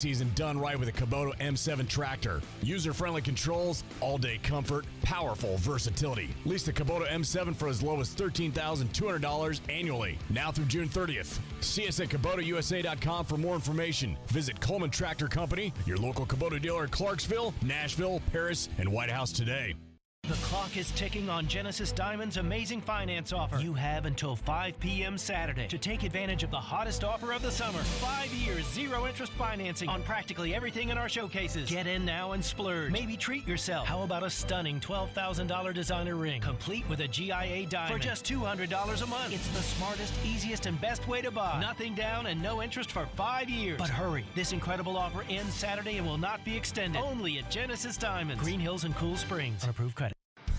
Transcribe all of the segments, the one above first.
Season done right with a Kubota M7 tractor. User-friendly controls, all-day comfort, powerful versatility. Lease the Kubota M7 for as low as $13,200 annually, now through June 30th. See us at KubotaUSA.com for more information. Visit Coleman Tractor Company, your local Kubota dealer in Clarksville, Nashville, Paris, and White House today. The clock is ticking on Genesis Diamond's amazing finance offer. You have until 5 p.m. Saturday to take advantage of the hottest offer of the summer. 5 years, zero interest financing on practically everything in our showcases. Get in now and splurge. Maybe treat yourself. How about a stunning $12,000 designer ring, complete with a GIA diamond for just $200 a month? It's the smartest, easiest, and best way to buy. Nothing down and no interest for 5 years. But hurry, this incredible offer ends Saturday and will not be extended. Only at Genesis Diamonds, Green Hills and Cool Springs. On approved credit.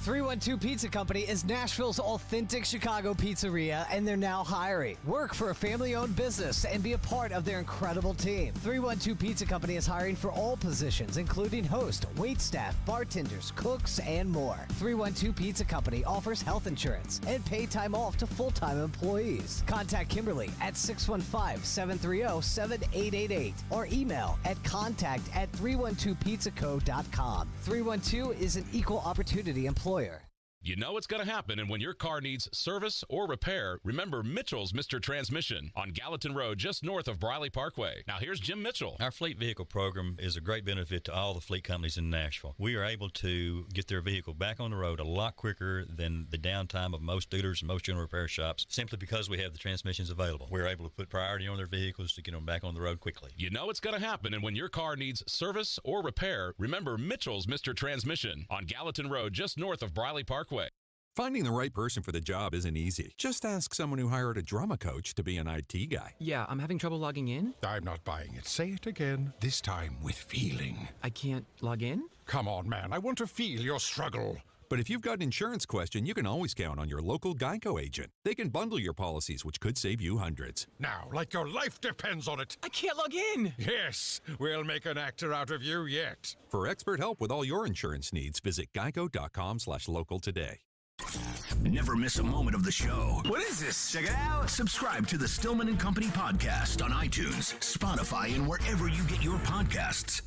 312 Pizza Company is Nashville's authentic Chicago pizzeria, and they're now hiring. Work for a family-owned business and be a part of their incredible team. 312 Pizza Company is hiring for all positions, including host, waitstaff, bartenders, cooks, and more. 312 Pizza Company offers health insurance and pay time off to full-time employees. Contact Kimberly at 615-730-7888 or email at contact@312pizzaco.com. 312 is an equal opportunity employer. You know it's going to happen, and when your car needs service or repair, remember Mitchell's Mr. Transmission on Gallatin Road, just north of Briley Parkway. Now here's Jim Mitchell. Our fleet vehicle program is a great benefit to all the fleet companies in Nashville. We are able to get their vehicle back on the road a lot quicker than the downtime of most dealers and most general repair shops, simply because we have the transmissions available. We're able to put priority on their vehicles to get them back on the road quickly. You know it's going to happen, and when your car needs service or repair, remember Mitchell's Mr. Transmission on Gallatin Road, just north of Briley Parkway. Finding the right person for the job isn't easy. Just ask someone who hired a drama coach to be an IT guy. Yeah, I'm having trouble logging in. I'm not buying it. Say it again, this time with feeling. I can't log in? Come on, man. I want to feel your struggle. But if you've got an insurance question, you can always count on your local Geico agent. They can bundle your policies, which could save you hundreds. Now, like your life depends on it. I can't log in. Yes, we'll make an actor out of you yet. For expert help with all your insurance needs, visit geico.com/local today. Never miss a moment of the show. What is this? Check it out. Subscribe to the Stillman and Company podcast on iTunes, Spotify, and wherever you get your podcasts.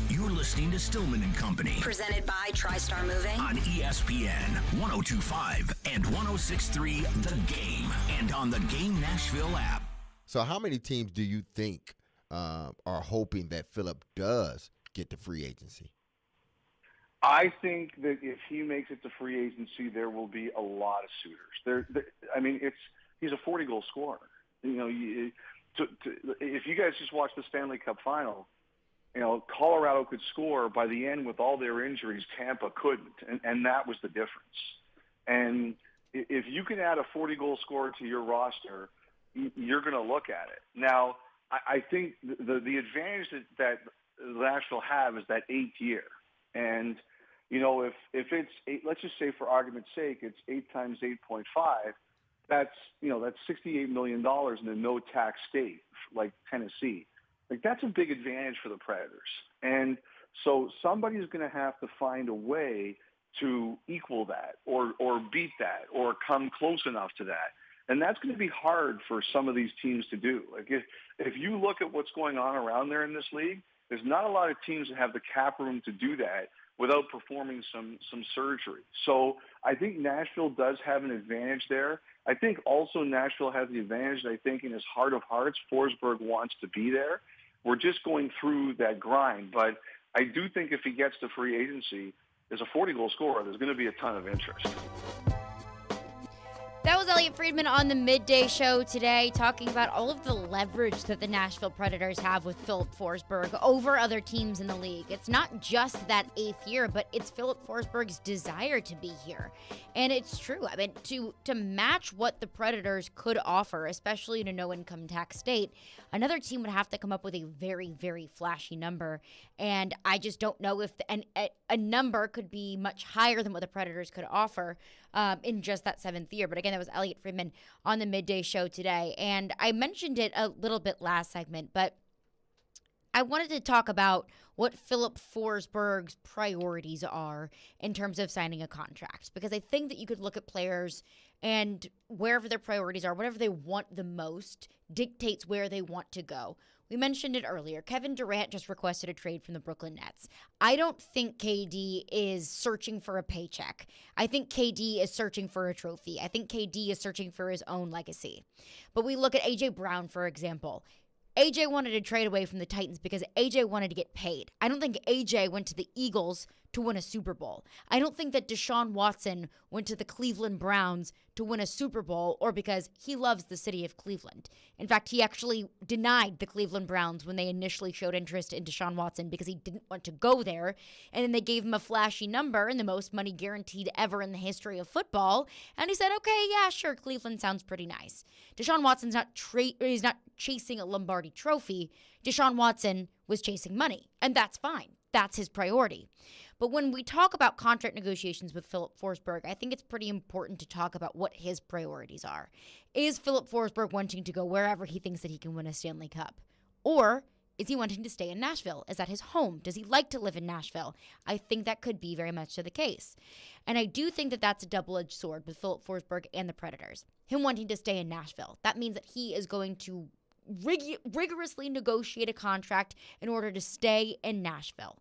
You're listening to Stillman and Company. Presented by TriStar Moving. On ESPN 102.5 and 106.3 The Game. And on the Game Nashville app. So how many teams do you think are hoping that Phillip does get to free agency? I think that if he makes it to free agency, there will be a lot of suitors. He's a 40-goal scorer. You know, if you guys just watch the Stanley Cup final, you know, Colorado could score. By the end, with all their injuries, Tampa couldn't, and that was the difference. And if you can add a 40-goal scorer to your roster, you're going to look at it. Now, I think the advantage that Nashville have is that 8th year. And, you know, if it's let's just say for argument's sake, it's 8 times 8.5, that's $68 million in a no-tax state like Tennessee. Like, that's a big advantage for the Predators. And so somebody's going to have to find a way to equal that or beat that or come close enough to that. And that's going to be hard for some of these teams to do. Like, if you look at what's going on around there in this league, there's not a lot of teams that have the cap room to do that without performing some surgery. So I think Nashville does have an advantage there. I think also Nashville has the advantage, I think, in his heart of hearts, Forsberg wants to be there. We're just going through that grind. But I do think if he gets to free agency, as a 40-goal scorer, there's going to be a ton of interest. That was Elliot Friedman on the Midday Show today, talking about all of the leverage that the Nashville Predators have with Philip Forsberg over other teams in the league. It's not just that 8th year, but it's Philip Forsberg's desire to be here. And it's true. I mean, to match what the Predators could offer, especially in a no-income tax state, another team would have to come up with a very, very flashy number. And I just don't know if a number could be much higher than what the Predators could offer in just that 7th year. But again, that was Elliot Friedman on the Midday Show today. And I mentioned it a little bit last segment, but I wanted to talk about what Philip Forsberg's priorities are in terms of signing a contract, because I think that you could look at players and wherever their priorities are, whatever they want the most dictates where they want to go. We mentioned it earlier. Kevin Durant just requested a trade from the Brooklyn Nets. I don't think KD is searching for a paycheck. I think KD is searching for a trophy. I think KD is searching for his own legacy. But we look at A.J. Brown, for example. A.J. wanted to trade away from the Titans because A.J. wanted to get paid. I don't think A.J. went to the Eagles to win a Super Bowl. I don't think that Deshaun Watson went to the Cleveland Browns to win a Super Bowl or because he loves the city of Cleveland. In fact, he actually denied the Cleveland Browns when they initially showed interest in Deshaun Watson because he didn't want to go there. And then they gave him a flashy number and the most money guaranteed ever in the history of football. And he said, okay, yeah, sure, Cleveland sounds pretty nice. Deshaun Watson's he's not chasing a Lombardi trophy. Deshaun Watson was chasing money, and that's fine. That's his priority. But when we talk about contract negotiations with Philip Forsberg, I think it's pretty important to talk about what his priorities are. Is Philip Forsberg wanting to go wherever he thinks that he can win a Stanley Cup? Or is he wanting to stay in Nashville? Is that his home? Does he like to live in Nashville? I think that could be very much so the case. And I do think that that's a double-edged sword with Philip Forsberg and the Predators. Him wanting to stay in Nashville. That means that he is going to rigorously negotiate a contract in order to stay in Nashville.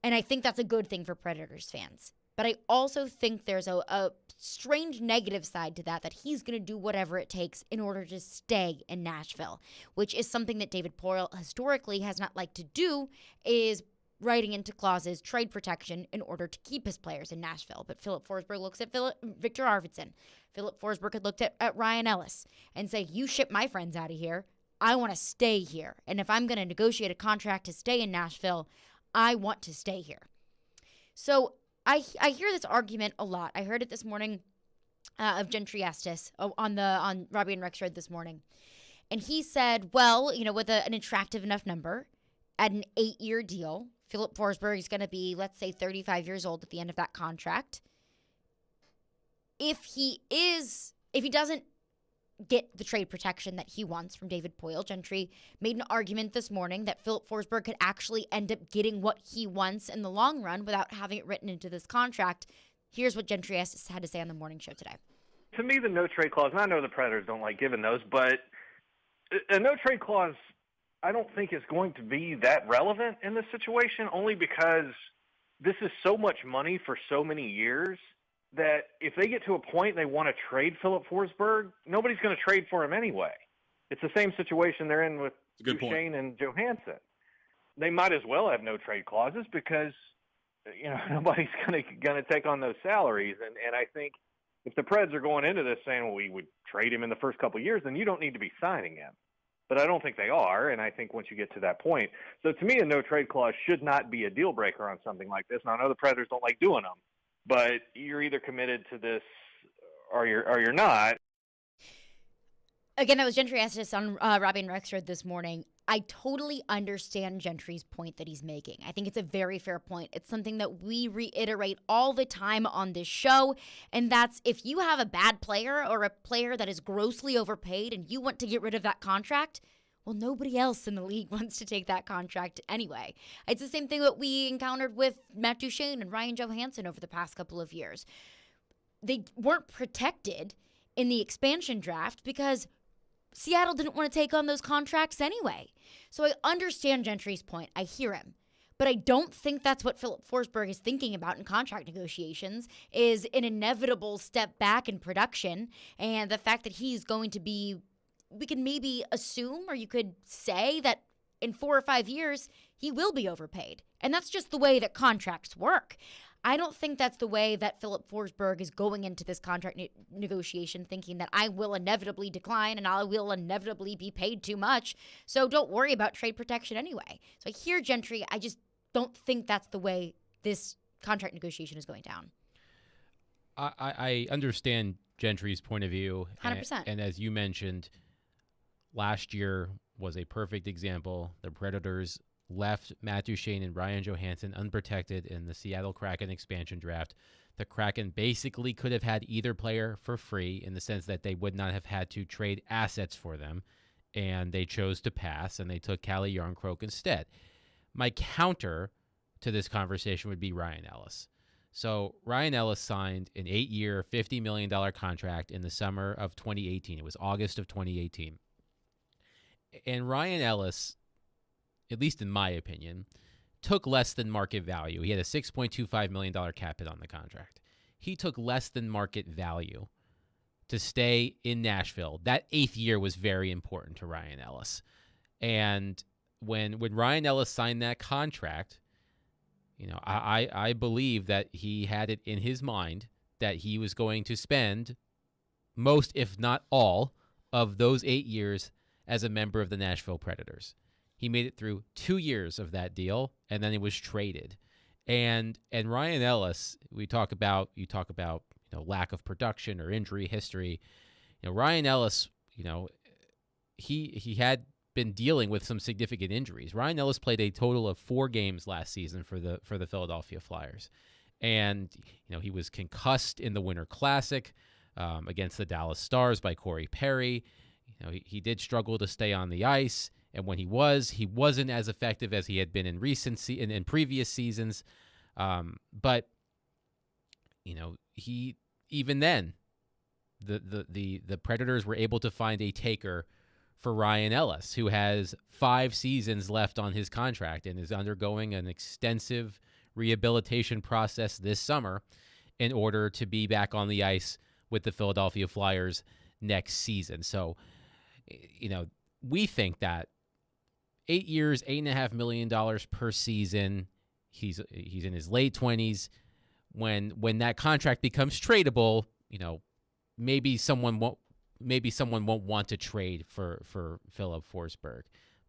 And I think that's a good thing for Predators fans. But I also think there's a strange negative side to that he's going to do whatever it takes in order to stay in Nashville, which is something that David Poile historically has not liked to do, is writing into clauses, trade protection in order to keep his players in Nashville. But Philip Forsberg looks at Victor Arvidsson. Philip Forsberg had looked at Ryan Ellis and say, you ship my friends out of here. I want to stay here. And if I'm going to negotiate a contract to stay in Nashville, I want to stay here. So I hear this argument a lot. I heard it this morning of Gentry Estes on Robbie and Rexford this morning. And he said, well, with an attractive enough number at an 8-year deal, Philip Forsberg is going to be, let's say, 35 years old at the end of that contract. If he doesn't get the trade protection that he wants from David Poile, Gentry made an argument this morning that Philip Forsberg could actually end up getting what he wants in the long run without having it written into this contract. Here's what Gentry had to say on the morning show today. To me, the no-trade clause, and I know the Predators don't like giving those, but a no-trade clause I don't think is going to be that relevant in this situation, only because this is so much money for so many years that if they get to a point they want to trade Philip Forsberg, nobody's going to trade for him anyway. It's the same situation they're in with Duchesne and Johansson. They might as well have no trade clauses because nobody's going to take on those salaries. And I think if the Preds are going into this saying, well, we would trade him in the first couple of years, then you don't need to be signing him. But I don't think they are, and I think once you get to that point. So to me, a no-trade clause should not be a deal breaker on something like this. And I know the Predators don't like doing them, but you're either committed to this or you're not. Again, that was Gentry Estes on Robbie and Rexford this morning. I totally understand Gentry's point that he's making. I think it's a very fair point. It's something that we reiterate all the time on this show, and that's if you have a bad player or a player that is grossly overpaid and you want to get rid of that contract, well, nobody else in the league wants to take that contract anyway. It's the same thing that we encountered with Matt Duchesne and Ryan Johansson over the past couple of years. They weren't protected in the expansion draft because Seattle didn't want to take on those contracts anyway. So I understand Gentry's point. I hear him. But I don't think that's what Philip Forsberg is thinking about in contract negotiations, is an inevitable step back in production and the fact that he's going to be, we can maybe assume, or you could say that in 4 or 5 years, he will be overpaid. And that's just the way that contracts work. I don't think that's the way that Philip Forsberg is going into this contract negotiation, thinking that I will inevitably decline and I will inevitably be paid too much, so don't worry about trade protection anyway. So I hear Gentry. I just don't think that's the way this contract negotiation is going down. I understand Gentry's point of view. 100%. And as you mentioned, last year was a perfect example. The Predators left Matt Duchesne and Ryan Johansson unprotected in the Seattle Kraken expansion draft. The Kraken basically could have had either player for free in the sense that they would not have had to trade assets for them, and they chose to pass, and they took Calle Jarnkrok instead. My counter to this conversation would be Ryan Ellis. So Ryan Ellis signed an 8-year, $50 million contract in the summer of 2018. It was August of 2018. And Ryan Ellis at least in my opinion, took less than market value. He had a $6.25 million cap hit on the contract. He took less than market value to stay in Nashville. That 8th year was very important to Ryan Ellis. And when Ryan Ellis signed that contract, I believe that he had it in his mind that he was going to spend most, if not all, of those 8 years as a member of the Nashville Predators. He made it through 2 years of that deal, and then he was traded. And Ryan Ellis, you talk about lack of production or injury history. Ryan Ellis, he had been dealing with some significant injuries. Ryan Ellis played a total of 4 games last season for the Philadelphia Flyers, and he was concussed in the Winter Classic against the Dallas Stars by Corey Perry. He did struggle to stay on the ice, and when he wasn't as effective as he had been in in previous seasons. But he even then, the Predators were able to find a taker for Ryan Ellis, who has 5 seasons left on his contract and is undergoing an extensive rehabilitation process this summer in order to be back on the ice with the Philadelphia Flyers next season. So, we think that 8 years, $8.5 million per season. He's in his late 20s. When that contract becomes tradable, maybe someone won't want to trade for Philip Forsberg.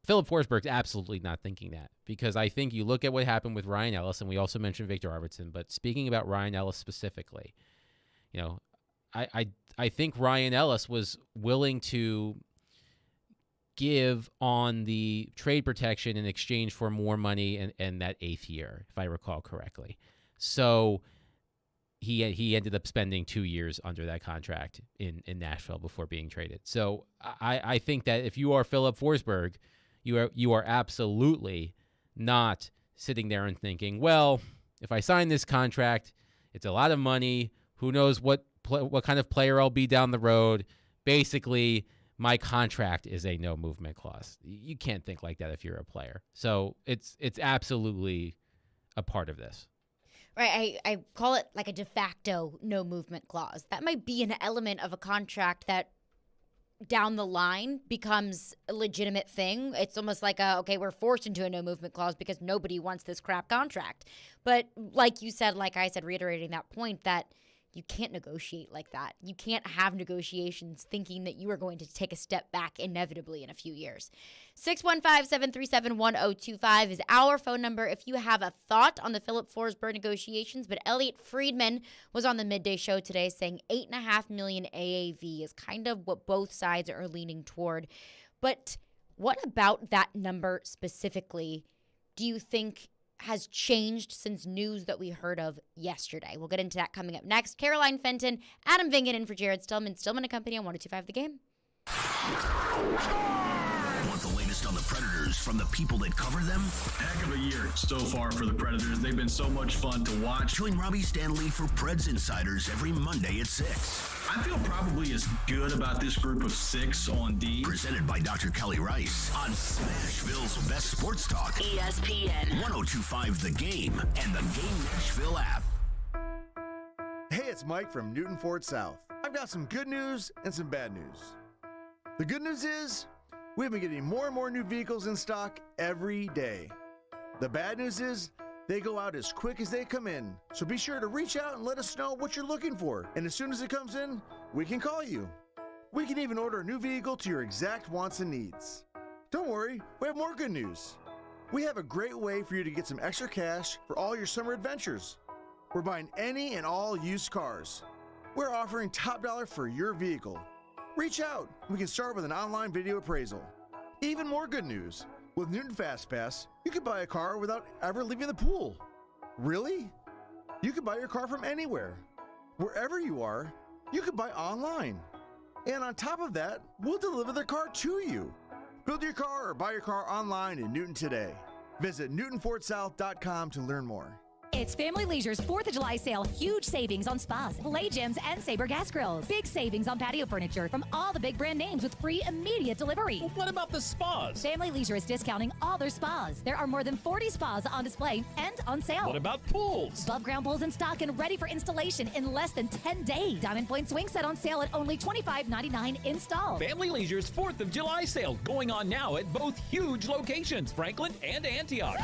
Philip Forsberg's absolutely not thinking that, because I think you look at what happened with Ryan Ellis, and we also mentioned Victor Arvidsson, but speaking about Ryan Ellis specifically, I think Ryan Ellis was willing to give on the trade protection in exchange for more money in that 8th year, if I recall correctly. So he ended up spending 2 years under that contract in Nashville before being traded. So I think that if you are Philip Forsberg, you are absolutely not sitting there and thinking, well, if I sign this contract, it's a lot of money. Who knows what kind of player I'll be down the road. Basically, my contract is a no movement clause. You can't think like that if you're a player. So it's absolutely a part of this. Right. I call it like a de facto no movement clause. That might be an element of a contract that down the line becomes a legitimate thing. It's almost like we're forced into a no movement clause because nobody wants this crap contract. But like you said, like I said, reiterating that point, that you can't negotiate like that. You can't have negotiations thinking that you are going to take a step back inevitably in a few years. 615-737-1025 is our phone number if you have a thought on the Philip Forsberg negotiations. But Elliot Friedman was on the midday show today saying $8.5 million AAV is kind of what both sides are leaning toward. But what about that number specifically do you think has changed since news that we heard of yesterday? We'll get into that coming up next. Caroline Fenton, Adam Vingan in for Jared Stillman. Stillman and Company on 102.5 The Game. Want the latest on the Predators from the people that cover them? Heck of a year so far for the Predators. They've been so much fun to watch. Join Robbie Stanley for Preds Insiders every Monday at 6. I feel probably as good about this group of 6 on D. Presented by Dr. Kelly Rice on Smashville's best sports talk. ESPN 102.5 The Game and the Game Nashville app. Hey, it's Mike from Newton Ford South. I've got some good news and some bad news. The good news is we've been getting more and more new vehicles in stock every day. The bad news is they go out as quick as they come in. So be sure to reach out and let us know what you're looking for. And as soon as it comes in, we can call you. We can even order a new vehicle to your exact wants and needs. Don't worry, we have more good news. We have a great way for you to get some extra cash for all your summer adventures. We're buying any and all used cars. We're offering top dollar for your vehicle. Reach out. We can start with an online video appraisal. Even more good news. With Newton Fast Pass, you can buy a car without ever leaving the pool. Really? You can buy your car from anywhere. Wherever you are, you can buy online. And on top of that, we'll deliver the car to you. Build your car or buy your car online in Newton today. Visit NewtonFordSouth.com to learn more. It's Family Leisure's 4th of July sale. Huge savings on spas, play gyms, and Sabre gas grills. Big savings on patio furniture from all the big brand names with free immediate delivery. Well, what about the spas? Family Leisure is discounting all their spas. There are more than 40 spas on display and on sale. What about pools? Above ground pools in stock and ready for installation in less than 10 days. Diamond Point swing set on sale at only $25.99 install. Family Leisure's 4th of July sale going on now at both huge locations, Franklin and Antioch.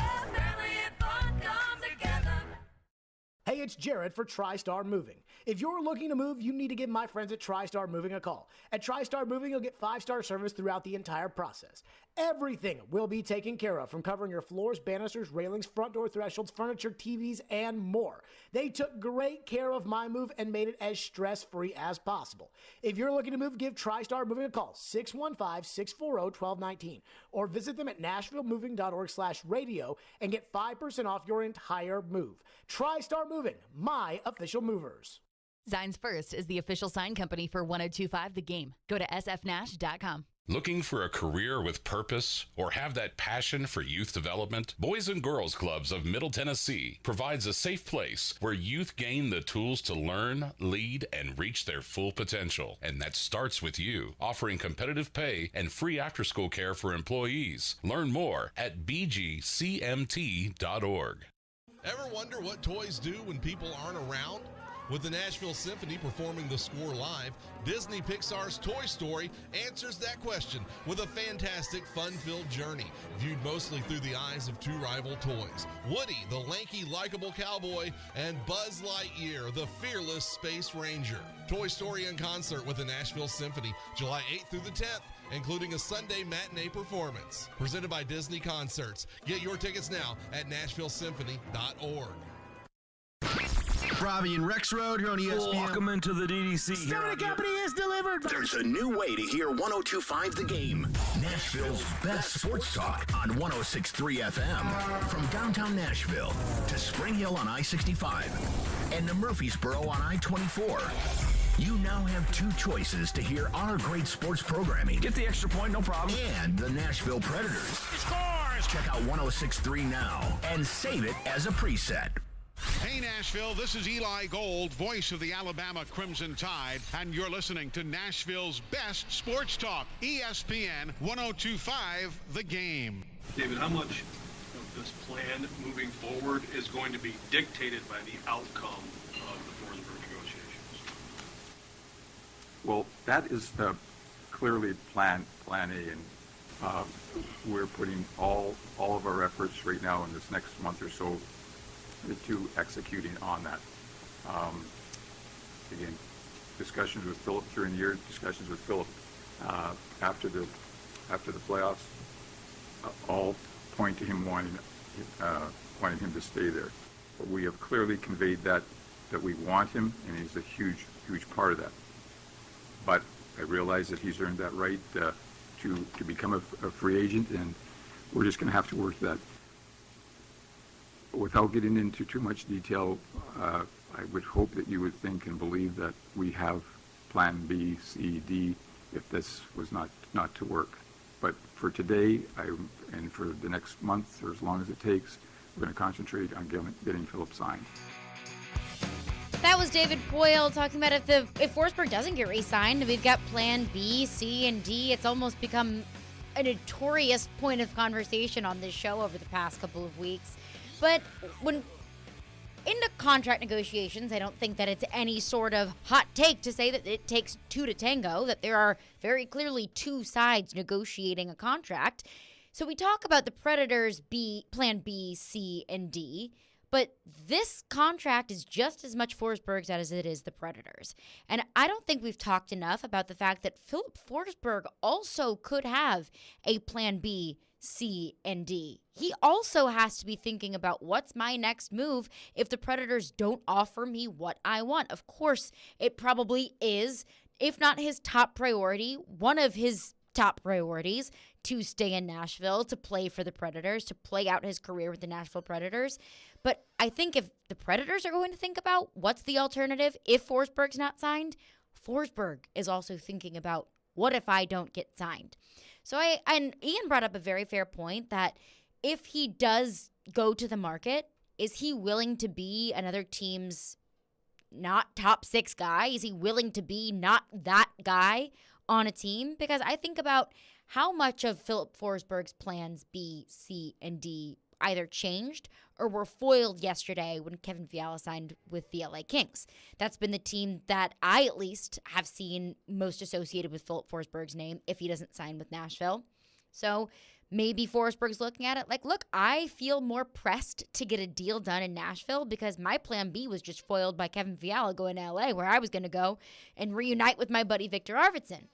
Hey, it's Jared for TriStar Moving. If you're looking to move, you need to give my friends at TriStar Moving a call. At TriStar Moving, you'll get 5-star service throughout the entire process. Everything will be taken care of, from covering your floors, banisters, railings, front door thresholds, furniture, TVs, and more. They took great care of my move and made it as stress-free as possible. If you're looking to move, give TriStar Moving a call, 615-640-1219, or visit them at nashvillemoving.org/radio and get 5% off your entire move. TriStar Moving, my official movers. Signs First is the official sign company for 1025 The Game. Go to sfnash.com. Looking for a career with purpose or have that passion for youth development? Boys and Girls Clubs of Middle Tennessee provides a safe place where youth gain the tools to learn, lead, and reach their full potential. And that starts with you, offering competitive pay and free after-school care for employees. Learn more at bgcmt.org. Ever wonder what toys do when people aren't around? With the Nashville Symphony performing the score live, Disney Pixar's Toy Story answers that question with a fantastic, fun-filled journey, viewed mostly through the eyes of two rival toys. Woody, the lanky, likable cowboy, and Buzz Lightyear, the fearless Space Ranger. Toy Story in concert with the Nashville Symphony, July 8th through the 10th, including a Sunday matinee performance. Presented by Disney Concerts. Get your tickets now at NashvilleSymphony.org. Robbie and Rex Road here on ESPN. Welcome into the DDC. Stillman Company is delivered. There's a new way to hear 102.5 The Game. Nashville's best sports talk on 106.3 FM. From downtown Nashville to Spring Hill on I-65 and to Murfreesboro on I-24. You now have two choices to hear our great sports programming. Get the extra point, no problem. And the Nashville Predators. Scores! Check out 106.3 now and save it as a preset. Hey, Nashville, this is Eli Gold, voice of the Alabama Crimson Tide, and you're listening to Nashville's best sports talk, ESPN 102.5 The Game. David, how much of this plan moving forward is going to be dictated by the outcome of the Forsberg negotiations? Well, that is clearly plan A, and we're putting all of our efforts right now in this next month or so to executing on that. Again, discussions with Philip during the year, discussions with Philip after the playoffs, all point to him wanting him to stay there. But we have clearly conveyed that we want him, and he's a huge part of that. But I realize that he's earned that right to become a free agent, and we're just going to have to work that. Without getting into too much detail, I would hope that you would think and believe that we have plan B, C, D if this was not to work. But for today, and for the next month, or as long as it takes, we're going to concentrate on getting Philip signed. That was David Boyle talking about if Forsberg doesn't get re-signed, we've got plan B, C, and D. It's almost become a notorious point of conversation on this show over the past couple of weeks. But when into contract negotiations, I don't think that it's any sort of hot take to say that it takes two to tango, that there are very clearly two sides negotiating a contract. So we talk about the Predators' plan B, C, and D, but this contract is just as much Forsberg's as it is the Predators. And I don't think we've talked enough about the fact that Philip Forsberg also could have a plan B, C, and D. He also has to be thinking about what's my next move if the Predators don't offer me what I want. Of course, it probably is, if not his top priority, one of his top priorities to stay in Nashville, to play for the Predators, to play out his career with the Nashville Predators. But I think if the Predators are going to think about what's the alternative if Forsberg's not signed, Forsberg is also thinking about what if I don't get signed. So and Ian brought up a very fair point that if he does go to the market is he willing to be another team's not top 6 guy? Is he willing to be not that guy on a team? Because I think about how much of Philip Forsberg's plans B, C, and D either changed or were foiled yesterday when Kevin Fiala signed with the LA Kings. That's been the team that I at least have seen most associated with Philip Forsberg's name if he doesn't sign with Nashville. So maybe Forsberg's looking at it like, look, I feel more pressed to get a deal done in Nashville because my plan B was just foiled by Kevin Fiala going to LA, where I was going to go and reunite with my buddy Victor Arvidsson.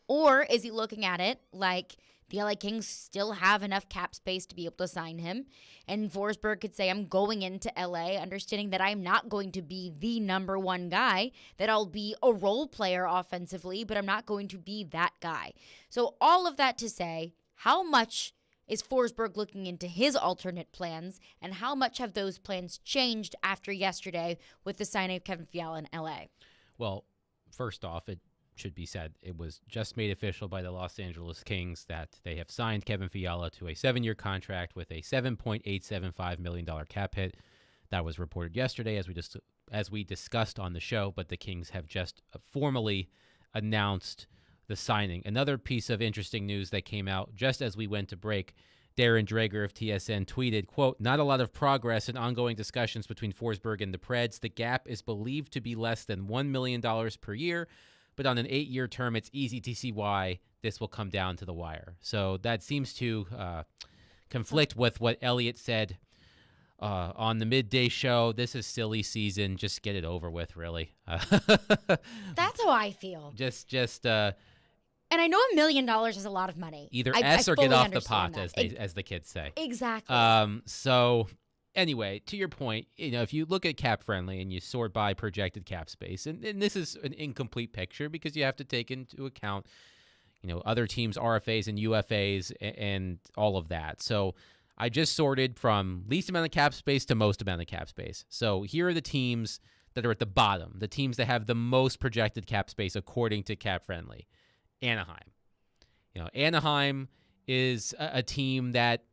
Or is he looking at it like the LA Kings still have enough cap space to be able to sign him? And Forsberg could say, I'm going into LA understanding that I'm not going to be the number one guy, that I'll be a role player offensively, but I'm not going to be that guy. So all of that to say, how much is Forsberg looking into his alternate plans, and how much have those plans changed after yesterday with the signing of Kevin Fiala in LA? Well, first off, it should be said, it was just made official by the Los Angeles Kings that they have signed Kevin Fiala to a 7-year contract with a $7.875 million cap hit. That was reported yesterday, as we discussed on the show, but the Kings have just formally announced the signing. Another piece of interesting news that came out just as we went to break, Darren Dreger of TSN tweeted, quote, not a lot of progress in ongoing discussions between Forsberg and the Preds. The gap is believed to be less than $1 million per year, but on an 8-year term, it's easy to see why this will come down to the wire. So that seems to conflict with what Elliott said on the midday show. This is silly season. Just get it over with, really. That's how I feel. And I know $1 million is a lot of money. Either I or get off the pot, that. as the kids say. Exactly. So anyway, to your point, if you look at cap friendly and you sort by projected cap space, and this is an incomplete picture because you have to take into account, other teams' RFAs and UFAs and all of that. So I just sorted from least amount of cap space to most amount of cap space. So here are the teams that are at the bottom, the teams that have the most projected cap space according to cap friendly. Anaheim. Anaheim is a team that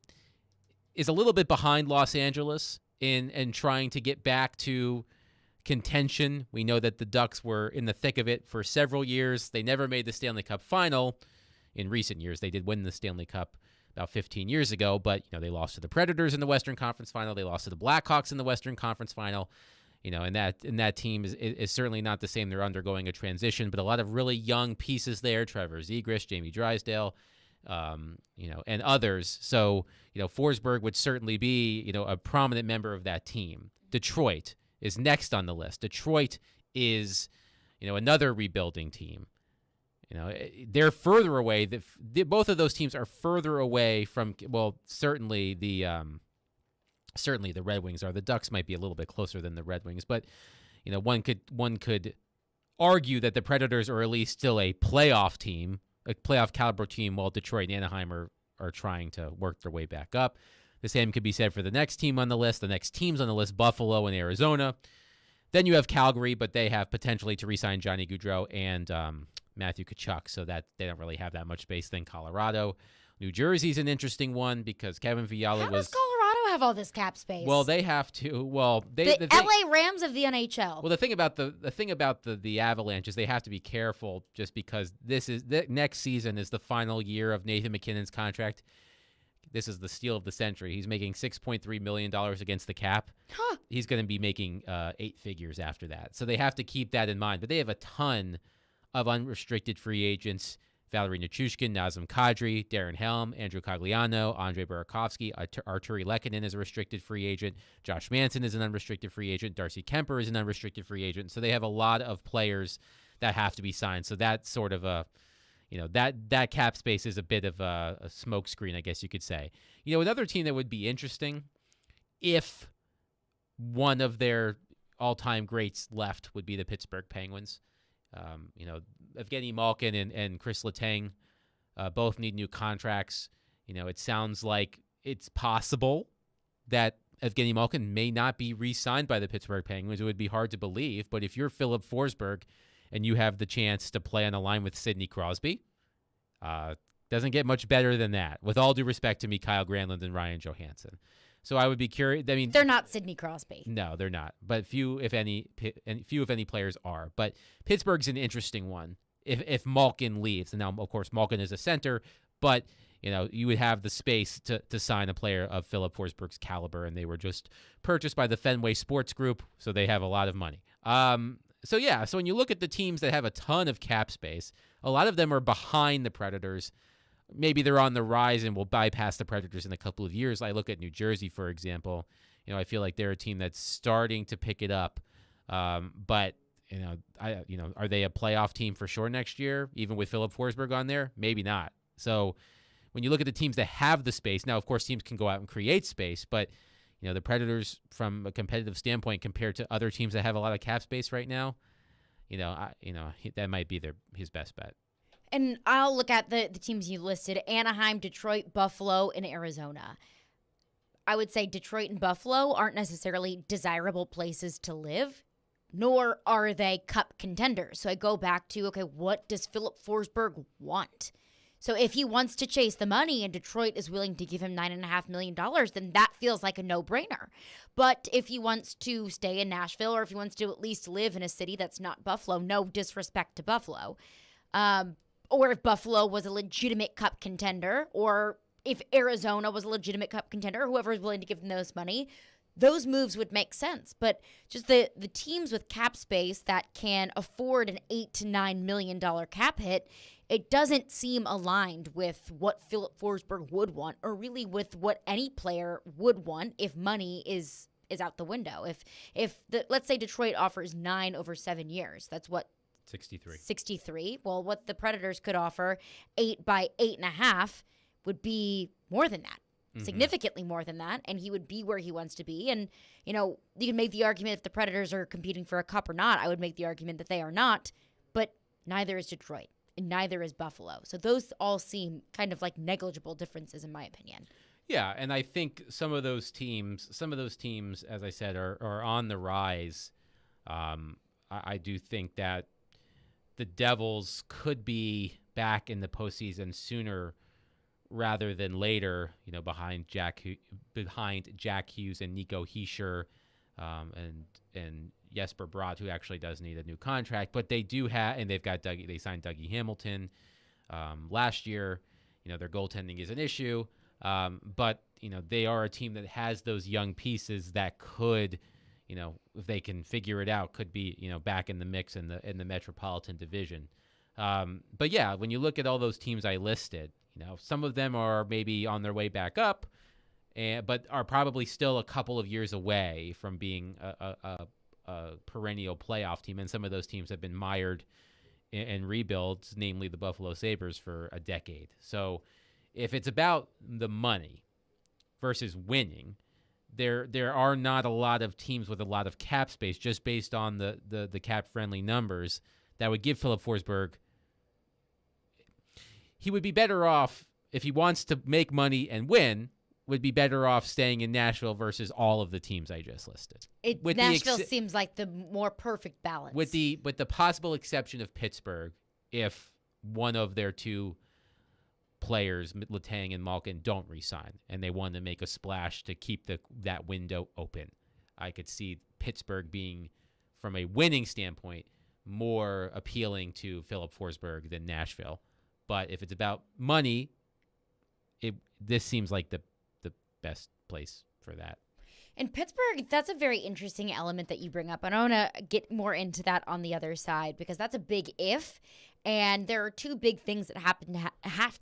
is a little bit behind Los Angeles in trying to get back to contention. We know that the Ducks were in the thick of it for several years. They never made the Stanley Cup final. In recent years, they did win the Stanley Cup about 15 years ago, but they lost to the Predators in the Western Conference final. They lost to the Blackhawks in the Western Conference final. And that team is certainly not the same. They're undergoing a transition, but a lot of really young pieces there. Trevor Zegras, Jamie Drysdale, and others. So, Forsberg would certainly be, a prominent member of that team. Detroit is next on the list. Detroit is, another rebuilding team. They're further away. Both of those teams are further away from, certainly the Red Wings are. The Ducks might be a little bit closer than the Red Wings, but one could argue that the Predators are at least still a playoff team, a playoff caliber team, while Detroit and Anaheim are trying to work their way back up. The same could be said for the next team on the list. The next teams on the list, Buffalo and Arizona. Then you have Calgary, but they have potentially to re-sign Johnny Gaudreau and Matthew Tkachuk, so that they don't really have that much space. Then Colorado. New Jersey's an interesting one because Kevin Fiala How does Colorado have all this cap space? Well, they have to. Well, the LA Rams of the NHL. Well, the thing about the Avalanche is they have to be careful just because the next season is the final year of Nathan McKinnon's contract. This is the steal of the century. He's making $6.3 million against the cap. Huh. He's going to be making 8 figures after that. So they have to keep that in mind. But they have a ton of unrestricted free agents. Valerie Nichushkin, Nazem Kadri, Darren Helm, Andrew Cogliano, Andrei Burakovsky, Arturi Lehkonen is a restricted free agent. Josh Manson is an unrestricted free agent. Darcy Kemper is an unrestricted free agent. So they have a lot of players that have to be signed. So that's sort of that cap space is a bit of a smokescreen, I guess you could say. Another team that would be interesting if one of their all-time greats left would be the Pittsburgh Penguins. Evgeny Malkin and Chris Letang both need new contracts. It sounds like it's possible that Evgeny Malkin may not be re-signed by the Pittsburgh Penguins. It would be hard to believe, but if you're Philip Forsberg and you have the chance to play on a line with Sidney Crosby, doesn't get much better than that, with all due respect to Mikael Granlund and Ryan Johansson. So I would be curious. I mean, they're not Sidney Crosby. No, they're not. But few, if any players are. But Pittsburgh's an interesting one. If Malkin leaves, and now of course Malkin is a center, but you would have the space to sign a player of Philip Forsberg's caliber, and they were just purchased by the Fenway Sports Group, so they have a lot of money. So when you look at the teams that have a ton of cap space, a lot of them are behind the Predators. Maybe they're on the rise and will bypass the Predators in a couple of years. I look at New Jersey, for example. I feel like they're a team that's starting to pick it up. But are they a playoff team for sure next year, even with Philip Forsberg on there? Maybe not. So when you look at the teams that have the space, now of course teams can go out and create space, but the Predators, from a competitive standpoint, compared to other teams that have a lot of cap space right now, that might be his best bet. And I'll look at the teams you listed: Anaheim, Detroit, Buffalo, and Arizona. I would say Detroit and Buffalo aren't necessarily desirable places to live, nor are they cup contenders. So I go back to, okay, what does Philip Forsberg want? So if he wants to chase the money and Detroit is willing to give him $9.5 million, then that feels like a no-brainer. But if he wants to stay in Nashville, or if he wants to at least live in a city that's not Buffalo, no disrespect to Buffalo, or if Buffalo was a legitimate cup contender, or if Arizona was a legitimate cup contender, whoever is willing to give them those moves would make sense. But just the teams with cap space that can afford an $8 to $9 million cap hit, it doesn't seem aligned with what Philip Forsberg would want, or really with what any player would want if money is out the window. Let's say Detroit offers 9 over 7 years, that's what, 63. Well, what the Predators could offer, 8 by 8.5, would be more than that. Significantly more than that, and he would be where he wants to be. And, you can make the argument if the Predators are competing for a cup or not. I would make the argument that they are not, but neither is Detroit, and neither is Buffalo. So those all seem kind of like negligible differences, in my opinion. Yeah, and I think some of those teams, as I said, are on the rise. I do think that the Devils could be back in the postseason sooner rather than later, behind Jack Hughes and Nico Hischier, and Jesper Bratt, who actually does need a new contract. But they do have, and they signed Dougie Hamilton last year. Their goaltending is an issue, but they are a team that has those young pieces that could, if they can figure it out, could be back in the mix in the Metropolitan Division. But yeah, when you look at all those teams I listed, some of them are maybe on their way back up, but are probably still a couple of years away from being a perennial playoff team. And some of those teams have been mired in rebuilds, namely the Buffalo Sabres, for a decade. So if it's about the money versus winning, there are not a lot of teams with a lot of cap space, just based on the cap-friendly numbers, that would give Philip Forsberg. He would be better off, if he wants to make money and win, would be better off staying in Nashville versus all of the teams I just listed. Nashville seems like the more perfect balance. With the possible exception of Pittsburgh, if one of their two players, Letang and Malkin, don't re-sign, and they want to make a splash to keep that window open, I could see Pittsburgh being, from a winning standpoint, more appealing to Philip Forsberg than Nashville. But if it's about money, this seems like the best place for that. In Pittsburgh, that's a very interesting element that you bring up. And I want to get more into that on the other side, because that's a big if. And there are two big things that have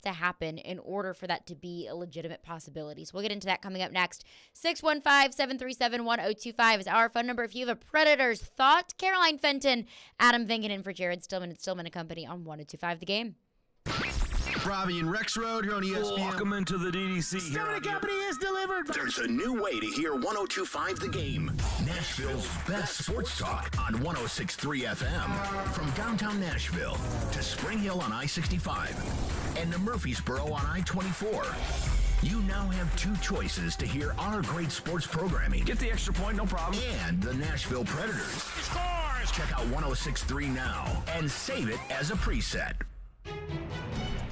to happen in order for that to be a legitimate possibility. So we'll get into that coming up next. 615-737-1025 is our phone number if you have a Predators thought. Caroline Fenton, Adam Vingan in for Jared Stillman at Stillman & Company on 102.5 The Game. Robbie and Rex Road here on ESPN. Welcome into the DDC. Stillman & Company is delivered. There's a new way to hear 102.5 The Game. Nashville's best sports talk on 106.3 FM. From downtown Nashville to Spring Hill on I-65 and to Murfreesboro on I-24. You now have two choices to hear our great sports programming. Get the extra point, no problem. And the Nashville Predators. Scores! Check out 106.3 now and save it as a preset.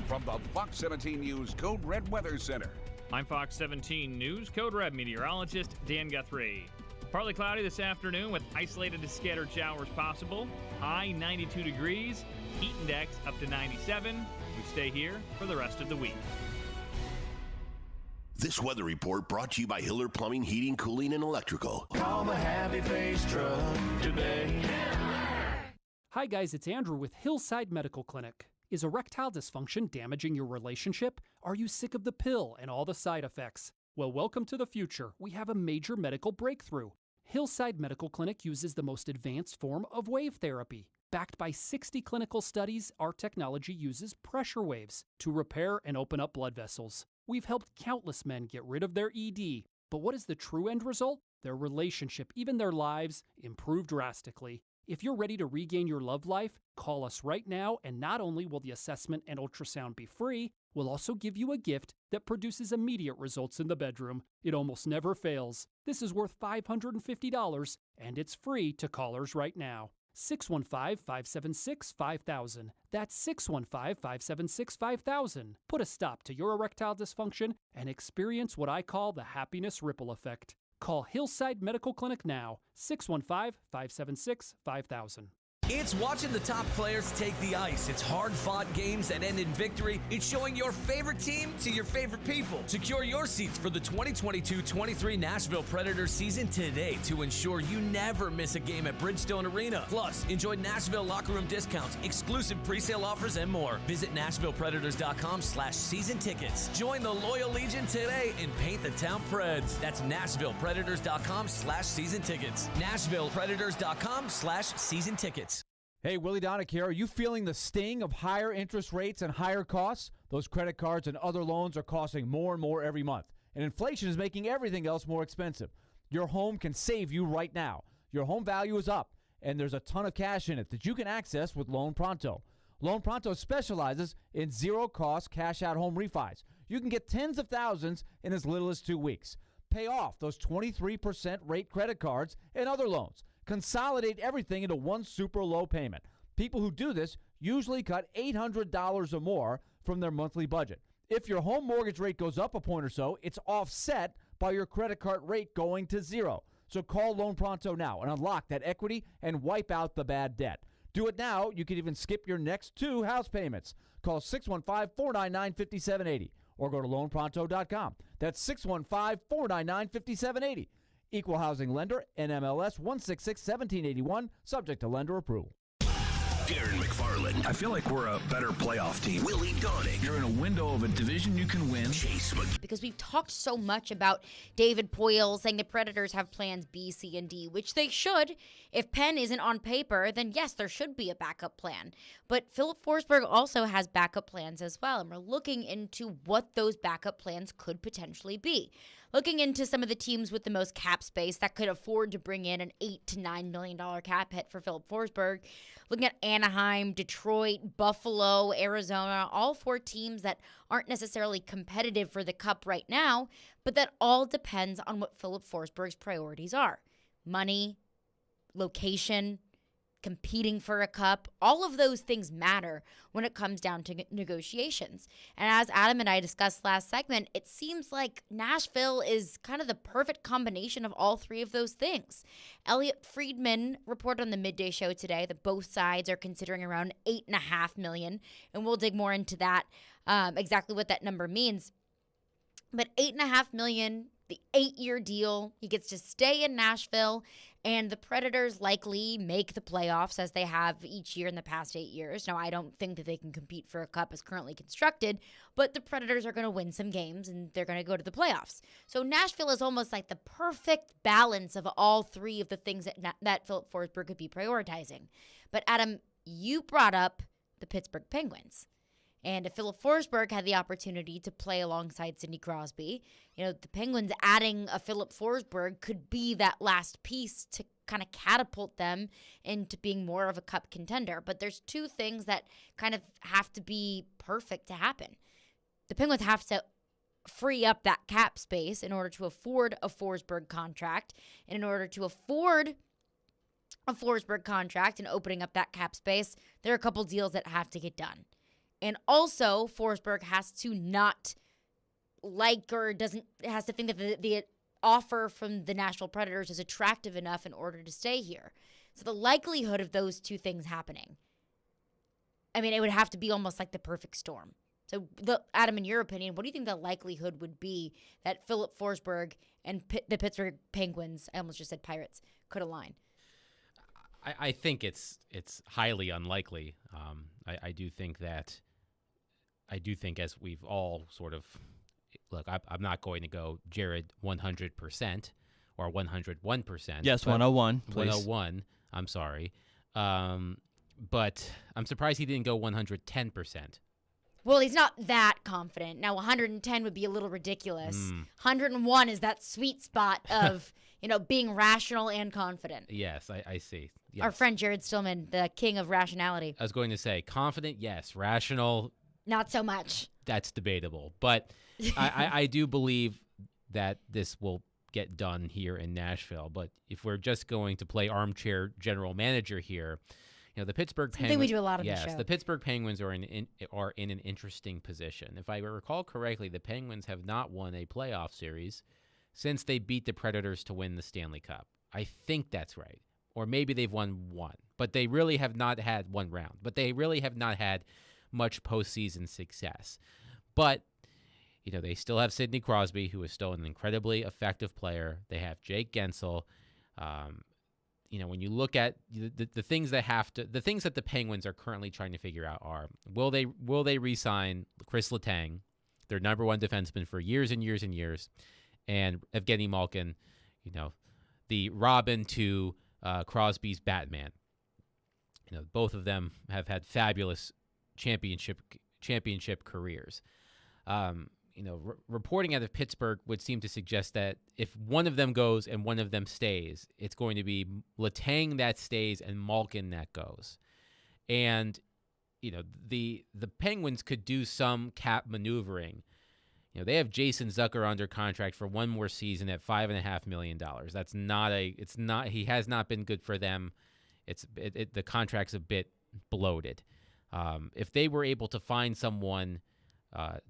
From the Fox 17 News Code Red Weather Center, I'm Fox 17 News Code Red meteorologist Dan Guthrie. Partly cloudy this afternoon with isolated to scattered showers possible. High 92 degrees. Heat index up to 97. We stay here for the rest of the week. This weather report brought to you by Hiller Plumbing, Heating, Cooling, and Electrical. Call the Happy Face Truck today. Hi guys, it's Andrew with Hillside Medical Clinic. Is erectile dysfunction damaging your relationship? Are you sick of the pill and all the side effects? Well, welcome to the future. We have a major medical breakthrough. Hillside Medical Clinic uses the most advanced form of wave therapy. Backed by 60 clinical studies, our technology uses pressure waves to repair and open up blood vessels. We've helped countless men get rid of their ED. But what is the true end result? Their relationship, even their lives, improve drastically. If you're ready to regain your love life, call us right now, and not only will the assessment and ultrasound be free, we'll also give you a gift that produces immediate results in the bedroom. It almost never fails. This is worth $550, and it's free to callers right now. 615-576-5000. That's 615-576-5000. Put a stop to your erectile dysfunction and experience what I call the happiness ripple effect. Call Hillside Medical Clinic now, 615-576-5000. It's watching the top players take the ice. It's hard-fought games that end in victory. It's showing your favorite team to your favorite people. Secure your seats for the 2022-23 Nashville Predators season today to ensure you never miss a game at Bridgestone Arena. Plus, enjoy Nashville locker room discounts, exclusive presale offers, and more. Visit NashvillePredators.com/season tickets. Join the Loyal Legion today and paint the town Preds. That's NashvillePredators.com/season tickets. NashvillePredators.com/season tickets. Hey, Willie Donick here. Are you feeling the sting of higher interest rates and higher costs? Those credit cards and other loans are costing more and more every month, and inflation is making everything else more expensive. Your home can save you right now. Your home value is up, and there's a ton of cash in it that you can access with Loan Pronto. Loan Pronto specializes in zero-cost cash-out home refis. You can get tens of thousands in as little as 2 weeks. Pay off those 23% rate credit cards and other loans. Consolidate everything into one super low payment. People who do this usually cut $800 or more from their monthly budget. If your home mortgage rate goes up a point or so, it's offset by your credit card rate going to zero. So call Loan Pronto now and unlock that equity and wipe out the bad debt. Do it now. You can even skip your next 2 house payments. Call 615-499-5780 or go to loanpronto.com. That's 615-499-5780. Equal housing lender, NMLS 166-1781, subject to lender approval. Darren McFarland. I feel like we're a better playoff team. Willie Donick. You're in a window of a division you can win. Chase because we've talked so much about David Poile saying the Predators have plans B, C, and D, which they should. If Penn isn't on paper, then yes, there should be a backup plan. But Philip Forsberg also has backup plans as well, and we're looking into what those backup plans could potentially be. Looking into some of the teams with the most cap space that could afford to bring in an $8 to $9 million cap hit for Philip Forsberg. Looking at Anaheim, Detroit, Buffalo, Arizona, all 4 teams that aren't necessarily competitive for the cup right now, but that all depends on what Philip Forsberg's priorities are. Money, location, competing for a cup, all of those things matter when it comes down to negotiations. And as Adam and I discussed last segment, it seems like Nashville is kind of the perfect combination of all 3 of those things. Elliot Friedman reported on the Midday Show today that both sides are considering around $8.5 million, and we'll dig more into that, exactly what that number means. But $8.5 million, the 8-year deal, he gets to stay in Nashville, and the Predators likely make the playoffs as they have each year in the past 8 years. Now, I don't think that they can compete for a cup as currently constructed, but the Predators are going to win some games, and they're going to go to the playoffs. So Nashville is almost like the perfect balance of all 3 of the things that Philip Forsberg could be prioritizing. But Adam, you brought up the Pittsburgh Penguins. And if Philip Forsberg had the opportunity to play alongside Sidney Crosby, the Penguins adding a Philip Forsberg could be that last piece to kind of catapult them into being more of a cup contender. But there's 2 things that kind of have to be perfect to happen. The Penguins have to free up that cap space in order to afford a Forsberg contract. And in order to afford a Forsberg contract and opening up that cap space, there are a couple deals that have to get done. And also, Forsberg has to not like or has to think that the offer from the Nashville Predators is attractive enough in order to stay here. So the likelihood of those two things happening, I mean, it would have to be almost like the perfect storm. So, Adam, in your opinion, what do you think the likelihood would be that Philip Forsberg and the Pittsburgh Penguins, I almost just said Pirates, could align? I think it's highly unlikely. I do think as we've all sort of, look, I'm not going to go Jared 100% or 101%. Yes, 101, please. 101, I'm sorry. But I'm surprised he didn't go 110%. Well, he's not that confident. Now, 110 would be a little ridiculous. 101 is that sweet spot of, being rational and confident. Yes, I see. Yes. Our friend Jared Stillman, the king of rationality. I was going to say confident, yes. Rational, not so much. That's debatable. But I do believe that this will get done here in Nashville. But if we're just going to play armchair general manager here, the Pittsburgh Penguins. Something we do a lot on the show. Yes, the Pittsburgh Penguins are in an interesting position. If I recall correctly, the Penguins have not won a playoff series since they beat the Predators to win the Stanley Cup. I think that's right. Or maybe they've won one. But they really have not had one round. But they really have not had much postseason success. But, they still have Sidney Crosby, who is still an incredibly effective player. They have Jake Gensel. When you look at the things that the Penguins are currently trying to figure out are, will they re-sign Chris Letang, their number one defenseman for years and years and years, and Evgeny Malkin, the Robin to Crosby's Batman. Both of them have had fabulous championship careers. Reporting out of Pittsburgh would seem to suggest that if one of them goes and one of them stays, it's going to be Letang that stays and Malkin that goes. And, the Penguins could do some cap maneuvering. They have Jason Zucker under contract for one more season at $5.5 million. He has not been good for them. The contract's a bit bloated. If they were able to find someone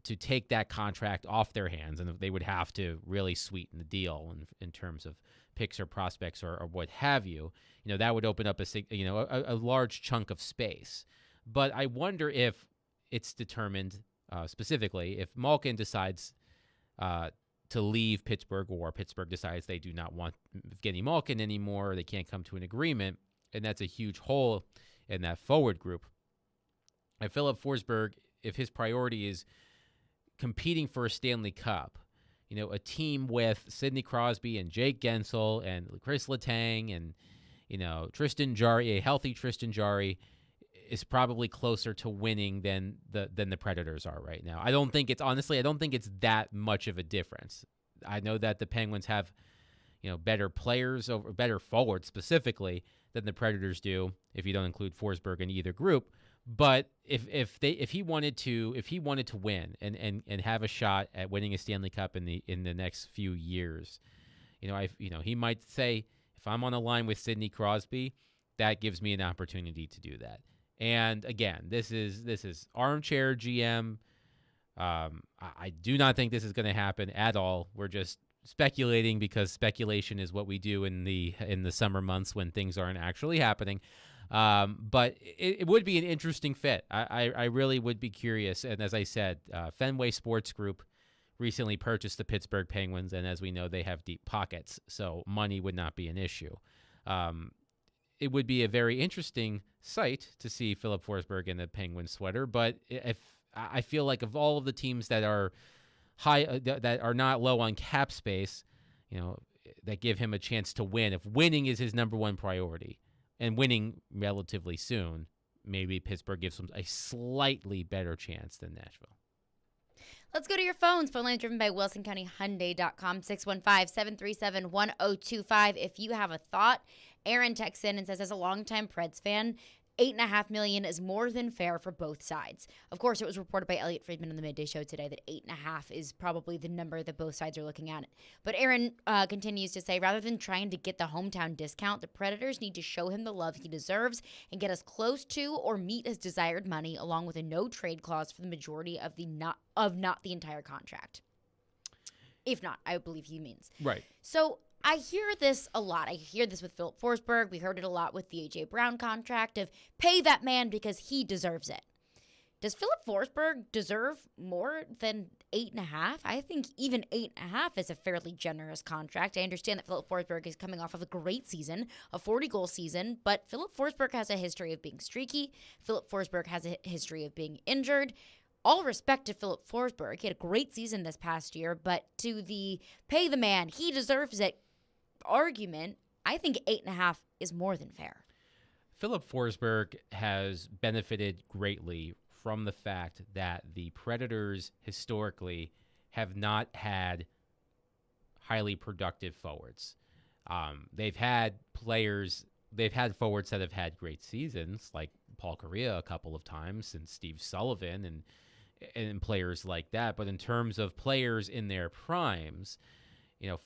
to take that contract off their hands, and they would have to really sweeten the deal in terms of picks or prospects or what have you, that would open up a large chunk of space. But I wonder if it's determined specifically if Malkin decides to leave Pittsburgh, or Pittsburgh decides they do not want Evgeny Malkin anymore, or they can't come to an agreement, and that's a huge hole in that forward group. And Philip Forsberg, if his priority is competing for a Stanley Cup, a team with Sidney Crosby and Jake Gensel and Chris Letang and, Tristan Jarry, a healthy Tristan Jarry, is probably closer to winning than the Predators are right now. I don't think it's that much of a difference. I know that the Penguins have, better players, better forwards specifically than the Predators do, if you don't include Forsberg in either group. But if he wanted to win and have a shot at winning a Stanley Cup in the next few years, he might say, if I'm on a line with Sidney Crosby, that gives me an opportunity to do that. And again, this is armchair GM. I do not think this is going to happen at all. We're just speculating because speculation is what we do in the summer months when things aren't actually happening. But it would be an interesting fit. I really would be curious. And as I said, Fenway Sports Group recently purchased the Pittsburgh Penguins, and as we know, they have deep pockets, so money would not be an issue. It would be a very interesting sight to see Philip Forsberg in a Penguin sweater, but if I feel like of all of the teams that are high, that are not low on cap space, that give him a chance to win, if winning is his number one priority, and winning relatively soon, maybe Pittsburgh gives them a slightly better chance than Nashville. Let's go to your phones. Phone line driven by WilsonCountyHyundai.com, 615-737-1025. If you have a thought, Aaron texts in and says, as a longtime Preds fan, $8.5 million is more than fair for both sides. Of course, it was reported by Elliot Friedman on the Midday Show today that 8.5 is probably the number that both sides are looking at. But Aaron continues to say, rather than trying to get the hometown discount, the Predators need to show him the love he deserves and get us close to or meet his desired money, along with a no trade clause for the majority of not the entire contract. If not, I believe he means. Right. So I hear this a lot. I hear this with Philip Forsberg. We heard it a lot with the A.J. Brown contract of pay that man because he deserves it. Does Philip Forsberg deserve more than 8.5? I think even 8.5 is a fairly generous contract. I understand that Philip Forsberg is coming off of a great season, a 40-goal season, but Philip Forsberg has a history of being streaky. Philip Forsberg has a history of being injured. All respect to Philip Forsberg. He had a great season this past year, but to the pay the man, he deserves it argument, I think 8.5 is more than fair. Philip Forsberg has benefited greatly from the fact that the Predators historically have not had highly productive forwards. They've had forwards that have had great seasons, like Paul Kariya a couple of times, and Steve Sullivan, and players like that. But in terms of players in their primes,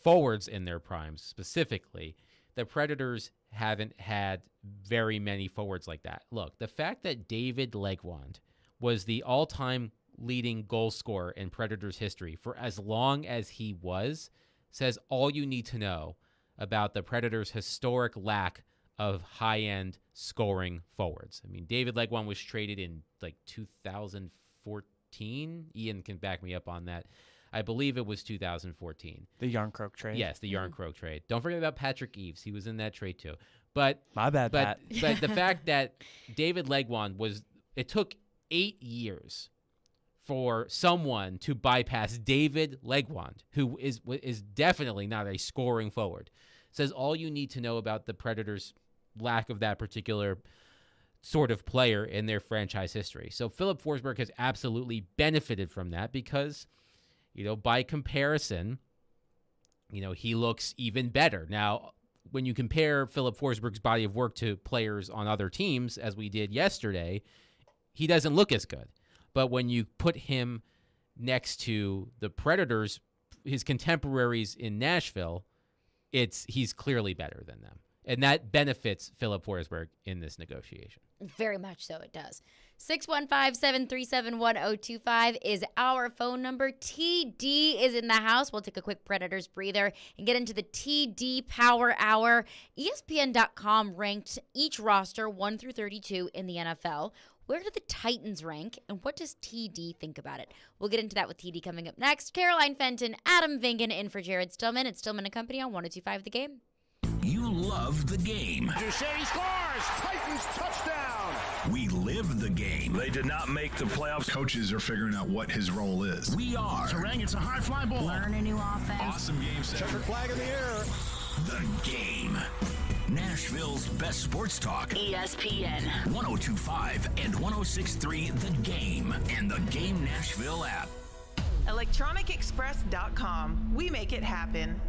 forwards in their primes specifically, the Predators haven't had very many forwards like that. Look, the fact that David Legwand was the all-time leading goal scorer in Predators history for as long as he was says all you need to know about the Predators' historic lack of high-end scoring forwards. I mean, David Legwand was traded in 2014. Ian can back me up on that. I believe it was 2014. The Yarncroke trade. Yes, the Yarncroke trade. Don't forget about Patrick Eaves. He was in that trade too. But my bad, Pat. But the fact that David Legwand it took 8 years for someone to bypass David Legwand, who is definitely not a scoring forward, says all you need to know about the Predators' lack of that particular sort of player in their franchise history. So Philip Forsberg has absolutely benefited from that because, by comparison, he looks even better. Now, when you compare Philip Forsberg's body of work to players on other teams, as we did yesterday, he doesn't look as good. But when you put him next to the Predators, his contemporaries in Nashville, he's clearly better than them. And that benefits Philip Forsberg in this negotiation. Very much so it does. 615-737-1025 is our phone number. TD is in the house. We'll take a quick Predators breather and get into the TD Power Hour. ESPN.com ranked each roster 1 through 32 in the NFL. Where do the Titans rank, and what does TD think about it? We'll get into that with TD coming up next. Caroline Fenton, Adam Vingan in for Jared Stillman. It's Stillman and Company on 102.5 The Game. You love the game. Duchesne scores! Titans touchdown! We live the game. They did not make the playoffs. Coaches are figuring out what his role is. We are. Terang, it's a high fly ball. Learn a new offense. Awesome game set. Checker flag in the air. The Game. Nashville's best sports talk. ESPN 102.5 and 106.3 The Game and the Game Nashville app. ElectronicExpress.com. We make it happen.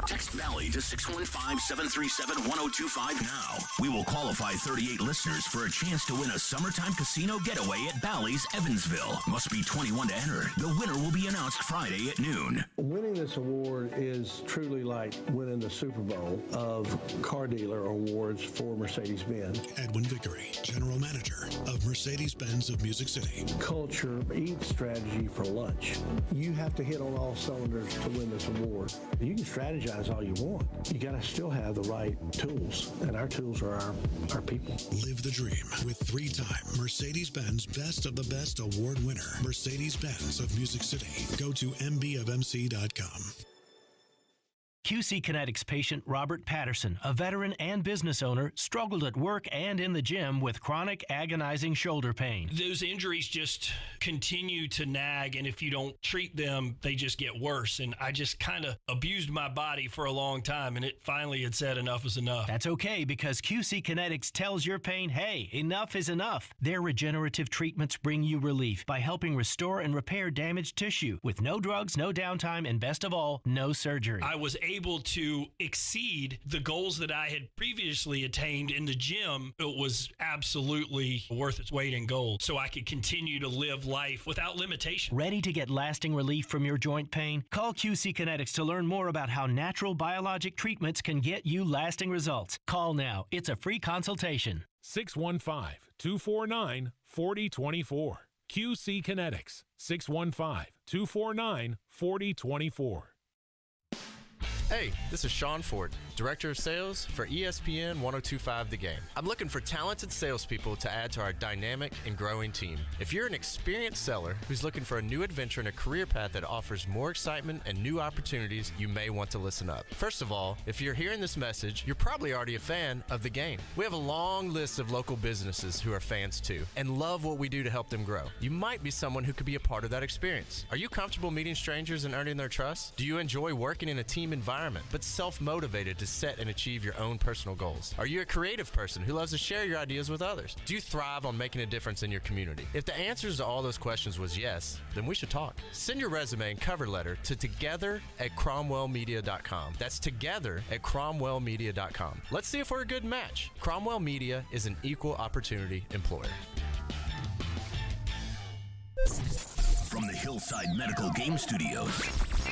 Text Valley to 615-737-1025 now. We will qualify 38 listeners for a chance to win a summertime casino getaway at Bally's Evansville. Must be 21 to enter. The winner will be announced Friday at noon. Winning this award is truly like winning the Super Bowl of car dealer awards for Mercedes-Benz. Edwin Vickery, General Manager of Mercedes-Benz of Music City. Culture eats strategy for lunch. You have to hit on all cylinders to win this award. You can strategize all you want. You got to still have the right tools, and our tools are our people. Live the dream with 3-time Mercedes-Benz Best of the Best award winner, Mercedes-Benz of Music City. Go to mbofmc.com. QC Kinetics patient Robert Patterson, a veteran and business owner, struggled at work and in the gym with chronic, agonizing shoulder pain. Those injuries just continue to nag, and if you don't treat them, they just get worse. And I just kind of abused my body for a long time, and it finally had said enough is enough. That's okay, because QC Kinetics tells your pain, hey, enough is enough. Their regenerative treatments bring you relief by helping restore and repair damaged tissue with no drugs, no downtime, and best of all, no surgery. I was able to exceed the goals that I had previously attained in the gym. It was absolutely worth its weight in gold, so I could continue to live life without limitation. Ready to get lasting relief from your joint pain? Call QC Kinetics to learn more about how natural biologic treatments can get you lasting results. Call now. It's a free consultation. 615-249-4024. QC Kinetics, 615-249-4024. Hey, this is Sean Ford, Director of Sales for ESPN 1025 The Game. I'm looking for talented salespeople to add to our dynamic and growing team. If you're an experienced seller who's looking for a new adventure and a career path that offers more excitement and new opportunities, you may want to listen up. First of all, if you're hearing this message, you're probably already a fan of The Game. We have a long list of local businesses who are fans too and love what we do to help them grow. You might be someone who could be a part of that experience. Are you comfortable meeting strangers and earning their trust? Do you enjoy working in a team environment, but self-motivated to set and achieve your own personal goals? Are you a creative person who loves to share your ideas with others? Do you thrive on making a difference in your community? If the answers to all those questions was yes, then we should talk. Send your resume and cover letter to together@cromwellmedia.com. That's together@cromwellmedia.com. Let's see if we're a good match. Cromwell Media is an equal opportunity employer. From the Hillside Medical Game Studios,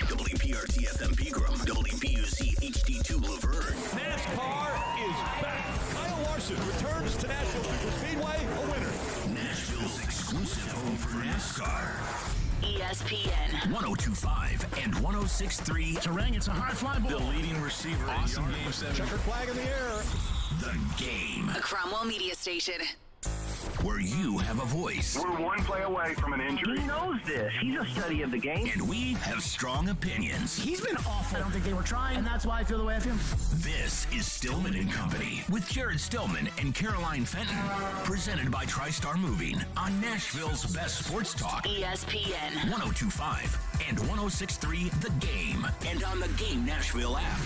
WPRT FM Pegram, WPUC HD2 Laverne. NASCAR is back. Kyle Larson returns to Nashville Speedway a winner. Nashville's exclusive home for NASCAR. ESPN 1025 and 1063. Terang, it's a high fly ball. The leading receiver. Awesome game 7. Checker flag in the air. The Game. A Cromwell media station. Where you have a voice. We're one play away from an injury. He knows this. He's a study of the game. And we have strong opinions. He's been awful. I don't think they were trying, and that's why I feel the way I feel. This is Stillman and Company with Jared Stillman and Caroline Fenton. Presented by TriStar Moving on Nashville's best sports talk. ESPN 1025 and 1063 The Game. And on the Game Nashville app.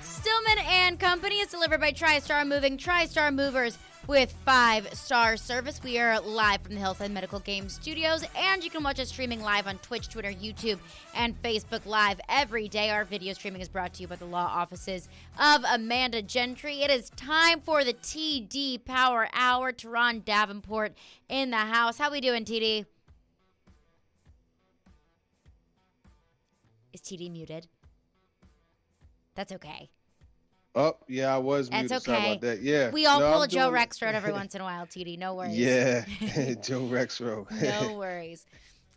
Stillman and Company is delivered by TriStar Moving. TriStar Movers with 5-star service. We are live from the Hillside Medical Game Studios, and you can watch us streaming live on Twitch, Twitter, YouTube, and Facebook Live every day. Our video streaming is brought to you by the law offices of Amanda Gentry. It is time for the TD Power Hour. Teron Davenport in the house. How we doing, TD? Is TD muted? That's okay. Oh, yeah, I was muted. That's okay. Sorry about that. Yeah. We all pull a Joe Rexrode every once in a while, TD. No worries. Yeah, Joe Rexrode. No worries.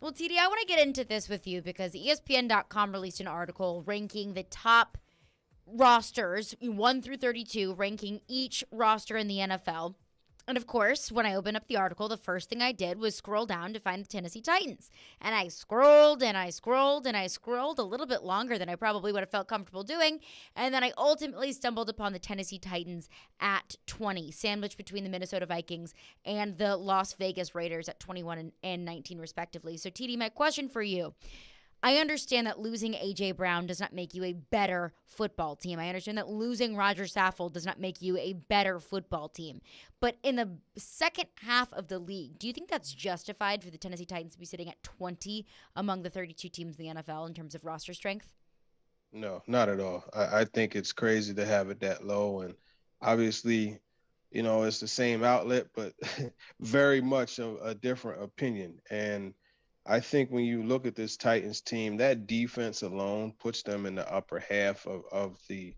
Well, TD, I want to get into this with you because ESPN.com released an article ranking the top rosters, 1 through 32, ranking each roster in the NFL. And, of course, when I opened up the article, the first thing I did was scroll down to find the Tennessee Titans. And I scrolled and I scrolled and I scrolled a little bit longer than I probably would have felt comfortable doing. And then I ultimately stumbled upon the Tennessee Titans at 20, sandwiched between the Minnesota Vikings and the Las Vegas Raiders at 21 and 19, respectively. So, TD, my question for you. I understand that losing A.J. Brown does not make you a better football team. I understand that losing Roger Saffold does not make you a better football team. But in the second half of the league, do you think that's justified for the Tennessee Titans to be sitting at 20 among the 32 teams in the NFL in terms of roster strength? No, not at all. I think it's crazy to have it that low. And obviously, you know, it's the same outlet, but very much a different opinion. And I think when you look at this Titans team, that defense alone puts them in the upper half of the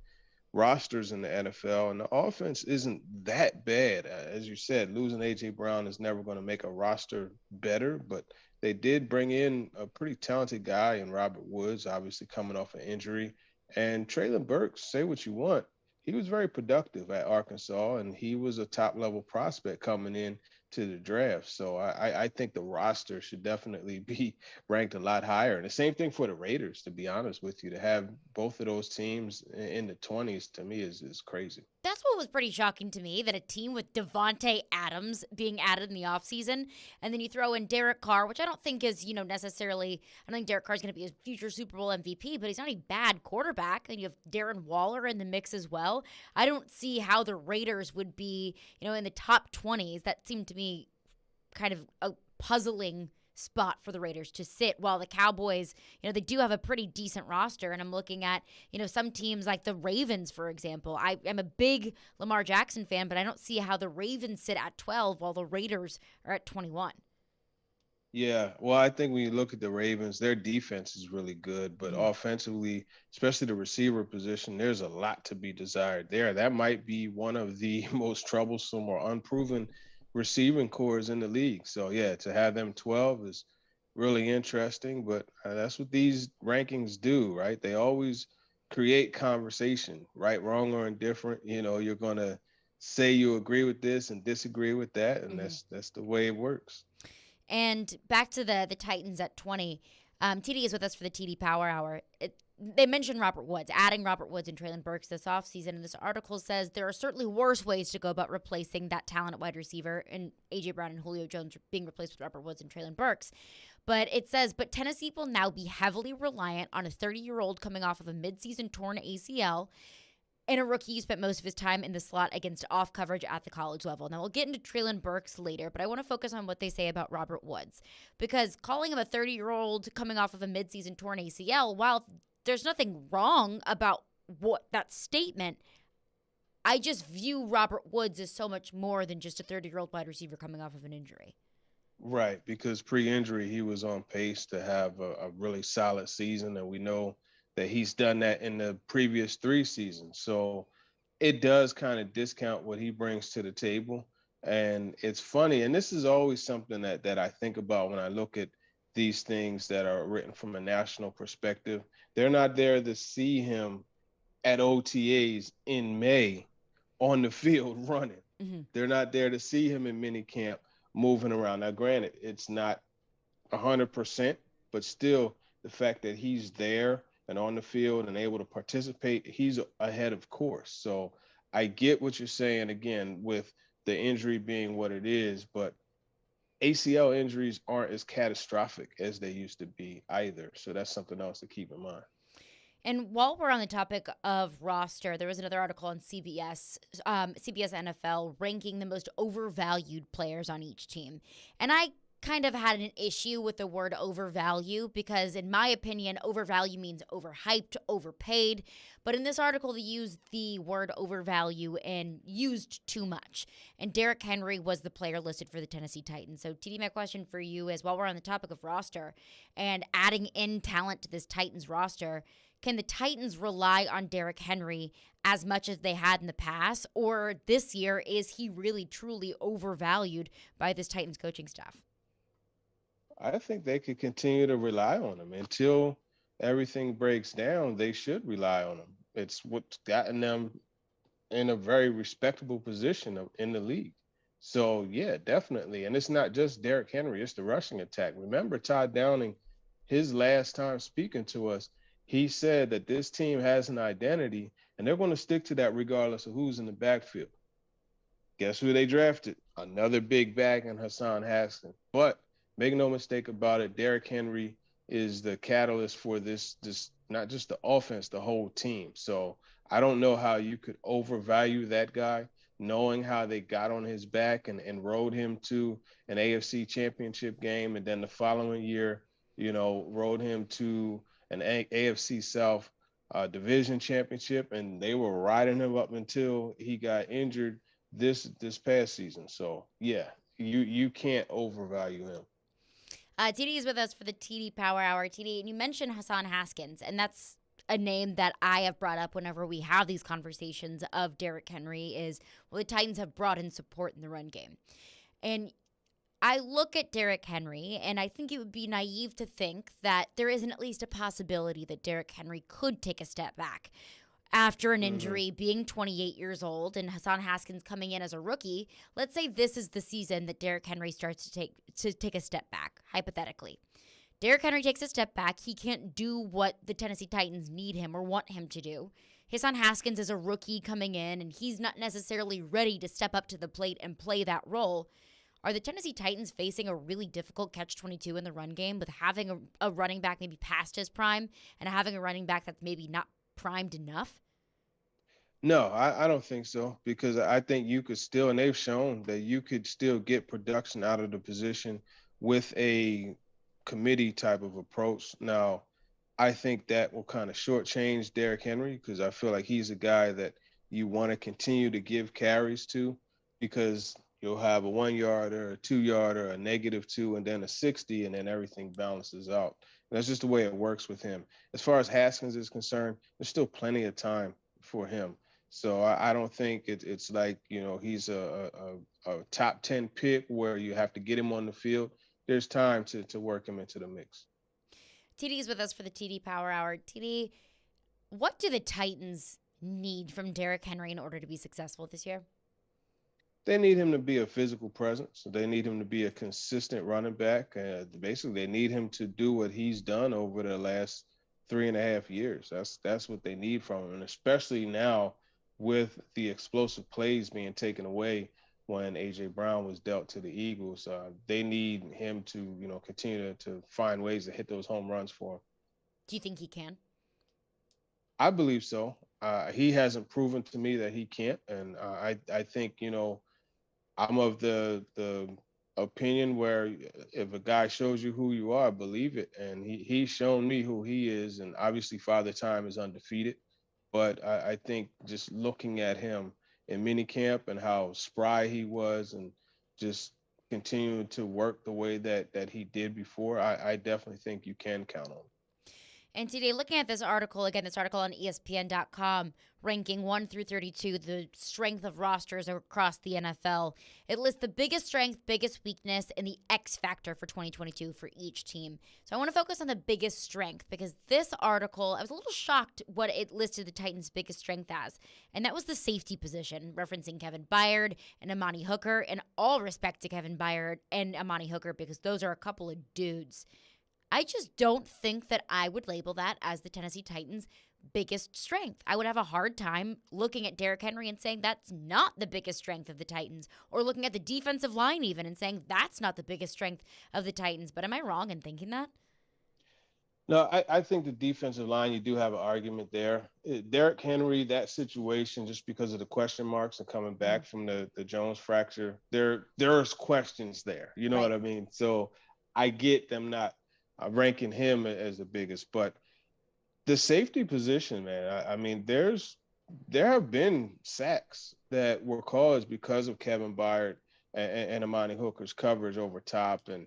rosters in the NFL. And the offense isn't that bad. As you said, losing A.J. Brown is never going to make a roster better, but they did bring in a pretty talented guy in Robert Woods, obviously coming off an injury. And Treylon Burks, say what you want, he was very productive at Arkansas, and he was a top-level prospect coming in to the draft. So I think the roster should definitely be ranked a lot higher. And the same thing for the Raiders, to be honest with you. To have both of those teams in the 20s, to me, is crazy. That's what was pretty shocking to me, that a team with Devontae Adams being added in the offseason, and then you throw in Derek Carr, which I don't think is, necessarily, I don't think Derek Carr is going to be a future Super Bowl MVP, but he's not a bad quarterback. And you have Darren Waller in the mix as well. I don't see how the Raiders would be, in the top 20s. That seemed to me kind of a puzzling spot for the Raiders to sit, while the Cowboys, they do have a pretty decent roster. And I'm looking at, some teams like the Ravens, for example. I am a big Lamar Jackson fan, but I don't see how the Ravens sit at 12 while the Raiders are at 21. Yeah, well, I think when you look at the Ravens, their defense is really good, but offensively, especially the receiver position, there's a lot to be desired there. That might be one of the most troublesome or unproven receiving cores in the league. So, yeah, to have them 12 is really interesting. But that's what these rankings do, right? They always create conversation, right, wrong, or indifferent. You're going to say you agree with this and disagree with that, and that's the way it works. And back to the Titans at 20. TD is with us for the TD Power Hour. They mentioned Robert Woods, adding Robert Woods and Treylon Burks this offseason. And this article says there are certainly worse ways to go about replacing that talent at wide receiver, and A.J. Brown and Julio Jones being replaced with Robert Woods and Treylon Burks. But it says, but Tennessee will now be heavily reliant on a 30-year-old coming off of a midseason torn ACL and a rookie who spent most of his time in the slot against off coverage at the college level. Now, we'll get into Treylon Burks later, but I want to focus on what they say about Robert Woods. Because calling him a 30-year-old coming off of a midseason torn ACL, while there's nothing wrong about that statement, I just view Robert Woods as so much more than just a 30-year-old wide receiver coming off of an injury. Right, because pre-injury, he was on pace to have a really solid season, and we know that he's done that in the previous 3 seasons. So it does kind of discount what he brings to the table. And it's funny, and this is always something that I think about when I look at these things that are written from a national perspective. They're not there to see him at OTAs in May on the field running. Mm-hmm. They're not there to see him in minicamp moving around. Now, granted, it's not 100%, but still the fact that he's there and on the field and able to participate, he's ahead of course. So I get what you're saying, again, with the injury being what it is, but ACL injuries aren't as catastrophic as they used to be either. So that's something else to keep in mind. And while we're on the topic of roster, there was another article on CBS NFL ranking the most overvalued players on each team. And I kind of had an issue with the word overvalue because, in my opinion, overvalue means overhyped, overpaid. But in this article, they used the word overvalue and used too much. And Derrick Henry was the player listed for the Tennessee Titans. So, TD, my question for you is, while we're on the topic of roster and adding in talent to this Titans roster, can the Titans rely on Derrick Henry as much as they had in the past? Or this year, is he really, truly overvalued by this Titans coaching staff? I think they could continue to rely on him until everything breaks down. They should rely on him. It's what's gotten them in a very respectable position in the league. So, yeah, definitely. And it's not just Derrick Henry, it's the rushing attack. Remember Todd Downing, his last time speaking to us, he said that this team has an identity and they're going to stick to that regardless of who's in the backfield. Guess who they drafted? Another big back in Hassan Haskins. But make no mistake about it, Derrick Henry is the catalyst for this not just the offense, the whole team. So I don't know how you could overvalue that guy, knowing how they got on his back and rode him to an AFC championship game. And then the following year, rode him to an AFC South division championship. And they were riding him up until he got injured this past season. So, yeah, you can't overvalue him. TD is with us for the TD Power Hour. TD, and you mentioned Hassan Haskins, and that's a name that I have brought up whenever we have these conversations of Derrick Henry is, well, the Titans have brought in support in the run game. And I look at Derrick Henry, and I think it would be naive to think that there isn't at least a possibility that Derrick Henry could take a step back. After an injury, being 28 years old, and Hassan Haskins coming in as a rookie, let's say this is the season that Derrick Henry starts to take a step back, hypothetically. Derrick Henry takes a step back. He can't do what the Tennessee Titans need him or want him to do. Hassan Haskins is a rookie coming in, and he's not necessarily ready to step up to the plate and play that role. Are the Tennessee Titans facing a really difficult catch-22 in the run game with having a running back maybe past his prime and having a running back that's maybe not primed enough? No, I don't think so, because I think you could still, and they've shown that you could still get production out of the position with a committee type of approach. Now, I think that will kind of shortchange Derrick Henry because I feel like he's a guy that you want to continue to give carries to because you'll have a 1 yarder, a 2 yarder, a -2, and then a 60, and then everything balances out. And that's just the way it works with him. As far as Haskins is concerned, there's still plenty of time for him. So I don't think it's like, he's a top 10 pick where you have to get him on the field. There's time to work him into the mix. TD is with us for the TD Power Hour. TD, what do the Titans need from Derrick Henry in order to be successful this year? They need him to be a physical presence. They need him to be a consistent running back. Basically, they need him to do what he's done over the last 3.5 years. That's what they need from him, and especially now with the explosive plays being taken away when A.J. Brown was dealt to the Eagles. They need him to, continue to find ways to hit those home runs for him. Do you think he can? I believe so. He hasn't proven to me that he can't, and I think, I'm of the opinion where if a guy shows you who you are, believe it. And he's shown me who he is, and obviously Father Time is undefeated. But I think just looking at him in minicamp and how spry he was and just continuing to work the way that he did before, I definitely think you can count on him. And today, looking at this article on ESPN.com, ranking 1 through 32, the strength of rosters across the NFL. It lists the biggest strength, biggest weakness, and the X factor for 2022 for each team. So I want to focus on the biggest strength because this article, I was a little shocked what it listed the Titans' biggest strength as. And that was the safety position, referencing Kevin Byard and Amani Hooker. And all respect to Kevin Byard and Amani Hooker because those are a couple of dudes. I just don't think that I would label that as the Tennessee Titans' biggest strength. I would have a hard time looking at Derrick Henry and saying that's not the biggest strength of the Titans, or looking at the defensive line even and saying that's not the biggest strength of the Titans. But am I wrong in thinking that? No, I think the defensive line, you do have an argument there. Derrick Henry, that situation, just because of the question marks and coming back from the Jones fracture, there's questions there. You know what I mean? So I get them not ranking him as the biggest, but the safety position, man, I mean, there have been sacks that were caused because of Kevin Byard and Amani Hooker's coverage over top and,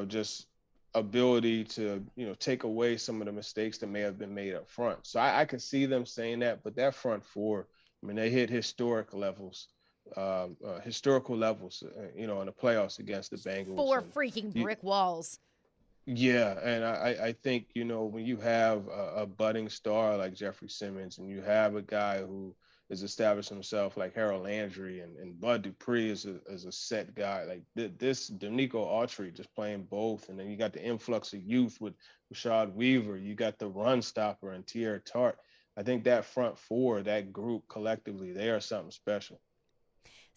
just ability to, take away some of the mistakes that may have been made up front. So I can see them saying that, but that front four, I mean, they hit historical levels in the playoffs against the Bengals. 4 freaking brick walls. Yeah, and I think, when you have a budding star like Jeffrey Simmons and you have a guy who is establishing himself like Harold Landry and Bud Dupree is a set guy, like this Danico Autry just playing both, and then you got the influx of youth with Rashad Weaver, you got the run stopper and Tierra Tart. I think that front four, that group collectively, they are something special.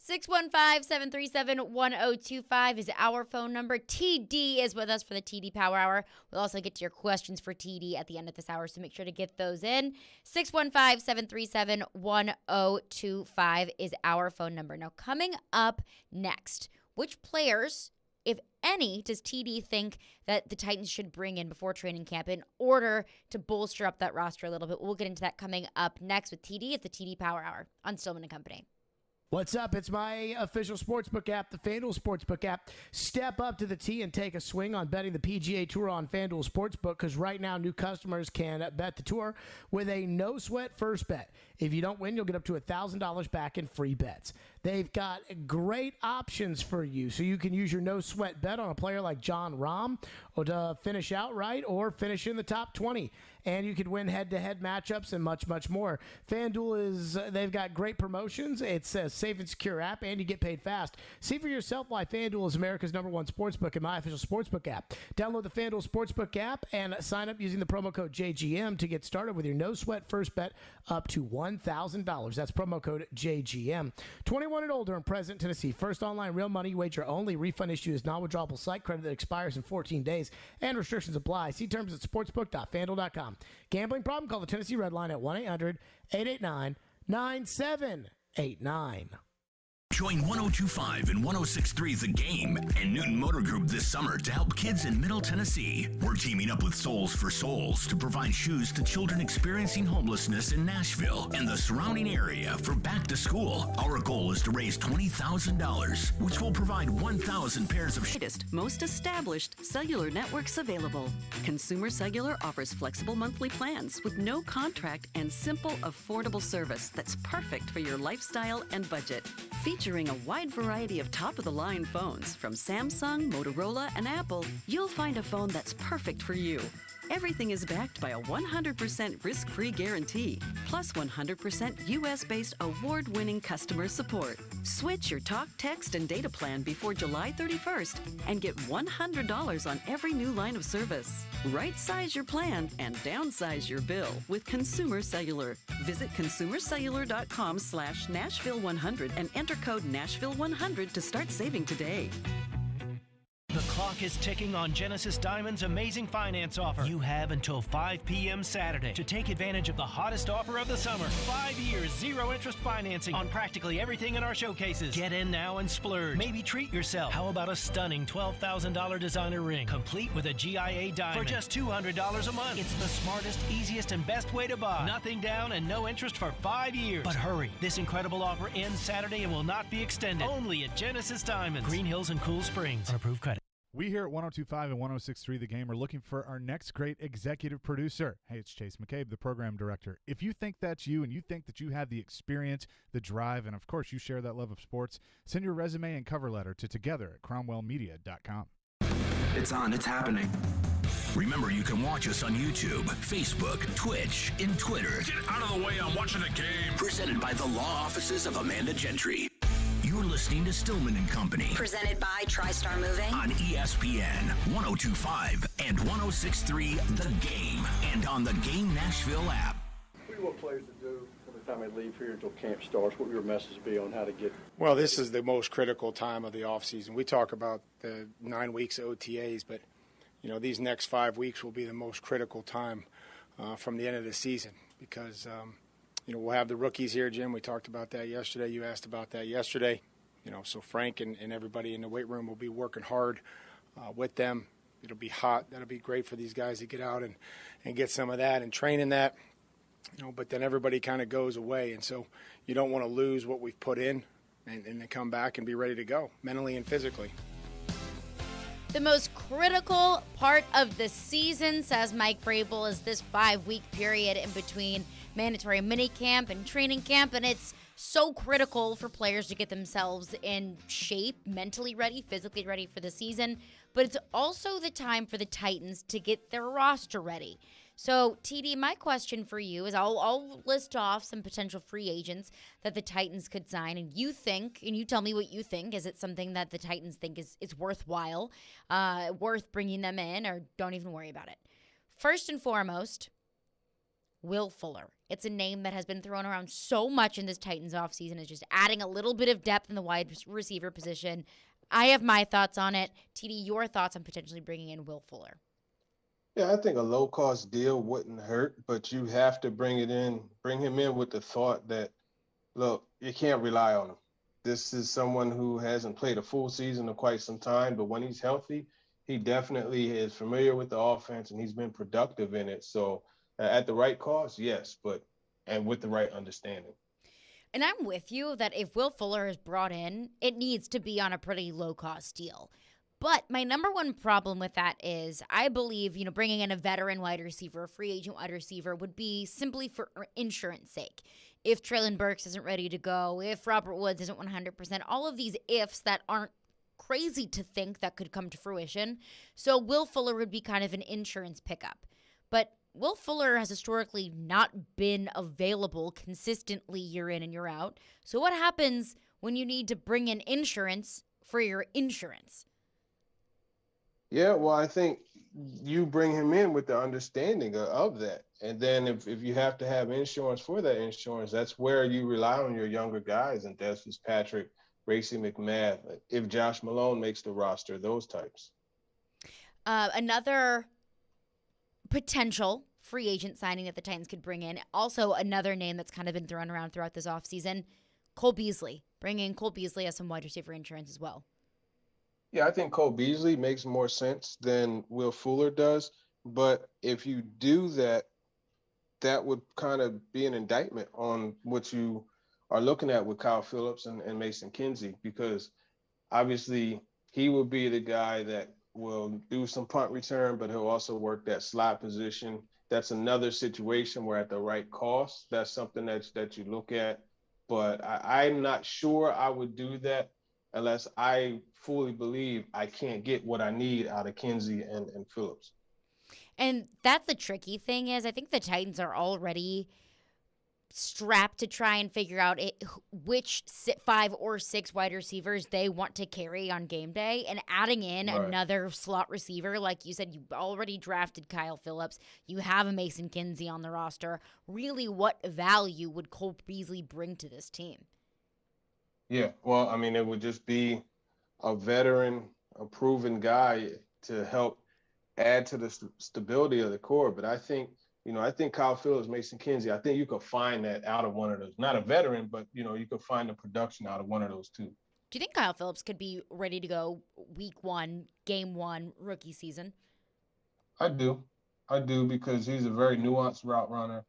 615-737-1025 is our phone number. TD is with us for the TD Power Hour. We'll also get to your questions for TD at the end of this hour, so make sure to get those in. 615-737-1025 is our phone number. Now, coming up next, which players, if any, does TD think that the Titans should bring in before training camp in order to bolster up that roster a little bit? We'll get into that coming up next with TD. It's the TD Power Hour on Stillman & Company. What's up? It's my official sportsbook app, the FanDuel Sportsbook app. Step up to the tee and take a swing on betting the PGA Tour on FanDuel Sportsbook, because right now new customers can bet the tour with a no-sweat first bet. If you don't win, you'll get up to $1,000 back in free bets. They've got great options for you, so you can use your no-sweat bet on a player like John Rahm or to finish outright or finish in the top 20. And you could win head-to-head matchups and much, much more. FanDuel they've got great promotions. It's a safe and secure app, and you get paid fast. See for yourself why FanDuel is America's #1 sportsbook and my official sportsbook app. Download the FanDuel Sportsbook app and sign up using the promo code JGM to get started with your no-sweat first bet up to $1,000. That's promo code JGM. 21 and older and present in Tennessee. First online real money wager only. Refund issue is non-withdrawable site credit that expires in 14 days, and restrictions apply. See terms at sportsbook.fanduel.com. Gambling problem? Call the Tennessee Red Line at 1-800-889-9789. Join 102.5 and 106.3 The Game and Newton Motor Group this summer to help kids in Middle Tennessee. We're teaming up with Souls for Souls to provide shoes to children experiencing homelessness in Nashville and the surrounding area for back to school. Our goal is to raise $20,000, which will provide 1,000 pairs of most established cellular networks available. Consumer Cellular offers flexible monthly plans with no contract and simple, affordable service that's perfect for your lifestyle and budget. Featuring a wide variety of top-of-the-line phones from Samsung, Motorola, and Apple, you'll find a phone that's perfect for you. Everything is backed by a 100% risk-free guarantee, plus 100% U.S.-based award-winning customer support. Switch your talk, text, and data plan before July 31st and get $100 on every new line of service. Right-size your plan and downsize your bill with Consumer Cellular. Visit consumercellular.com/Nashville100 and enter code Nashville100 to start saving today. The clock is ticking on Genesis Diamond's amazing finance offer. You have until 5 p.m. Saturday to take advantage of the hottest offer of the summer. 5 years, zero interest financing on practically everything in our showcases. Get in now and splurge. Maybe treat yourself. How about a stunning $12,000 designer ring, complete with a GIA diamond for just $200 a month? It's the smartest, easiest, and best way to buy. Nothing down and no interest for 5 years. But hurry, this incredible offer ends Saturday and will not be extended. Only at Genesis Diamonds, Green Hills and Cool Springs. On approved credit. We here at 102.5 and 106.3 The Game are looking for our next great executive producer. Hey, it's Chase McCabe, the program director. If you think that's you and you think that you have the experience, the drive, and of course you share that love of sports, send your resume and cover letter to together@cromwellmedia.com. It's on. It's happening. Remember, you can watch us on YouTube, Facebook, Twitch, and Twitter. Get out of the way. I'm watching the game. Presented by the law offices of Amanda Gentry. You're listening to Stillman and Company. Presented by TriStar Moving. On ESPN 102.5 and 106.3 The Game. And on the Game Nashville app. What do you want players to do from the time they leave here until camp starts? What would your message be on how to get? Well, this is the most critical time of the offseason. We talk about the 9 weeks of OTAs, but, these next 5 weeks will be the most critical time from the end of the season because we'll have the rookies here, Jim. We talked about that yesterday. You asked about that yesterday. So Frank and everybody in the weight room will be working hard with them. It'll be hot. That'll be great for these guys to get out and get some of that and train in that. But then everybody kind of goes away. And so you don't want to lose what we've put in and then come back and be ready to go mentally and physically. The most critical part of the season, says Mike Vrabel, is this 5-week period in between mandatory minicamp and training camp, and it's so critical for players to get themselves in shape, mentally ready, physically ready for the season, but it's also the time for the Titans to get their roster ready. So, TD, my question for you is I'll list off some potential free agents that the Titans could sign, and you tell me what you think. Is it something that the Titans think is worthwhile, worth bringing them in, or don't even worry about it? First and foremost, Will Fuller. It's a name that has been thrown around so much in this Titans offseason. It's just adding a little bit of depth in the wide receiver position. I have my thoughts on it. TD, your thoughts on potentially bringing in Will Fuller? Yeah, I think a low-cost deal wouldn't hurt, but you have to bring him in with the thought that, look, you can't rely on him. This is someone who hasn't played a full season in quite some time, but when he's healthy, he definitely is familiar with the offense and he's been productive in it. So at the right cost, yes, and with the right understanding. And I'm with you that if Will Fuller is brought in, it needs to be on a pretty low-cost deal. But my number one problem with that is I believe, bringing in a veteran wide receiver, a free agent wide receiver would be simply for insurance sake. If Treylon Burks isn't ready to go, if Robert Woods isn't 100%, all of these ifs that aren't crazy to think that could come to fruition. So Will Fuller would be kind of an insurance pickup. But Will Fuller has historically not been available consistently year in and year out. So what happens when you need to bring in insurance for your insurance? Yeah, well, I think you bring him in with the understanding of that. And then if you have to have insurance for that insurance, that's where you rely on your younger guys, and Des Fitzpatrick, Racey McMath, if Josh Malone makes the roster, those types. Another potential free agent signing that the Titans could bring in, also another name that's kind of been thrown around throughout this offseason, Cole Beasley, bringing Cole Beasley as some wide receiver insurance as well. Yeah, I think Cole Beasley makes more sense than Will Fuller does. But if you do that, that would kind of be an indictment on what you are looking at with Kyle Phillips and Mason Kinsey, because obviously he will be the guy that will do some punt return, but he'll also work that slot position. That's another situation where at the right cost, that's something that you look at. But I'm not sure I would do that unless I fully believe I can't get what I need out of Kinsey and Phillips. And that's the tricky thing is I think the Titans are already strapped to try and figure out which 5 or 6 wide receivers they want to carry on game day, and adding in another slot receiver. Like you said, you already drafted Kyle Phillips. You have a Mason Kinsey on the roster. Really, what value would Cole Beasley bring to this team? Yeah, well, I mean, it would just be a veteran, a proven guy to help add to the stability of the core. But I think Kyle Phillips, Mason Kinsey, I think you could find that out of one of those. Not a veteran, but, you could find the production out of one of those two. Do you think Kyle Phillips could be ready to go week 1, game 1, rookie season? I do, because he's a very nuanced route runner.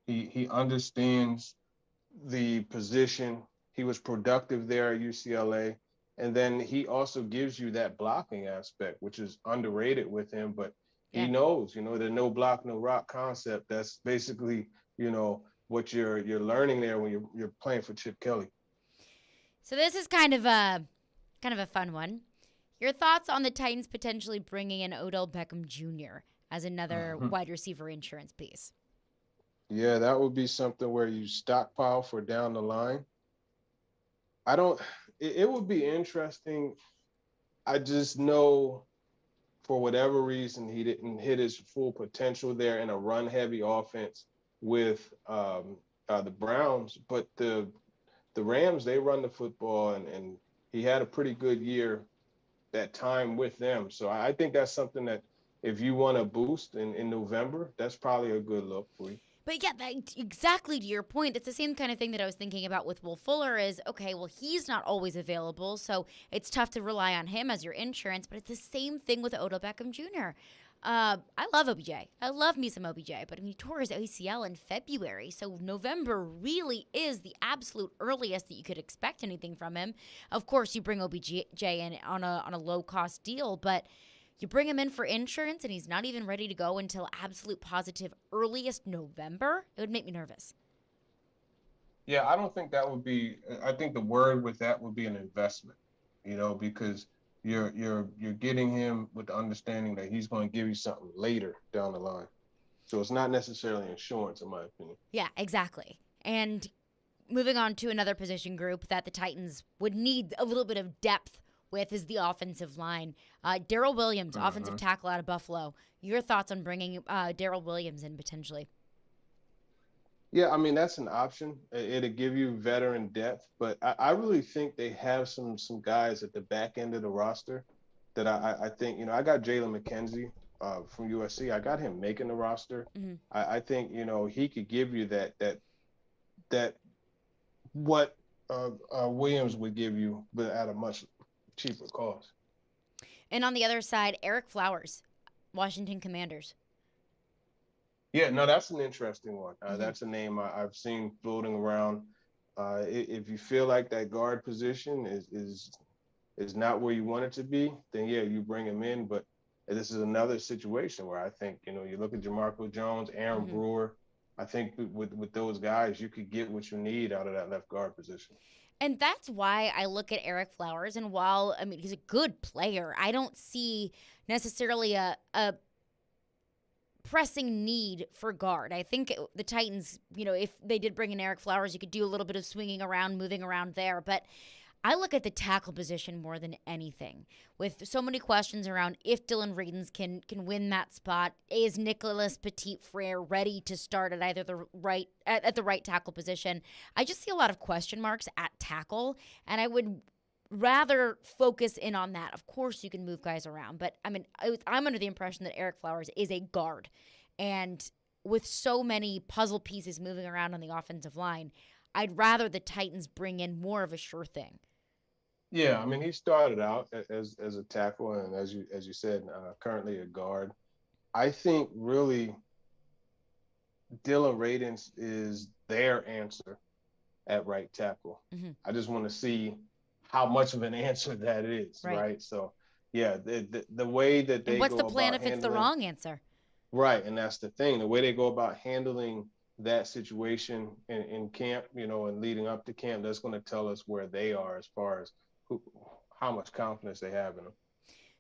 He understands the position. He was productive there at UCLA. And then he also gives you that blocking aspect, which is underrated with him. But he knows, the no block, no rock concept. That's basically, what you're learning there when you're playing for Chip Kelly. So this is kind of a fun one. Your thoughts on the Titans potentially bringing in Odell Beckham Jr. as another wide receiver insurance piece? Yeah, that would be something where you stockpile for down the line. It would be interesting. I just know for whatever reason he didn't hit his full potential there in a run-heavy offense with the Browns. But the Rams, they run the football, and he had a pretty good year that time with them. So I think that's something that if you want to boost in November, that's probably a good look for you. But yeah, exactly to your point, that's the same kind of thing that I was thinking about with Will Fuller is, okay, well, he's not always available, so it's tough to rely on him as your insurance, but it's the same thing with Odell Beckham Jr. I love OBJ. I love me some OBJ, but he tore his ACL in February, so November really is the absolute earliest that you could expect anything from him. Of course, you bring OBJ in on a low-cost deal, but you bring him in for insurance, and he's not even ready to go until absolute positive earliest November. It would make me nervous. Yeah, I don't think that would be. I think the word with that would be an investment. Because you're getting him with the understanding that he's going to give you something later down the line. So it's not necessarily insurance, in my opinion. Yeah, exactly. And moving on to another position group that the Titans would need a little bit of depth with is the offensive line. Darrell Williams, offensive tackle out of Buffalo. Your thoughts on bringing Darrell Williams in potentially? Yeah, I mean, that's an option. It'll give you veteran depth, but I really think they have some guys at the back end of the roster that I think, I got Jalen McKenzie from USC. I got him making the roster. Mm-hmm. I think, he could give you that what Williams would give you, but at a much cheaper cost. And on the other side, Eric Flowers, Washington Commanders. Yeah, no, that's an interesting one. That's a name I've seen floating around. If you feel like that guard position is not where you want it to be, then yeah, you bring him in. But this is another situation where I think, you look at JaMarco Jones, Aaron Brewer. I think with those guys, you could get what you need out of that left guard position. And that's why I look at Eric Flowers, and while, he's a good player, I don't see necessarily a pressing need for guard. I think the Titans, if they did bring in Eric Flowers, you could do a little bit of swinging around, moving around there. But I look at the tackle position more than anything. With so many questions around if Dylan Radins can win that spot, is Nicholas Petit-Frere ready to start at either the right tackle position? I just see a lot of question marks at tackle, and I would rather focus in on that. Of course, you can move guys around, but I'm under the impression that Eric Flowers is a guard, and with so many puzzle pieces moving around on the offensive line, I'd rather the Titans bring in more of a sure thing. Yeah, I mean, he started out as a tackle, and as you said, currently a guard. I think really Dylan Radins is their answer at right tackle. Mm-hmm. I just want to see how much of an answer that is, right? So, yeah, the way that they and what's go the plan about if it's the wrong answer? Right, and that's the thing. The way they go about handling that situation in camp, and leading up to camp, that's going to tell us where they are as far as how much confidence they have in them.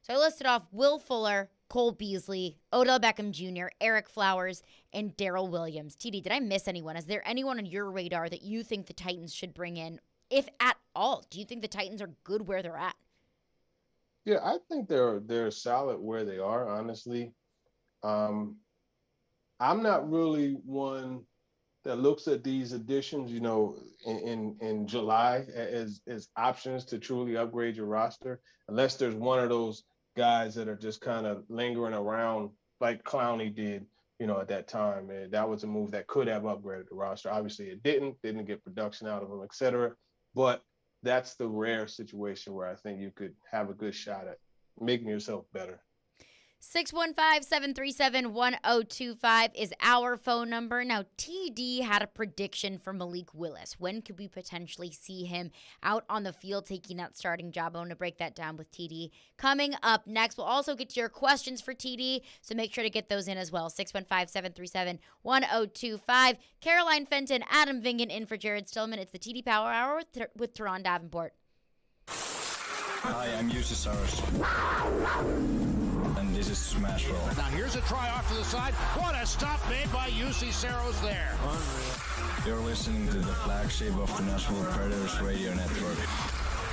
So I listed off Will Fuller, Cole Beasley, Odell Beckham Jr., Eric Flowers, and Darrell Williams. TD, did I miss anyone? Is there anyone on your radar that you think the Titans should bring in, if at all? Do you think the Titans are good where they're at? Yeah, I think they're solid where they are, honestly. I'm not really one that looks at these additions, in July as options to truly upgrade your roster, unless there's one of those guys that are just kind of lingering around like Clowney did, at that time. And that was a move that could have upgraded the roster. Obviously it didn't get production out of him, et cetera. But that's the rare situation where I think you could have a good shot at making yourself better. 615-737-1025 is our phone number. Now, TD had a prediction for Malik Willis. When could we potentially see him out on the field taking that starting job? I want to break that down with TD. Coming up next, we'll also get to your questions for TD, so make sure to get those in as well. 615-737-1025. Caroline Fenton, Adam Vingan in for Jared Stillman. It's the TD Power Hour with Teron Davenport. Hi, I'm UC Saros. And this is Nashville. Now here's a try off to the side. What a stop made by UC Saros there. Unreal. You're listening to the flagship of the Nashville Predators radio network.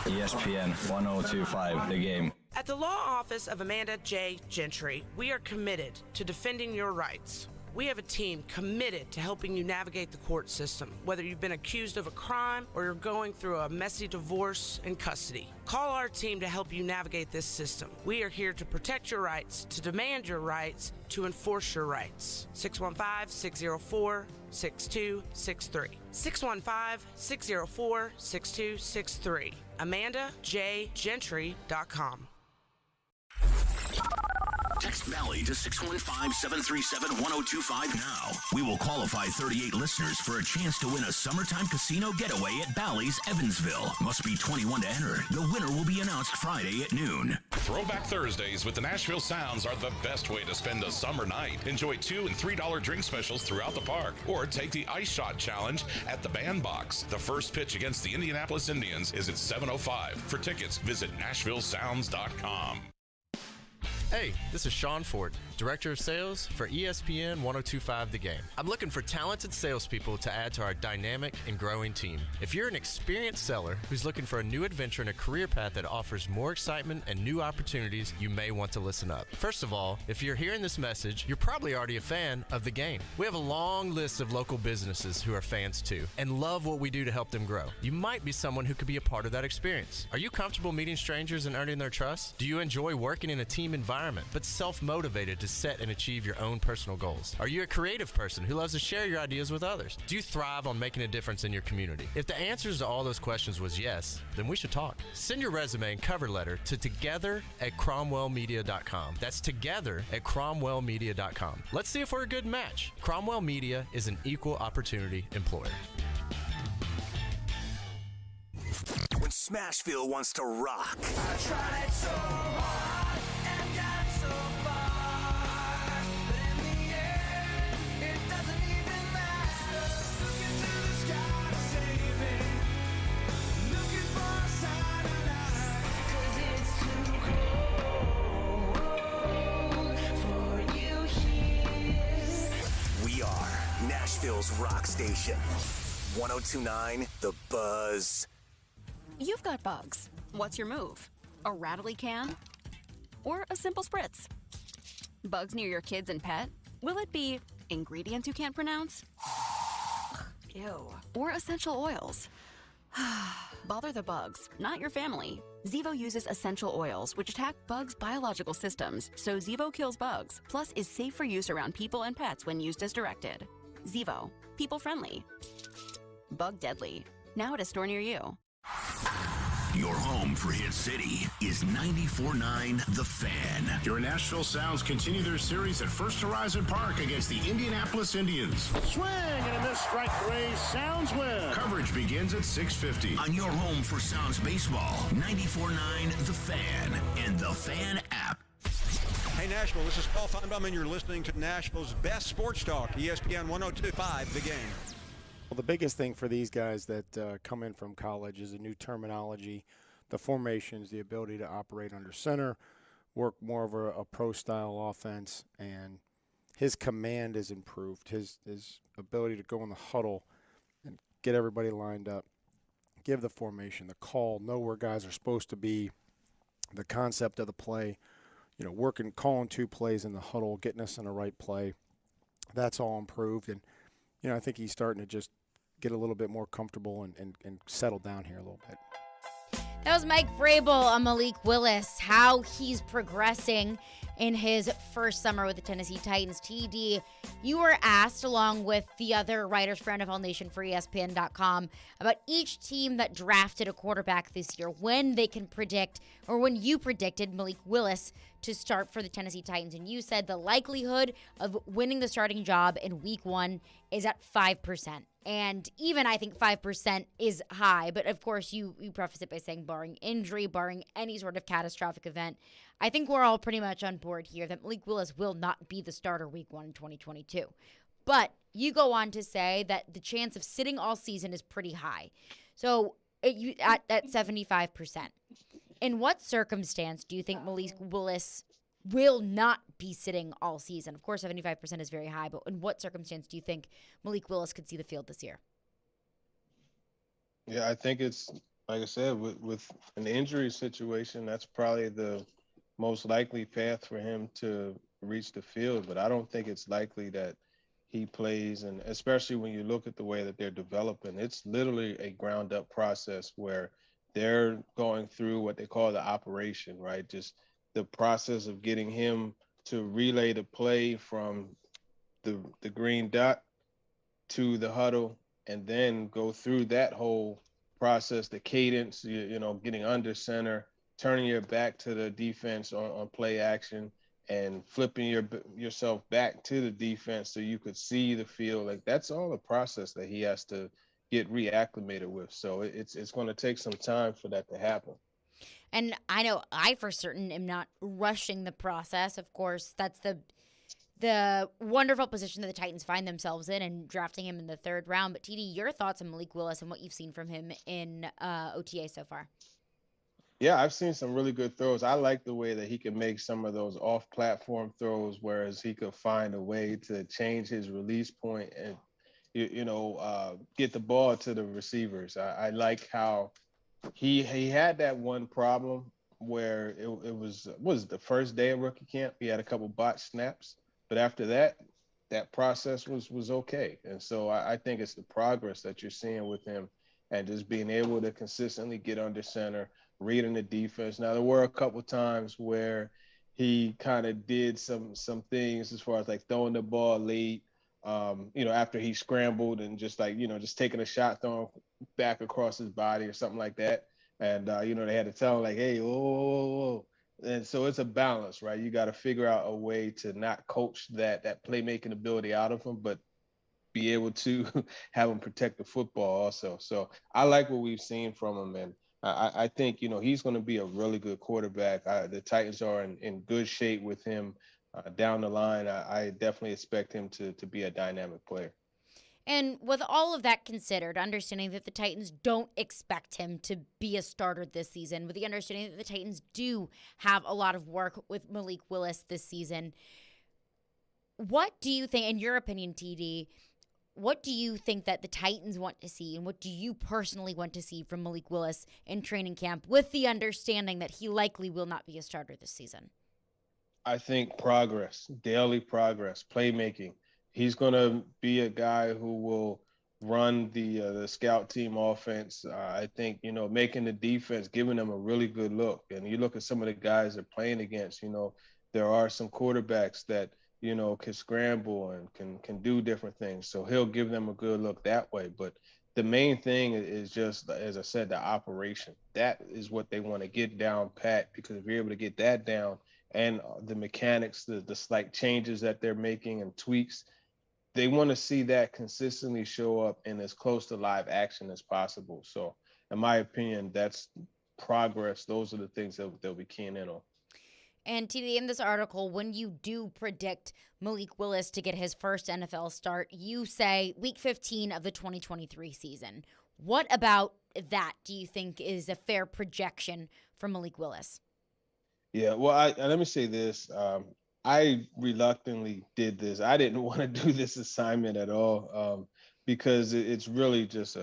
ESPN 1025, The Game. At the law office of Amanda J. Gentry, we are committed to defending your rights. We have a team committed to helping you navigate the court system, whether you've been accused of a crime or you're going through a messy divorce and custody. Call our team to help you navigate this system. We are here to protect your rights, to demand your rights, to enforce your rights. 615-604-6263. 615-604-6263. AmandaJGentry.com. Text Valley to 615-737-1025 now. We will qualify 38 listeners for a chance to win a summertime casino getaway at Bally's Evansville. Must be 21 to enter. The winner will be announced Friday at noon. Throwback Thursdays with the Nashville Sounds are the best way to spend a summer night. Enjoy $2 and $3 drink specials throughout the park, or take the Ice Shot Challenge at the Bandbox. The first pitch against the Indianapolis Indians is at 7:05. For tickets, visit NashvilleSounds.com. Hey, this is Sean Ford, Director of Sales for ESPN 1025 The Game. I'm looking for talented salespeople to add to our dynamic and growing team. If you're an experienced seller who's looking for a new adventure and a career path that offers more excitement and new opportunities, you may want to listen up. First of all, if you're hearing this message, you're probably already a fan of The Game. We have a long list of local businesses who are fans too and love what we do to help them grow. You might be someone who could be a part of that experience. Are you comfortable meeting strangers and earning their trust? Do you enjoy working in a team environment but self-motivated to set and achieve your own personal goals? Are you a creative person who loves to share your ideas with others? Do you thrive on making a difference in your community? If the answers to all those questions was yes, then we should talk. Send your resume and cover letter to together@cromwellmedia.com. That's together@cromwellmedia.com. Let's see if we're a good match. Cromwell Media is an equal opportunity employer. When Smashville wants to rock. I tried so hard and got so far, but in the end, it doesn't even matter. Looking to the sky to save me, looking for a sign of life, 'cause it's too cold for you here. We are Nashville's rock station. 1029 The Buzz. You've got bugs. What's your move? A rattly can? Or a simple spritz? Bugs near your kids and pet? Will it be ingredients you can't pronounce? Ew. Or essential oils? Bother the bugs, not your family. Zevo uses essential oils, which attack bugs' biological systems, so Zevo kills bugs, plus is safe for use around people and pets when used as directed. Zevo. People friendly. bug deadly. Now at a store near you. Your home for Hit City is 94.9 The Fan. Your Nashville Sounds continue their series at First Horizon Park against the Indianapolis Indians. Swing and a miss, strike three. Sounds win. Coverage begins at 6:50. On your home for Sounds baseball, 94.9 The Fan and The Fan app. Hey Nashville, this is Paul Feinbaum and you're listening to Nashville's best sports talk, ESPN 102.5 The Game. Well, the biggest thing for these guys that come in from college is a new terminology, the formations, the ability to operate under center, work more of a pro-style offense, and his command is improved. His ability to go in the huddle and get everybody lined up, give the formation, the call, know where guys are supposed to be, the concept of the play, working, calling two plays in the huddle, getting us in the right play. That's all improved. And, I think he's starting to just get a little bit more comfortable and settle down here a little bit. That was Mike Vrabel on Malik Willis, how he's progressing in his first summer with the Tennessee Titans. TD, you were asked, along with the other writers for NFL Nation for ESPN.com, about each team that drafted a quarterback this year, when they can predict, or when you predicted Malik Willis to start for the Tennessee Titans. And you said the likelihood of winning the starting job in week 1 is at 5%. And even I think 5% is high. But of course, you preface it by saying barring injury, barring any sort of catastrophic event. I think we're all pretty much on board here that Malik Willis will not be the starter week 1 in 2022. But you go on to say that the chance of sitting all season is pretty high. So at 75%. In what circumstance do you think Malik Willis will not be sitting all season? Of course, 75% is very high, but in what circumstance do you think Malik Willis could see the field this year? Yeah, I think it's, like I said, with an injury situation, that's probably the most likely path for him to reach the field. But I don't think it's likely that he plays, and especially when you look at the way that they're developing, it's literally a ground-up process where they're going through what they call the operation, right? Just the process of getting him to relay the play from the green dot to the huddle, and then go through that whole process, the cadence, getting under center, turning your back to the defense on play action, and flipping yourself back to the defense so you could see the field. Like, that's all a process that he has to get reacclimated with. So it's going to take some time for that to happen. And I know I for certain am not rushing the process. Of course, that's the wonderful position that the Titans find themselves in, and drafting him in the 3rd round. But TD, your thoughts on Malik Willis and what you've seen from him in OTA so far? Yeah, I've seen some really good throws. I like the way that he can make some of those off-platform throws, whereas he could find a way to change his release point and get the ball to the receivers. I like how he had that one problem where it was the first day of rookie camp. He had a couple botched snaps, but after that process was okay. And so I think it's the progress that you're seeing with him, and just being able to consistently get under center, reading the defense. Now, there were a couple times where he kind of did some things as far as like throwing the ball late, after he scrambled and just taking a shot, throwing back across his body or something like that. And, they had to tell him like, hey, whoa. And so it's a balance, right? You got to figure out a way to not coach that playmaking ability out of him, but be able to have him protect the football also. So I like what we've seen from him. And I think, he's going to be a really good quarterback. The Titans are in good shape with him down the line. I definitely expect him to be a dynamic player. And with all of that considered, understanding that the Titans don't expect him to be a starter this season, with the understanding that the Titans do have a lot of work with Malik Willis this season, what do you think, in your opinion, TD, what do you think that the Titans want to see, and what do you personally want to see from Malik Willis in training camp, with the understanding that he likely will not be a starter this season? I think progress, daily progress, playmaking. He's going to be a guy who will run the scout team offense. I think, making the defense, giving them a really good look. And you look at some of the guys they're playing against, there are some quarterbacks that, can scramble and can do different things. So he'll give them a good look that way. But the main thing is just, as I said, the operation. That is what they want to get down pat, because if you're able to get that down and the mechanics, the slight changes that they're making and tweaks, they want to see that consistently show up in as close to live action as possible. So, in my opinion, that's progress. Those are the things that they'll be keying in on. And TD, in this article, when you do predict Malik Willis to get his first NFL start, you say week 15 of the 2023 season. What about that do you think is a fair projection for Malik Willis? Yeah, well, let me say this. I reluctantly did this. I didn't want to do this assignment at all, because it's really just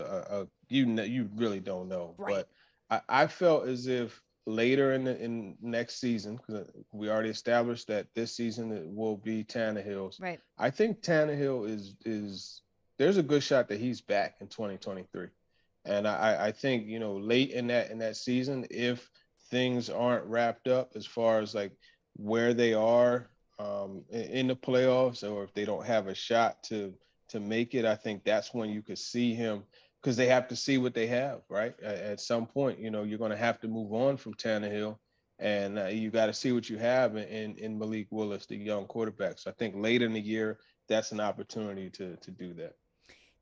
you really don't know. Right. But I felt as if later in next season, because we already established that this season it will be Tannehill's. Right. I think Tannehill is there's a good shot that he's back in 2023, and I think late in that season, if things aren't wrapped up as far as like where they are in the playoffs, or if they don't have a shot to make it, I think that's when you could see him, because they have to see what they have, right? At some point, you're going to have to move on from Tannehill, and you got to see what you have in Malik Willis, the young quarterback. So I think late in the year, that's an opportunity to do that.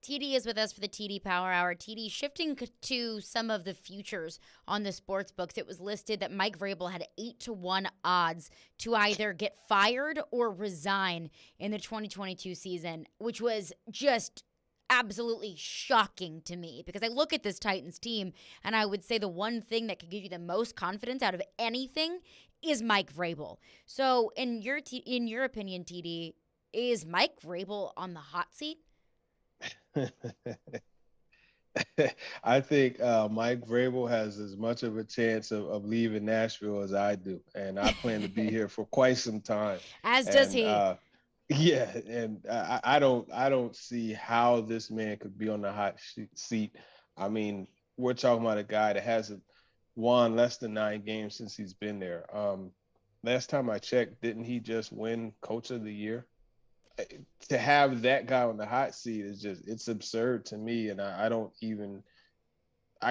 TD is with us for the TD Power Hour. TD, shifting to some of the futures on the sports books, it was listed that Mike Vrabel had 8-1 odds to either get fired or resign in the 2022 season, which was just absolutely shocking to me, because I look at this Titans team and I would say the one thing that could give you the most confidence out of anything is Mike Vrabel. So in your opinion, TD, is Mike Vrabel on the hot seat? I think Mike Vrabel has as much of a chance of leaving Nashville as I do, and I plan to be here for quite some time. As does he. Yeah, and I don't see how this man could be on the hot seat. I mean, we're talking about a guy that hasn't won less than 9 games since he's been there. Last time I checked, didn't he just win Coach of the Year? To have that guy on the hot seat is it's absurd to me, and I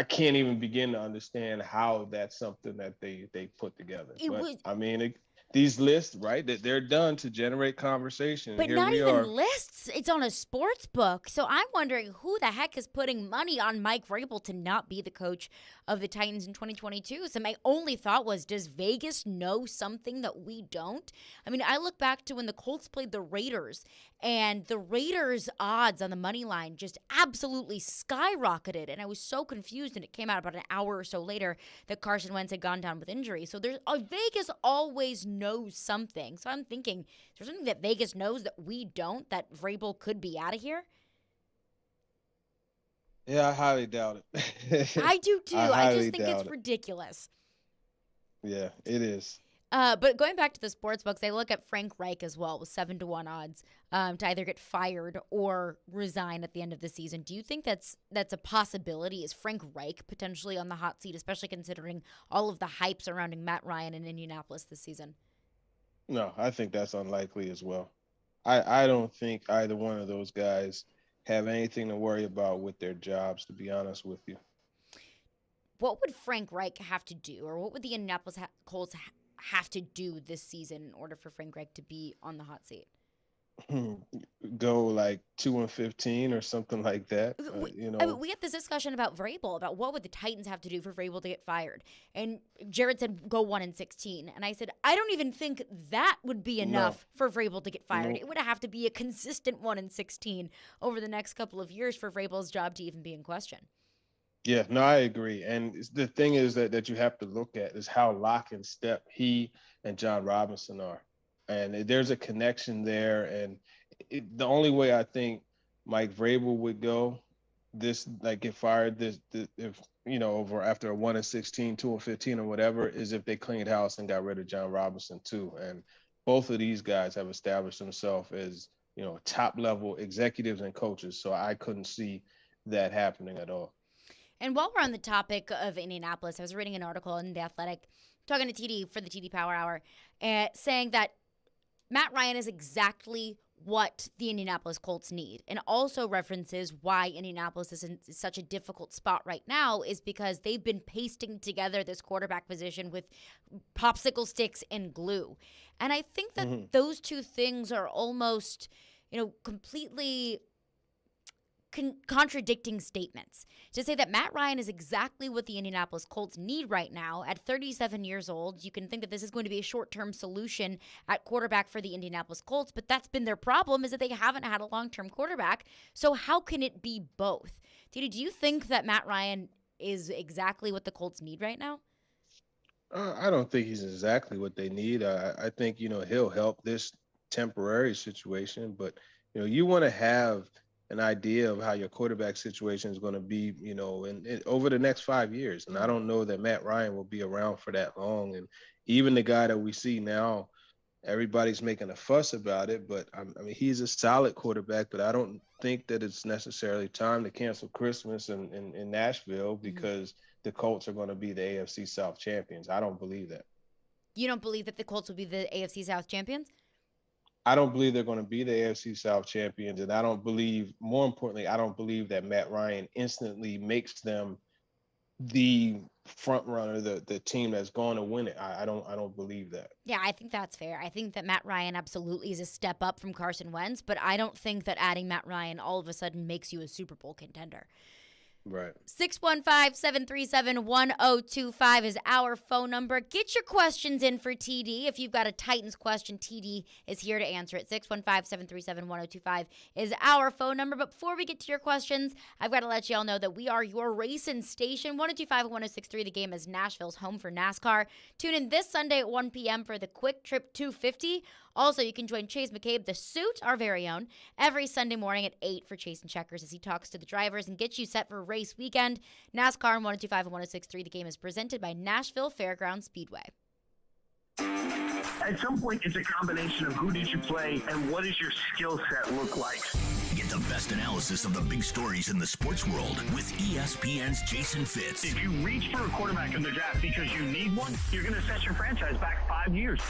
can't even begin to understand how that's something that they put together. These lists, right, that they're done to generate conversation. But here not we even are. lists. It's on a sports book. So I'm wondering who the heck is putting money on Mike Vrabel to not be the coach of the Titans in 2022. So my only thought was, does Vegas know something that we don't? I mean, I look back to when the Colts played the Raiders, and the Raiders' odds on the money line just absolutely skyrocketed. And I was so confused, and it came out about an hour or so later that Carson Wentz had gone down with injury. So Vegas always knows something. So I'm thinking, is there something that Vegas knows that we don't, that Vrabel could be out of here? Yeah, I highly doubt it. I do too. I just think it's it. ridiculous. Yeah, it is. But going back to the sports books, they look at Frank Reich as well with 7-1 odds to either get fired or resign at the end of the season. Do you think that's a possibility? Is Frank Reich potentially on the hot seat, especially considering all of the hype surrounding Matt Ryan in Indianapolis this season? No, I think that's unlikely as well. I don't think either one of those guys have anything to worry about with their jobs, to be honest with you. What would Frank Reich have to do, or what would the Indianapolis Colts have to do this season in order for Frank Reich to be on the hot seat? Go like 2-15 or something like that. We had this discussion about Vrabel, about what would the Titans have to do for Vrabel to get fired. And Jared said go 1-16. And I said, I don't even think that would be enough for Vrabel to get fired. It would have to be a consistent 1-16 over the next couple of years for Vrabel's job to even be in question. Yeah, no, I agree. And the thing is that you have to look at is how lock and step he and John Robinson are. And there's a connection there. And the only way I think Mike Vrabel would go get fired if over after a 1-16, 2-15 or whatever, is if they cleaned house and got rid of John Robinson too. And both of these guys have established themselves as, top level executives and coaches. So I couldn't see that happening at all. And while we're on the topic of Indianapolis, I was reading an article in The Athletic, talking to TD for the TD Power Hour, saying that Matt Ryan is exactly what the Indianapolis Colts need, and also references why Indianapolis is in such a difficult spot right now is because they've been pasting together this quarterback position with popsicle sticks and glue. And I think that those two things are almost, completely contradicting statements. To say that Matt Ryan is exactly what the Indianapolis Colts need right now at 37 years old, you can think that this is going to be a short-term solution at quarterback for the Indianapolis Colts, but that's been their problem, is that they haven't had a long-term quarterback. So how can it be both? Didi, do you think that Matt Ryan is exactly what the Colts need right now? I don't think he's exactly what they need. I think, he'll help this temporary situation, but, you want to have an idea of how your quarterback situation is going to be, in over the next 5 years. And I don't know that Matt Ryan will be around for that long. And even the guy that we see now, everybody's making a fuss about it, but I mean, he's a solid quarterback, but I don't think that it's necessarily time to cancel Christmas in Nashville because the Colts are going to be the AFC South champions. I don't believe that. You don't believe that the Colts will be the AFC South champions? I don't believe they're going to be the AFC South champions. And I don't believe, more importantly, I don't believe that Matt Ryan instantly makes them the front runner, the team that's going to win it. I don't believe that. Yeah, I think that's fair. I think that Matt Ryan absolutely is a step up from Carson Wentz, but I don't think that adding Matt Ryan all of a sudden makes you a Super Bowl contender. Right. 615-737-1025 is our phone number. Get your questions in for TD. If you've got a Titans question, TD is here to answer it. 615-737-1025 is our phone number. But before we get to your questions, I've got to let you all know that we are your racing station. 1025 and 1063, the game is Nashville's home for NASCAR. Tune in this Sunday at 1 p.m. for the Quick Trip 250. Also, you can join Chase McCabe, the Suit, our very own, every Sunday morning at 8 for Chase and Checkers as he talks to the drivers and gets you set for race weekend. NASCAR on 1025 and 1063. The game is presented by Nashville Fairgrounds Speedway. At some point, it's a combination of who did you play and what does your skill set look like. Get the best analysis of the big stories in the sports world with ESPN's Jason Fitz. If you reach for a quarterback in the draft because you need one, you're going to set your franchise back 5 years.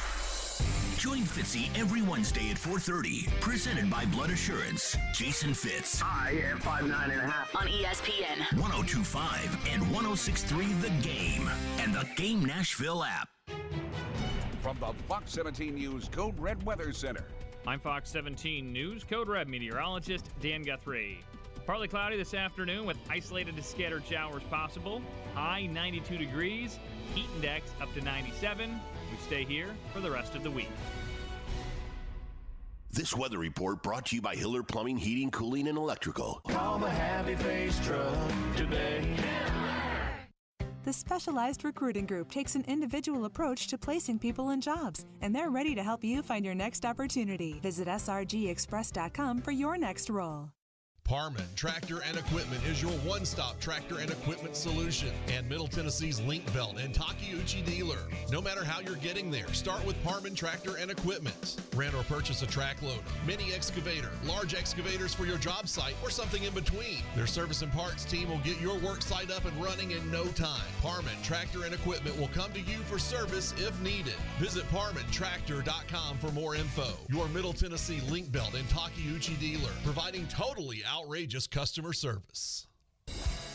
Join Fitzy every Wednesday at 4:30. Presented by Blood Assurance. Jason Fitz. I am 5'9.5" on ESPN 1025 and 1063 The Game and the Game Nashville app. From the Fox 17 News Code Red Weather Center. I'm Fox 17 News Code Red meteorologist Dan Guthrie. Partly cloudy this afternoon with isolated to scattered showers possible. High 92 degrees. Heat index up to 97. We stay here for the rest of the week. This weather report brought to you by Hiller Plumbing, Heating, Cooling, and Electrical. Call the Happy Face Truck today. The Specialized Recruiting Group takes an individual approach to placing people in jobs, and they're ready to help you find your next opportunity. Visit srgexpress.com for your next role. Parman Tractor and Equipment is your one-stop tractor and equipment solution and Middle Tennessee's Link Belt and Takeuchi dealer. No matter how you're getting there, start with Parman Tractor and Equipment. Rent or purchase a track loader, mini excavator, large excavators for your job site, or something in between. Their service and parts team will get your work site up and running in no time. Parman Tractor and Equipment will come to you for service if needed. Visit ParmanTractor.com for more info. Your Middle Tennessee Link Belt and Takeuchi dealer, providing totally outrageous customer service.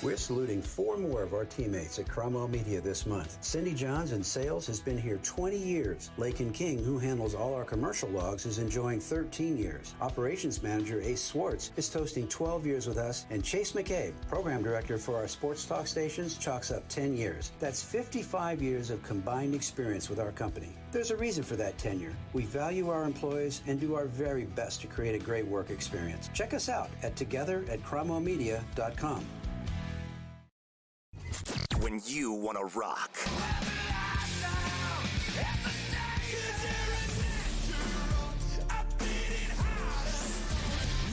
We're saluting 4 more of our teammates at Cromwell Media this month. Cindy Johns in sales has been here 20 years. Lakin King, who handles all our commercial logs, is enjoying 13 years. Operations manager Ace Swartz is toasting 12 years with us. And Chase McCabe, program director for our Sportstalk stations, chalks up 10 years. That's 55 years of combined experience with our company. There's a reason for that tenure. We value our employees and do our very best to create a great work experience. Check us out at together@cromwellmedia.com. When you want to rock.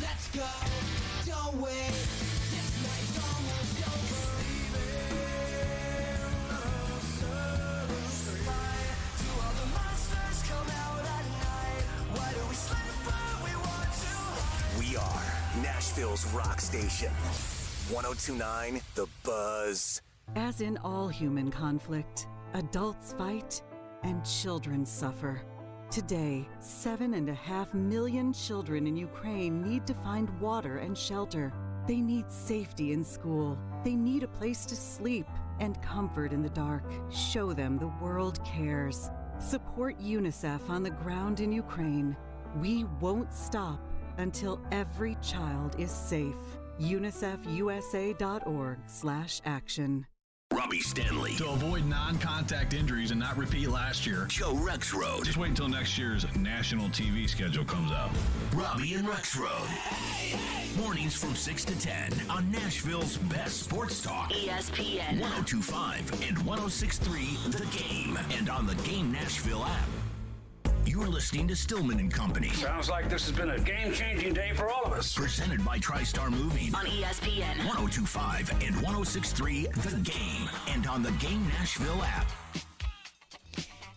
Let's go, don't wait. This night's almost over. Do all the monsters come out at night? Why do we slip when we want to hide? We are Nashville's rock station. 1029 The Buzz. As in all human conflict, adults fight and children suffer. Today, 7.5 million children in Ukraine need to find water and shelter. They need safety in school. They need a place to sleep and comfort in the dark. Show them the world cares. Support UNICEF on the ground in Ukraine. We won't stop until every child is safe. UNICEFUSA.org/action. Robbie Stanley. To avoid non-contact injuries and not repeat last year. Joe Rexroad. Just wait until next year's national TV schedule comes out. Robbie and Rexroad. Mornings from 6 to 10 on Nashville's best sports talk. ESPN 102.5 and 106.3 The Game. And on the Game Nashville app. You're listening to Stillman and Company. Sounds like this has been a game-changing day for all of us. Presented by TriStar Moving. on ESPN 102.5 and 106.3 The Game. And on the Game Nashville app.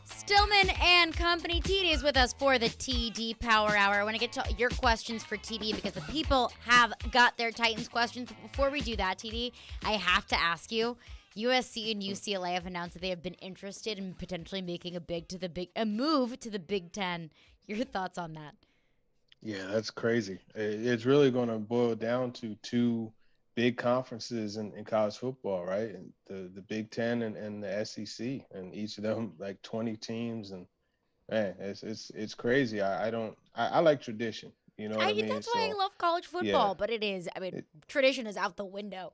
Stillman and Company. TD is with us for the TD Power Hour. I want to get to your questions for TD because the people have got their Titans questions. But before we do that, TD, I have to ask you, USC and UCLA have announced that they have been interested in potentially making a move to the Big Ten. Your thoughts on that? Yeah, that's crazy. It's really going to boil down to two big conferences in college football, right? And the Big Ten and the SEC, and each of them like 20 teams. And man, it's crazy. I like tradition. You know what I mean? That's why I love college football, but tradition is out the window.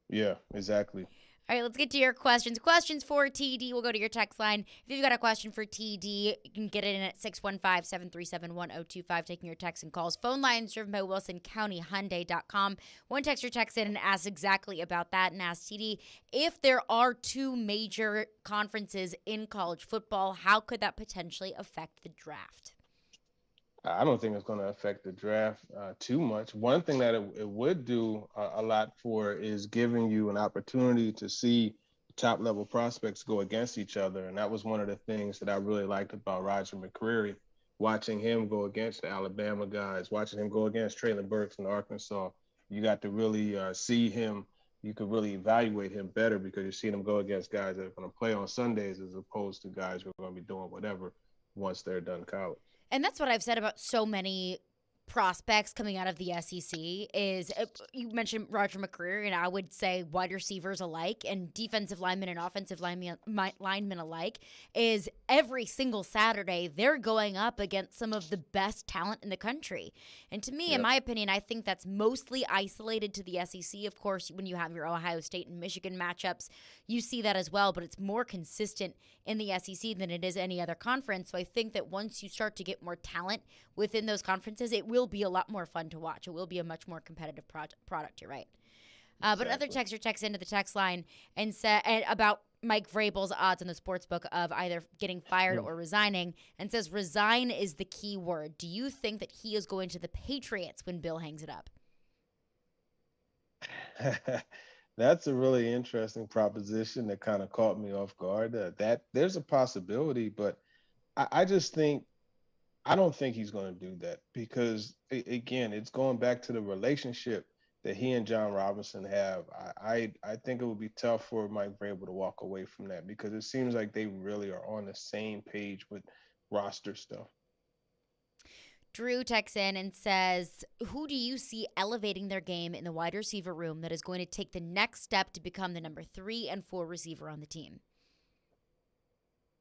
Yeah, exactly. All right, let's get to your questions. Questions for TD. We'll go to your text line. If you've got a question for TD, you can get it in at 615-737-1025, taking your texts and calls. Phone lines driven by WilsonCountyHyundai.com. One texter texts in and asks exactly about that and asks TD, if there are two major conferences in college football, how could that potentially affect the draft? I don't think it's going to affect the draft too much. One thing that it would do a lot for is giving you an opportunity to see top-level prospects go against each other. And that was one of the things that I really liked about Roger McCreary, watching him go against the Alabama guys, watching him go against Traylon Burks in Arkansas. You got to really see him. You could really evaluate him better because you're seeing him go against guys that are going to play on Sundays as opposed to guys who are going to be doing whatever once they're done college. And that's what I've said about so many prospects coming out of the SEC is you mentioned Roger McCreary, and I would say wide receivers alike and defensive linemen and offensive linemen alike is every single Saturday they're going up against some of the best talent in the country. And to me, in my opinion, I think that's mostly isolated to the SEC. Of course, when you have your Ohio State and Michigan matchups, you see that as well, but it's more consistent in the SEC than it is any other conference. So I think that once you start to get more talent within those conferences, it will be a lot more fun to watch. It will be a much more competitive product. You're right. But other texter texts into the text line and said about Mike Vrabel's odds on the sports book of either getting fired or resigning, and says resign is the key word. Do you think that he is going to the Patriots when Bill hangs it up? That's a really interesting proposition that kind of caught me off guard. That there's a possibility, but I just think I don't think he's going to do that because, again, it's going back to the relationship that he and John Robinson have. I think it would be tough for Mike Vrabel to walk away from that because it seems like they really are on the same page with roster stuff. Drew texts in and says, who do you see elevating their game in the wide receiver room that is going to take the next step to become the number 3 and 4 receiver on the team?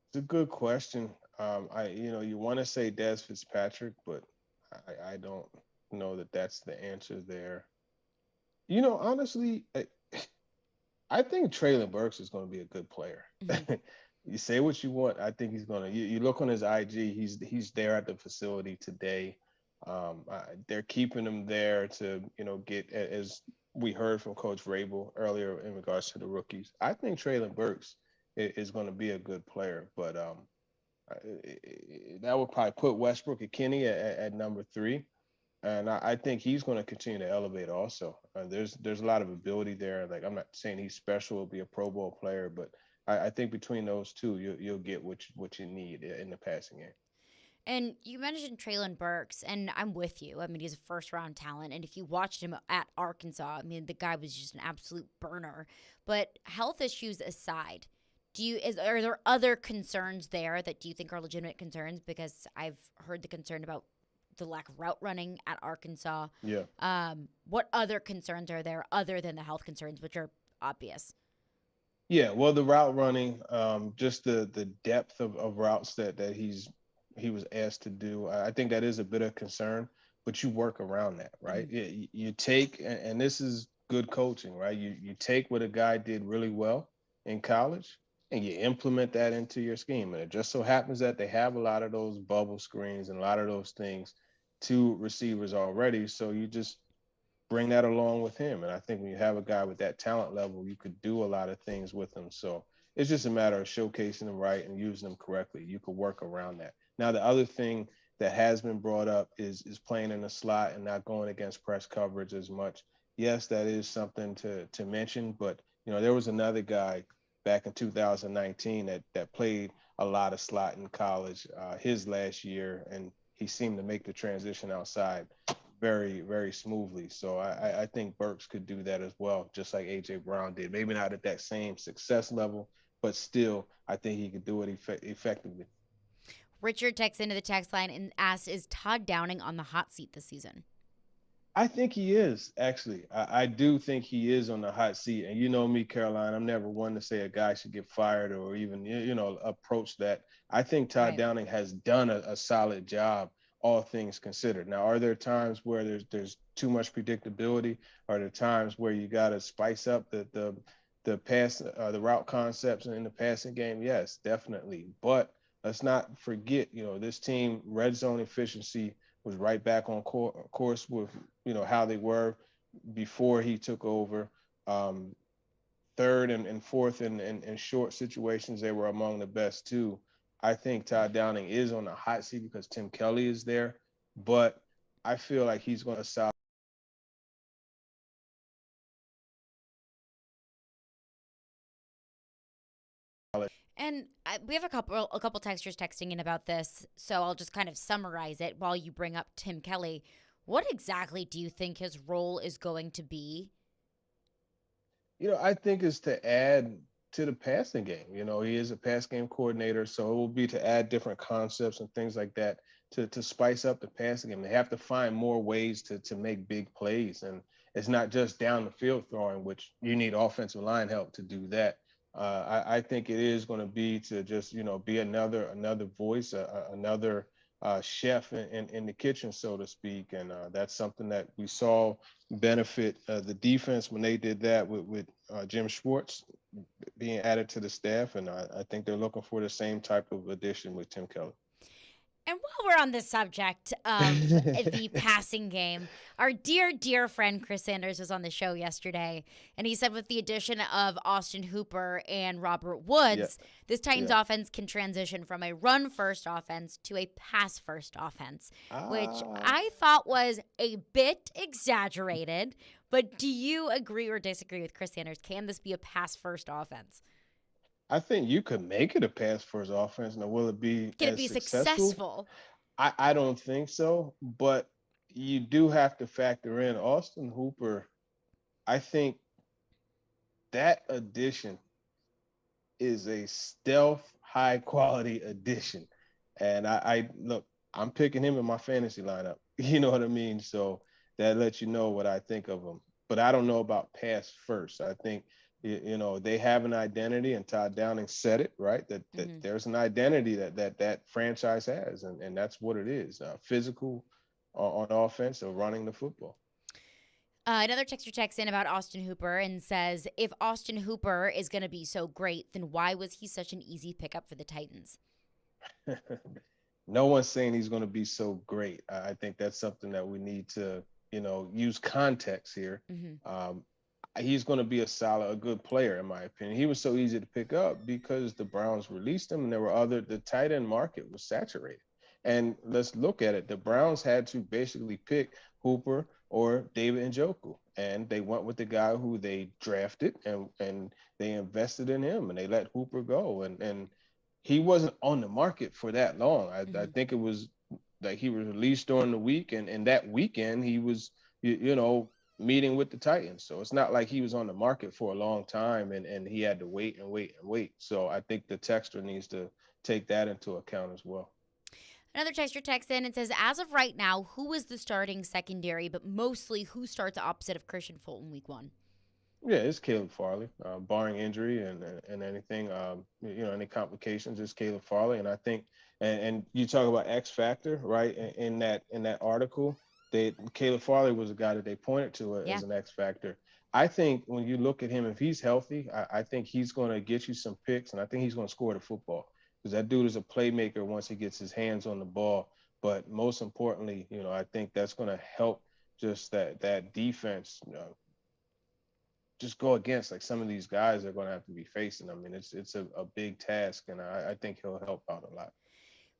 It's a good question. You want to say Dez Fitzpatrick, but I don't know that that's the answer there. Honestly, I think Traylon Burks is going to be a good player. Mm-hmm. You say what you want. I think he's going to. You look on his IG. He's there at the facility today. They're keeping him there to get, as we heard from Coach Vrabel earlier in regards to the rookies. I think Traylon Burks is going to be a good player, but that would probably put Westbrook and Kenny at number 3. And I think he's going to continue to elevate also. There's a lot of ability there. Like, I'm not saying he's special, will be a Pro Bowl player, but I think between those two, you'll get what you need in the passing game. And you mentioned Traylon Burks, and I'm with you. I mean, he's a first-round talent, and if you watched him at Arkansas, I mean, the guy was just an absolute burner. But health issues aside, Are there other concerns there that do you think are legitimate concerns? Because I've heard the concern about the lack of route running at Arkansas. Yeah. What other concerns are there other than the health concerns, which are obvious? Yeah, well, the route running, just the depth of routes that he was asked to do, I think that is a bit of concern, but you work around that, right? You take, and this is good coaching, right? You take what a guy did really well in college and you implement that into your scheme. And it just so happens that they have a lot of those bubble screens and a lot of those things to receivers already. So you just bring that along with him. And I think when you have a guy with that talent level, you could do a lot of things with him. So it's just a matter of showcasing them right and using them correctly. You could work around that. Now, the other thing that has been brought up is playing in the slot and not going against press coverage as much. Yes, that is something to mention, but there was another guy back in 2019 that played a lot of slot in college his last year, and he seemed to make the transition outside very, very smoothly. So I think Burks could do that as well, just like A.J. Brown did. Maybe not at that same success level, but still, I think he could do it effectively. Richard texts into the text line and asks, is Todd Downing on the hot seat this season? I think he is, actually. I do think he is on the hot seat. And you know me, Caroline, I'm never one to say a guy should get fired or even, approach that. I think Todd Downing has done a solid job, all things considered. Now, are there times where there's too much predictability? Are there times where you got to spice up the route concepts in the passing game? Yes, definitely. But let's not forget, this team, red zone efficiency was right back on course with, how they were before he took over. Third and fourth in short situations, they were among the best too. I think Todd Downing is on the hot seat because Tim Kelly is there, but I feel like he's going to solve. And we have a couple texters texting in about this, so I'll just kind of summarize it while you bring up Tim Kelly. What exactly do you think his role is going to be? I think it's to add to the passing game. He is a pass game coordinator, so it will be to add different concepts and things like that to spice up the passing game. They have to find more ways to make big plays, and it's not just down the field throwing, which you need offensive line help to do that. I think it is going to be to just be another voice, another chef in the kitchen, so to speak, and that's something that we saw benefit the defense when they did that with Jim Schwartz being added to the staff, and I think they're looking for the same type of addition with Tim Kelly. And while we're on the subject of the passing game, our dear friend Chris Sanders was on the show yesterday, and he said with the addition of Austin Hooper and Robert Woods, this Titans offense can transition from a run-first offense to a pass-first offense, which I thought was a bit exaggerated. But do you agree or disagree with Chris Sanders? Can this be a pass-first offense? I think you could make it a pass first offense. Now, will it be Can it be successful? I don't think so, but you do have to factor in Austin Hooper. I think that addition is a stealth, high quality addition. And I look, I'm picking him in my fantasy lineup. You know what I mean? So that lets you know what I think of him. But I don't know about pass first. I think they have an identity, and Todd Downing said it, right? That there's an identity that franchise has, and that's what it is. Physical on offense or running the football. Another texter checks in about Austin Hooper and says, if Austin Hooper is going to be so great, then why was he such an easy pickup for the Titans? No one's saying he's going to be so great. I think that's something that we need to, use context here. He's going to be a good player, in my opinion. He was so easy to pick up because the Browns released him, and the tight end market was saturated. And let's look at it. The Browns had to basically pick Hooper or David Njoku, and they went with the guy who they drafted, and they invested in him, and they let Hooper go. And he wasn't on the market for that long. I think it was like he was released during the week, and that weekend he was, meeting with the Titans. So it's not like he was on the market for a long time and he had to wait and wait and wait. So I think the texter needs to take that into account as well. Another texter texts in and says, as of right now, who is the starting secondary, but mostly who starts opposite of Christian Fulton week 1? Yeah, it's Caleb Farley, barring injury and anything, any complications. It's Caleb Farley, and I think, and you talk about X factor, right? In that article, Caleb Farley was a guy that they pointed to as an X factor. I think when you look at him, if he's healthy, I think he's going to get you some picks, and I think he's going to score the football because that dude is a playmaker once he gets his hands on the ball. But most importantly, I think that's going to help just that defense. Just go against like some of these guys they're going to have to be facing. I mean, it's a big task, and I think he'll help out a lot.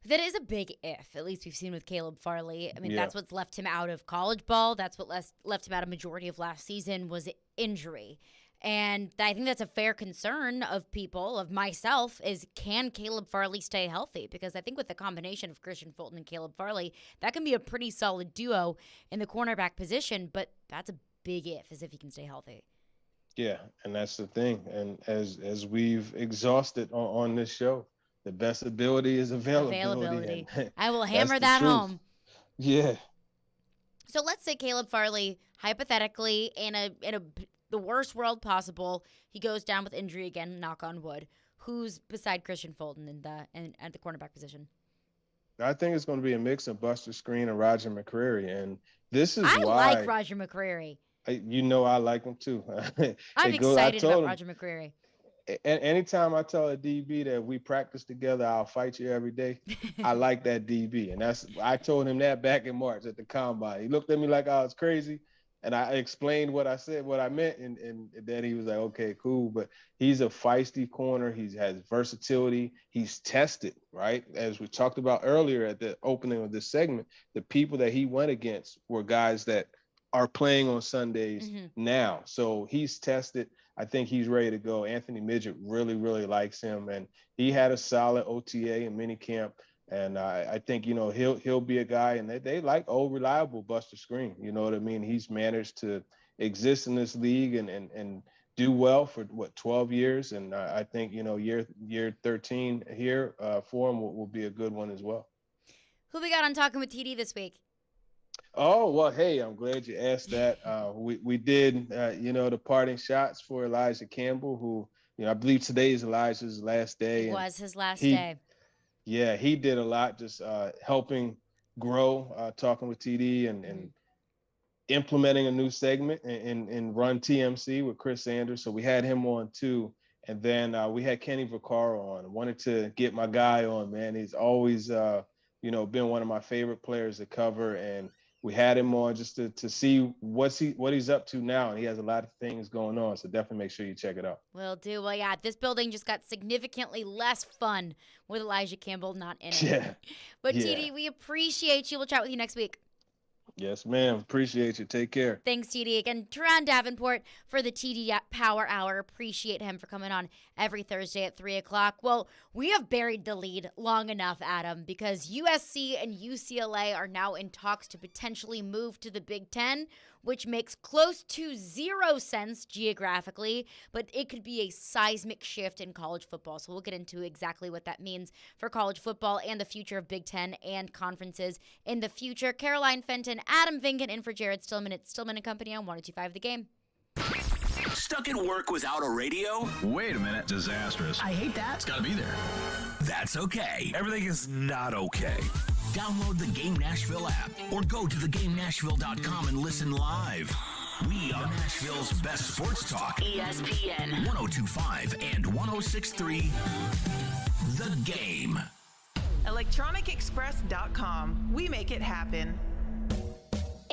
That is a big if, at least we've seen with Caleb Farley. I mean, that's what's left him out of college ball. That's what left him out of majority of last season was injury. And I think that's a fair concern of people, of myself, is can Caleb Farley stay healthy? Because I think with the combination of Christian Fulton and Caleb Farley, that can be a pretty solid duo in the cornerback position, but that's a big if, as if he can stay healthy. Yeah, and that's the thing. And as we've exhausted on this show, the best ability is availability. I will hammer that home. Yeah. So let's say Caleb Farley, hypothetically, in the worst world possible, he goes down with injury again, knock on wood. Who's beside Christian Fulton at the cornerback position? I think it's going to be a mix of Buster Screen and Roger McCreary. And this is why I like Roger McCreary. I like him too. I'm excited about Roger McCreary. Anytime I tell a DB that we practice together, I'll fight you every day. I like that DB. And I told him that back in March at the combine. He looked at me like I was crazy. And I explained what I said, what I meant. And then he was like, okay, cool. But he's a feisty corner. He has versatility. He's tested, right? As we talked about earlier at the opening of this segment, the people that he went against were guys that are playing on Sundays now. So he's tested. I think he's ready to go. Anthony Midget really, really likes him. And he had a solid OTA in minicamp. And I think, he'll be a guy. And they like old, reliable Buster Screen. You know what I mean? He's managed to exist in this league and do well for, 12 years. And I think, year 13 here for him will be a good one as well. Who we got on Talking with TD this week? Oh, well, hey, I'm glad you asked that. We did, the parting shots for Elijah Campbell, who, I believe today is Elijah's last day. It was his last day. Yeah, he did a lot, just helping grow, talking with TD and implementing a new segment and run TMC with Chris Sanders. So we had him on too. And then we had Kenny Vaccaro on. I wanted to get my guy on, man. He's always, been one of my favorite players to cover. And we had him on just to see what he's up to now. And he has a lot of things going on. So definitely make sure you check it out. Will do. Well, yeah, this building just got significantly less fun with Elijah Campbell not in it. Yeah. But TD, we appreciate you. We'll chat with you next week. Yes, ma'am. Appreciate you. Take care. Thanks, TD. Again, Teron Davenport for the TD Power Hour. Appreciate him for coming on every Thursday at 3 o'clock. Well, we have buried the lead long enough, Adam, because USC and UCLA are now in talks to potentially move to the Big Ten, which makes close to zero sense geographically, but it could be a seismic shift in college football. So we'll get into exactly what that means for college football and the future of Big Ten and conferences in the future. Caroline Fenton, Adam Vingan in for Jared Stillman. It's Stillman and Company on 102.5 The Game. Stuck at work without a radio? Wait a minute. Disastrous. I hate that. It's got to be there. That's okay. Everything is not okay. Download the Game Nashville app or go to thegamenashville.com and listen live. We are Nashville's best sports talk. ESPN 102.5 and 106.3. The Game. ElectronicExpress.com. We make it happen.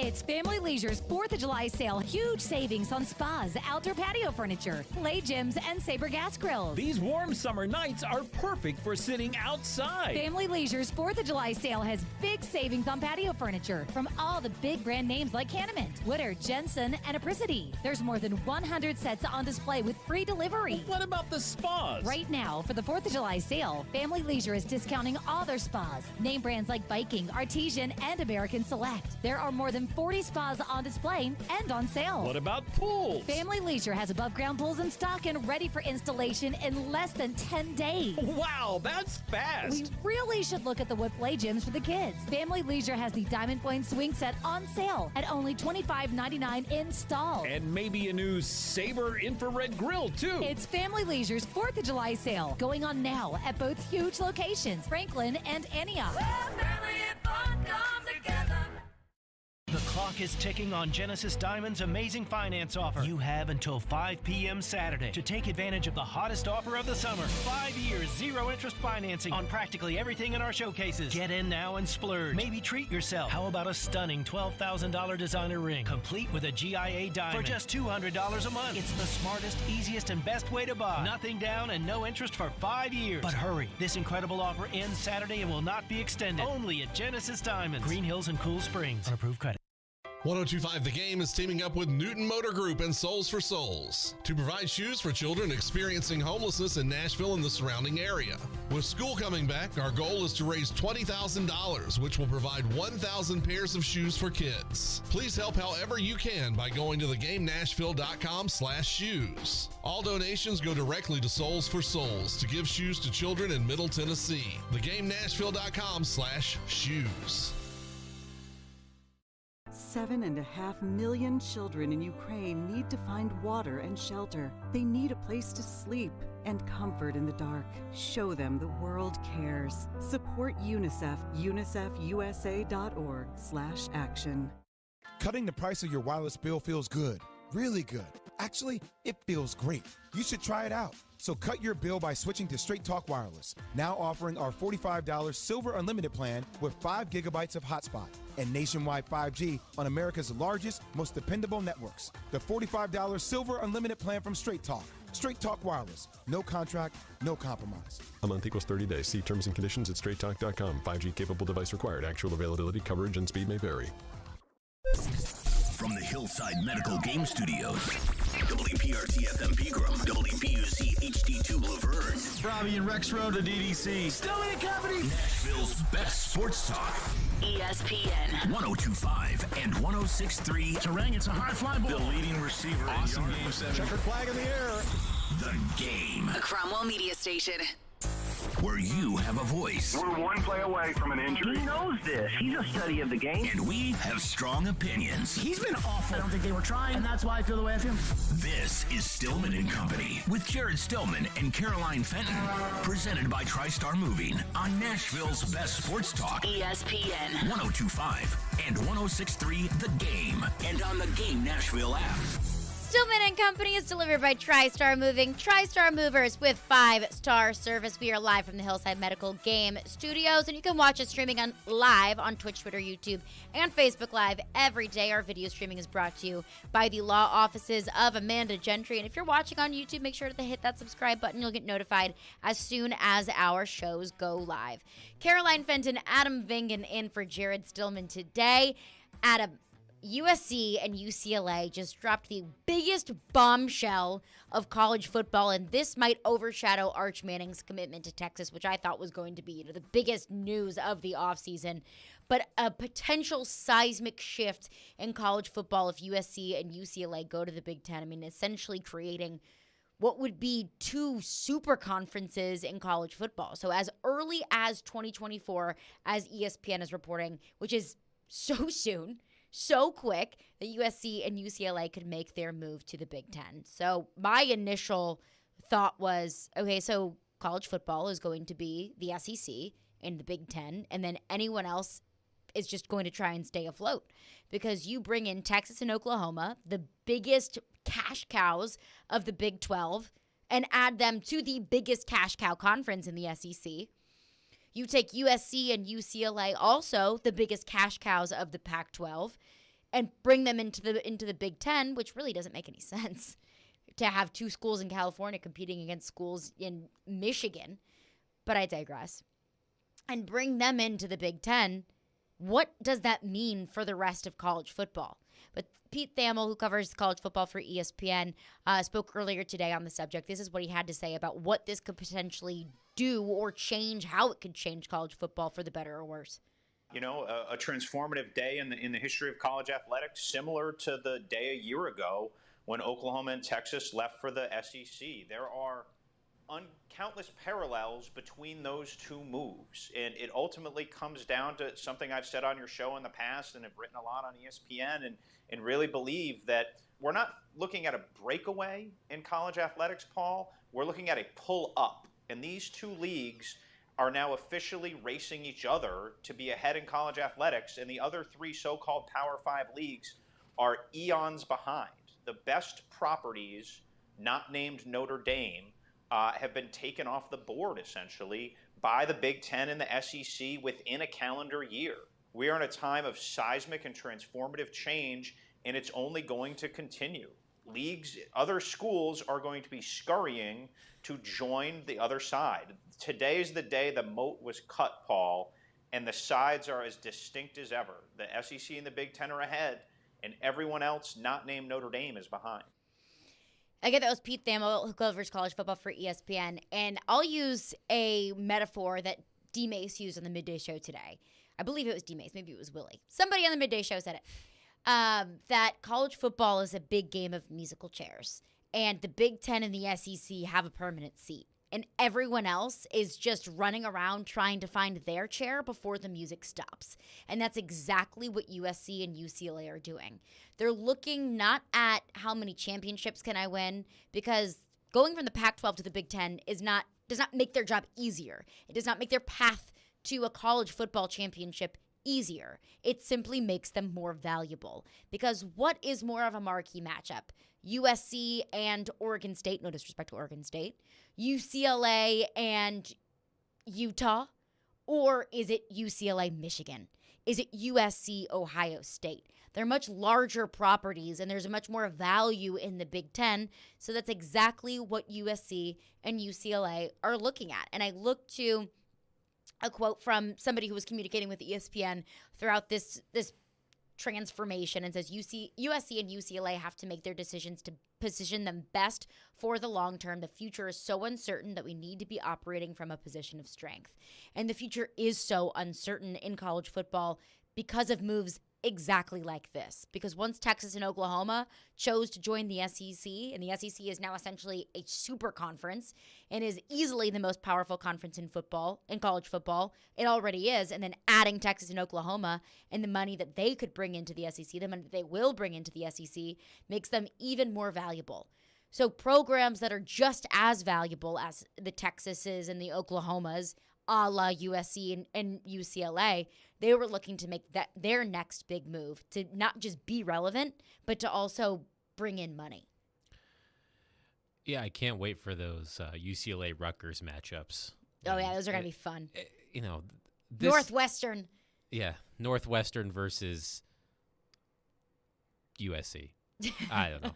It's Family Leisure's 4th of July sale. Huge savings on spas, outdoor patio furniture, play gyms, and Sabre gas grills. These warm summer nights are perfect for sitting outside. Family Leisure's 4th of July sale has big savings on patio furniture from all the big brand names like Canamint, Woodard, Jensen, and Apricity. There's more than 100 sets on display with free delivery. Well, what about the spas? Right now, for the 4th of July sale, Family Leisure is discounting all their spas. Name brands like Viking, Artesian, and American Select. There are more than than 40 spas on display and on sale. What about pools? Family Leisure has above-ground pools in stock and ready for installation in less than 10 days. Wow, that's fast. We really should look at the wood play gyms for the kids. Family Leisure has the Diamond Point swing set on sale at only $25.99 installed. And maybe a new Sabre infrared grill, too. It's Family Leisure's 4th of July sale, going on now at both huge locations, Franklin and Antioch. The clock is ticking on Genesis Diamond's amazing finance offer. You have until 5 p.m. Saturday to take advantage of the hottest offer of the summer. 5 years, zero interest financing on practically everything in our showcases. Get in now and splurge. Maybe treat yourself. How about a stunning $12,000 designer ring, complete with a GIA diamond for just $200 a month? It's the smartest, easiest, and best way to buy. Nothing down and no interest for 5 years. But hurry, this incredible offer ends Saturday and will not be extended. Only at Genesis Diamonds, Green Hills and Cool Springs. On approved credit. 102.5 The Game is teaming up with Newton Motor Group and Souls for Souls to provide shoes for children experiencing homelessness in Nashville and the surrounding area. With school coming back, our goal is to raise $20,000, which will provide 1,000 pairs of shoes for kids. Please help however you can by going to thegamenashville.com/shoes. All donations go directly to Souls for Souls to give shoes to children in Middle Tennessee. Thegamenashville.com/shoes. 7.5 million children in Ukraine need to find water and shelter. They need a place to sleep and comfort in the dark. Show them the world cares. Support UNICEF, unicefusa.org/action. Cutting the price of your wireless bill feels good, really good. Actually, it feels great. You should try it out. So cut your bill by switching to Straight Talk Wireless, now offering our $45 Silver Unlimited plan with 5 gigabytes of hotspot and nationwide 5G on America's largest, most dependable networks. The $45 Silver Unlimited plan from Straight Talk. Straight Talk Wireless. No contract, no compromise. A month equals 30 days. See terms and conditions at straighttalk.com. 5G capable device required. Actual availability, coverage, and speed may vary. From the Hillside Medical Game Studios, WPRT FM Pegram, WPUC HD2 Laverne, Robbie and Rex Road to DDC. Stillman and Company, Nashville's best sports talk. ESPN 102.5 and 106.3. Terang, it's a high fly ball. The leading receiver. Awesome game 7. Checkered flag in the air. The Game. A Cromwell Media Station. Where you have a voice. We're one play away from an injury. He knows this. He's a study of the game. And we have strong opinions. He's been awful. I don't think they were trying, and that's why I feel the way I feel. This is Stillman and Company with Jared Stillman and Caroline Fenton. Presented by TriStar Moving on Nashville's best sports talk. ESPN 102.5 and 106.3 The Game. And on the Game Nashville app. Stillman and Company is delivered by TriStar Moving. TriStar Movers with 5-star service. We are live from the Hillside Medical Game Studios, and you can watch us streaming live on Twitch, Twitter, YouTube, and Facebook Live every day. Our video streaming is brought to you by the law offices of Amanda Gentry. And if you're watching on YouTube, make sure to hit that subscribe button. You'll get notified as soon as our shows go live. Caroline Fenton, Adam Vingan in for Jared Stillman today. Adam, USC and UCLA just dropped the biggest bombshell of college football, and this might overshadow Arch Manning's commitment to Texas, which I thought was going to be, the biggest news of the offseason. But a potential seismic shift in college football if USC and UCLA go to the Big Ten. I mean, essentially creating what would be 2 super conferences in college football. So as early as 2024, as ESPN is reporting, which is so soon, so quick, that USC and UCLA could make their move to the Big Ten. So my initial thought was, okay, so college football is going to be the SEC and the Big Ten, and then anyone else is just going to try and stay afloat, because you bring in Texas and Oklahoma, the biggest cash cows of the Big 12, and add them to the biggest cash cow conference in the SEC. You take USC and UCLA, also the biggest cash cows of the Pac-12, and bring them into the Big Ten, which really doesn't make any sense to have 2 schools in California competing against schools in Michigan. But I digress. And bring them into the Big Ten. What does that mean for the rest of college football? But Pete Thamel, who covers college football for ESPN, spoke earlier today on the subject. This is what he had to say about what this could potentially do or change, how it could change college football for the better or worse. You know, a transformative day in the history of college athletics, similar to the day a year ago when Oklahoma and Texas left for the SEC. There are countless parallels between those two moves, and it ultimately comes down to something I've said on your show in the past and have written a lot on ESPN, and really believe that we're not looking at a breakaway in college athletics, Paul. We're looking at a pull up, and these two leagues are now officially racing each other to be ahead in college athletics, and the other three so-called Power 5 leagues are eons behind. The best properties, not named Notre Dame, have been taken off the board, essentially, by the Big Ten and the SEC within a calendar year. We are in a time of seismic and transformative change, and it's only going to continue. Leagues, other schools are going to be scurrying to join the other side. Today is the day the moat was cut, Paul, and the sides are as distinct as ever. The SEC and the Big Ten are ahead, and everyone else not named Notre Dame is behind. Again, that was Pete Thamel, who covers college football for ESPN. And I'll use a metaphor that D. Mace used on the Midday Show today. I believe it was D. Mace. Maybe it was Willie. Somebody on the Midday Show said it. That college football is a big game of musical chairs. And the Big Ten and the SEC have a permanent seat. And everyone else is just running around trying to find their chair before the music stops. And that's exactly what USC and UCLA are doing. They're looking not at how many championships can I win, because going from the Pac-12 to the Big Ten does not make their job easier. It does not make their path to a college football championship easier. It simply makes them more valuable. Because what is more of a marquee matchup? USC and Oregon State, no disrespect to Oregon State, UCLA and Utah, or is it UCLA Michigan? Is it USC Ohio State? They're much larger properties, and there's much more value in the Big Ten, so that's exactly what USC and UCLA are looking at. And I look to a quote from somebody who was communicating with ESPN throughout this transformation, and says USC and UCLA have to make their decisions to position them best for the long term. The future is so uncertain that we need to be operating from a position of strength. And the future is so uncertain in college football because of moves exactly like this. Because once Texas and Oklahoma chose to join the SEC, and the SEC is now essentially a super conference and is easily the most powerful conference in football, in college football, it already is, and then adding Texas and Oklahoma and the money that they could bring into the SEC, the money that they will bring into the SEC, makes them even more valuable. So programs that are just as valuable as the Texases and the Oklahomas, a la USC and UCLA, they were looking to make that their next big move, to not just be relevant, but to also bring in money. Yeah, I can't wait for those UCLA-Rutgers matchups. Oh, yeah, those are going to be fun. You know, Northwestern. Yeah, Northwestern versus USC. I don't know.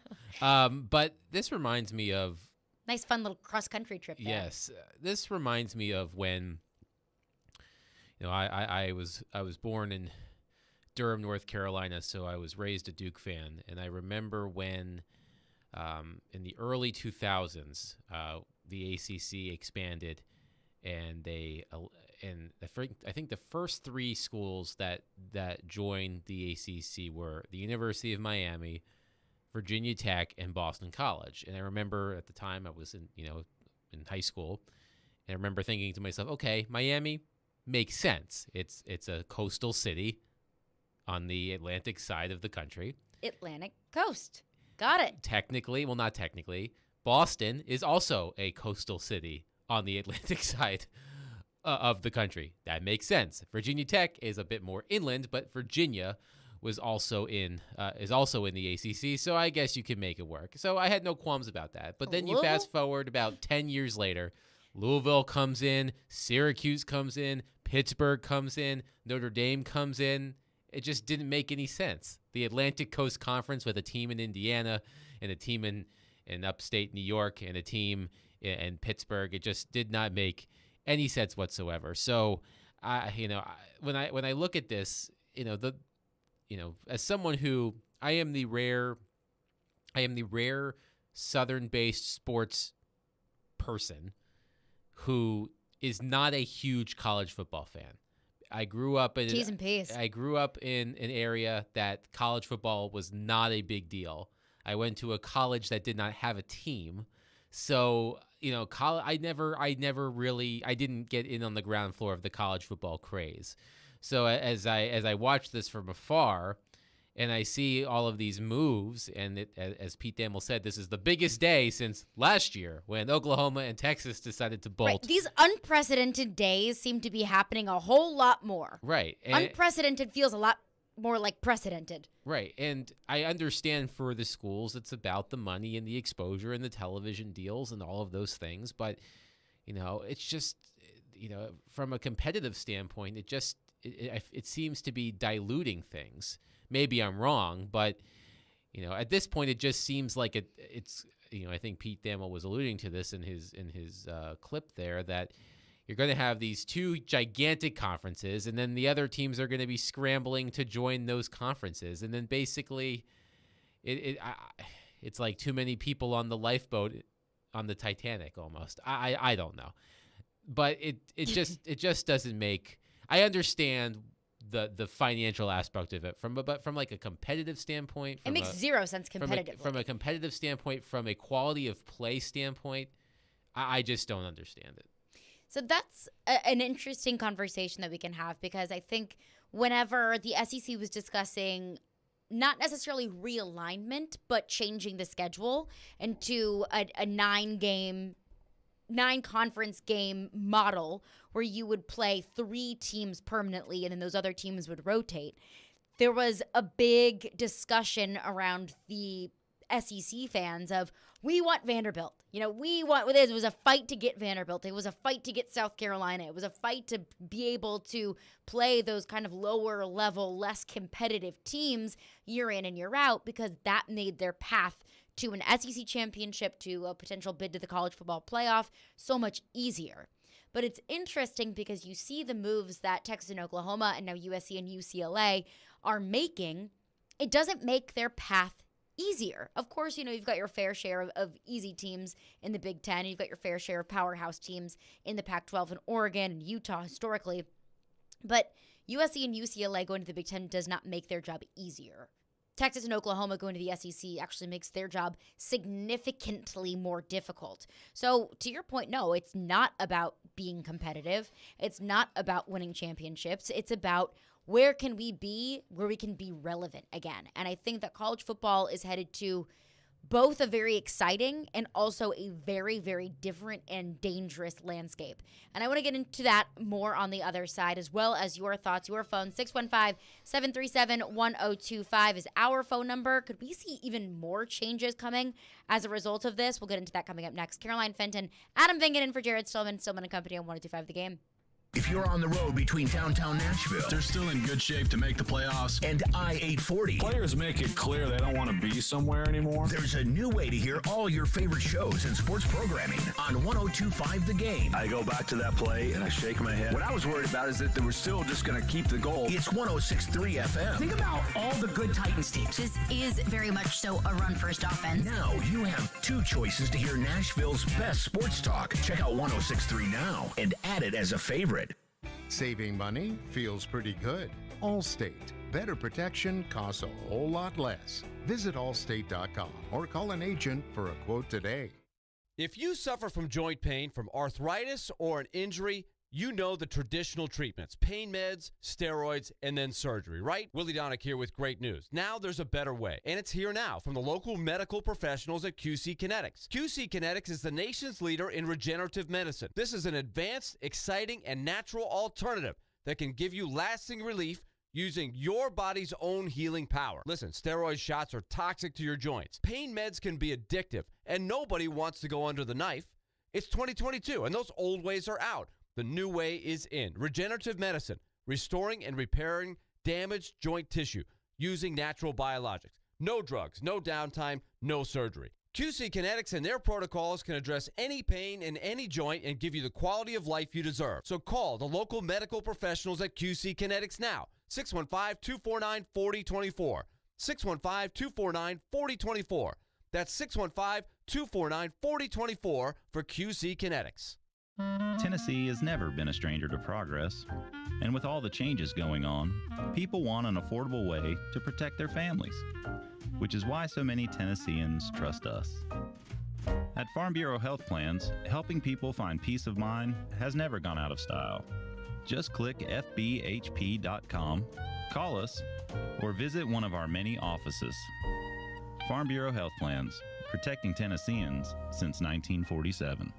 But this reminds me of... Nice, fun little cross-country trip there. Yes. This reminds me of when, you know, I was born in Durham, North Carolina, so I was raised a Duke fan. And I remember when, in the early 2000s, the ACC expanded, and I think the first three schools that joined the ACC were the University of Miami, Virginia Tech, and Boston College. And I remember at the time I was in high school, and I remember thinking to myself, okay, Miami makes sense. It's a coastal city on the Atlantic side of the country. Atlantic coast. Got it. Technically, well, not technically, Boston is also a coastal city on the Atlantic side of the country. That makes sense. Virginia Tech is a bit more inland, but Virginia is also in the ACC, so I guess you can make it work. So I had no qualms about that. But then you fast forward about 10 years later, Louisville comes in, Syracuse comes in, Pittsburgh comes in, Notre Dame comes in. It just didn't make any sense. The Atlantic Coast Conference with a team in Indiana and a team in upstate New York and a team in Pittsburgh, it just did not make any sense whatsoever. So, when I look at this, as someone who I am the rare Southern-based sports person who is not a huge college football fan. I grew up in T's and P's. I grew up in an area that college football was not a big deal. I went to a college that did not have a team. So, I didn't get in on the ground floor of the college football craze. So as I watch this from afar, and I see all of these moves, and as Pete Thamel said, this is the biggest day since last year when Oklahoma and Texas decided to bolt. Right. These unprecedented days seem to be happening a whole lot more. Right. Unprecedented feels a lot more like precedented. Right. And I understand for the schools, it's about the money and the exposure and the television deals and all of those things. But, it's just, from a competitive standpoint, it seems to be diluting things. Maybe I'm wrong, but at this point, it just seems like it's. I think Pete Thamel was alluding to this in his clip there, that you're going to have these two gigantic conferences, and then the other teams are going to be scrambling to join those conferences, and then basically, it's like too many people on the lifeboat on the Titanic almost. I don't know, but it just doesn't make. I understand the financial aspect of it from like a competitive standpoint. It makes zero sense competitively. From a competitive standpoint, from a quality of play standpoint, I just don't understand it. So that's an interesting conversation that we can have, because I think whenever the SEC was discussing not necessarily realignment, but changing the schedule into a 9-conference game model where you would play 3 teams permanently and then those other teams would rotate, there was a big discussion around the SEC fans of, we want Vanderbilt. It was a fight to get Vanderbilt. It was a fight to get South Carolina. It was a fight to be able to play those kind of lower level, less competitive teams year in and year out, because that made their path to an SEC championship, to a potential bid to the college football playoff, so much easier. But it's interesting because you see the moves that Texas and Oklahoma and now USC and UCLA are making. It doesn't make their path easier. Of course, you've got your fair share of easy teams in the Big Ten. You've got your fair share of powerhouse teams in the Pac-12 and Oregon and Utah historically. But USC and UCLA going to the Big Ten does not make their job easier. Texas and Oklahoma going to the SEC actually makes their job significantly more difficult. So to your point, no, it's not about being competitive. It's not about winning championships. It's about where can we be, where we can be relevant again. And I think that college football is headed to both a very exciting and also a very, very different and dangerous landscape. And I want to get into that more on the other side, as well as your thoughts. Your phone, 615-737-1025 is our phone number. Could we see even more changes coming as a result of this? We'll get into that coming up next. Caroline Fenton, Adam Vingan in for Jared Stillman, Stillman & Company on 102.5 The Game. If you're on the road between downtown Nashville, they're still in good shape to make the playoffs, and I-840. Players make it clear they don't want to be somewhere anymore. There's a new way to hear all your favorite shows and sports programming on 102.5 The Game. I go back to that play and I shake my head. What I was worried about is that they were still just going to keep the goal. It's 106.3 FM. Think about all the good Titans teams. This is very much so a run-first offense. Now you have 2 choices to hear Nashville's best sports talk. Check out 106.3 now and add it as a favorite. Saving money feels pretty good. Allstate. Better protection costs a whole lot less. Visit allstate.com or call an agent for a quote today. If you suffer from joint pain from arthritis or an injury, you know the traditional treatments: pain meds, steroids, and then surgery, right? Willie Donick here with great news. Now there's a better way, and it's here now from the local medical professionals at QC Kinetics. QC Kinetics is the nation's leader in regenerative medicine. This is an advanced, exciting, and natural alternative that can give you lasting relief using your body's own healing power. Listen, steroid shots are toxic to your joints. Pain meds can be addictive, and nobody wants to go under the knife. It's 2022, and those old ways are out. The new way is in. Regenerative medicine, restoring and repairing damaged joint tissue using natural biologics. No drugs, no downtime, no surgery. QC Kinetics and their protocols can address any pain in any joint and give you the quality of life you deserve. So call the local medical professionals at QC Kinetics now. 615-249-4024. 615-249-4024. That's 615-249-4024 for QC Kinetics. Tennessee has never been a stranger to progress, and with all the changes going on, people want an affordable way to protect their families, which is why so many Tennesseans trust us. At Farm Bureau Health Plans, helping people find peace of mind has never gone out of style. Just click fbhp.com, call us, or visit one of our many offices. Farm Bureau Health Plans, protecting Tennesseans since 1947.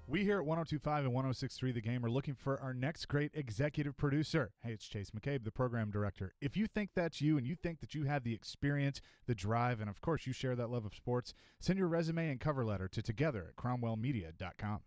We here at 102.5 and 106.3 The Game are looking for our next great executive producer. Hey, it's Chase McCabe, the program director. If you think that's you and you think that you have the experience, the drive, and of course you share that love of sports, send your resume and cover letter to together@cromwellmedia.com.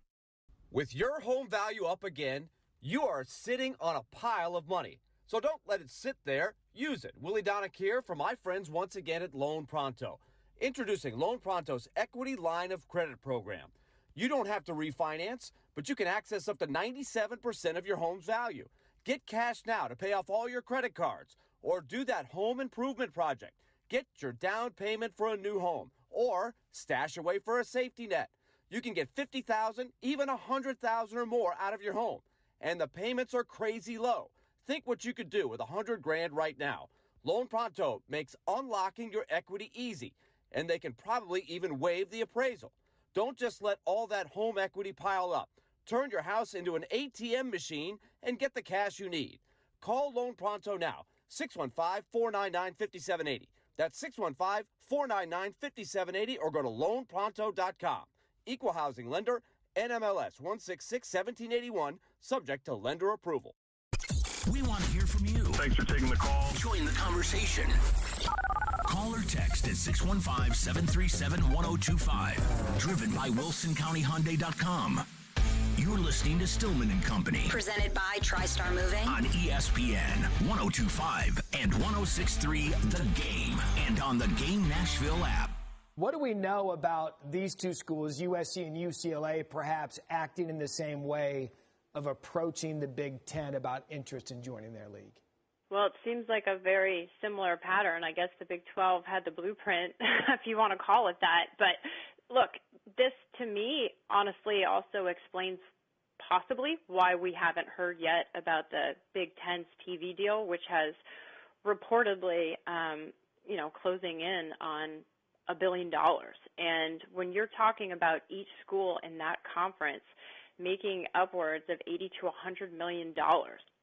With your home value up again, you are sitting on a pile of money. So don't let it sit there. Use it. Willie Donick here for my friends once again at Loan Pronto. Introducing Loan Pronto's Equity Line of Credit program. You don't have to refinance, but you can access up to 97% of your home's value. Get cash now to pay off all your credit cards or do that home improvement project. Get your down payment for a new home or stash away for a safety net. You can get $50,000, even $100,000 or more out of your home. And the payments are crazy low. Think what you could do with $100,000 right now. Loan Pronto makes unlocking your equity easy, and they can probably even waive the appraisal. Don't just let all that home equity pile up. Turn your house into an ATM machine and get the cash you need. Call Loan Pronto now, 615-499-5780. That's 615-499-5780 or go to loanpronto.com. Equal housing lender, NMLS 166-1781, subject to lender approval. We want to hear from you. Thanks for taking the call. Join the conversation. Call or text at 615-737-1025. Driven by WilsonCountyHyundai.com. You're listening to Stillman and Company. Presented by TriStar Moving. On ESPN 102.5 and 106.3 The Game. And on the Game Nashville app. What do we know about these two schools, USC and UCLA, perhaps acting in the same way of approaching the Big Ten about interest in joining their league? Well, it seems like a very similar pattern. I guess the Big 12 had the blueprint, if you want to call it that. But look, this to me honestly also explains possibly why we haven't heard yet about the Big Ten's TV deal, which has reportedly, closing in on $1 billion. And when you're talking about each school in that conference making upwards of $80 to $100 million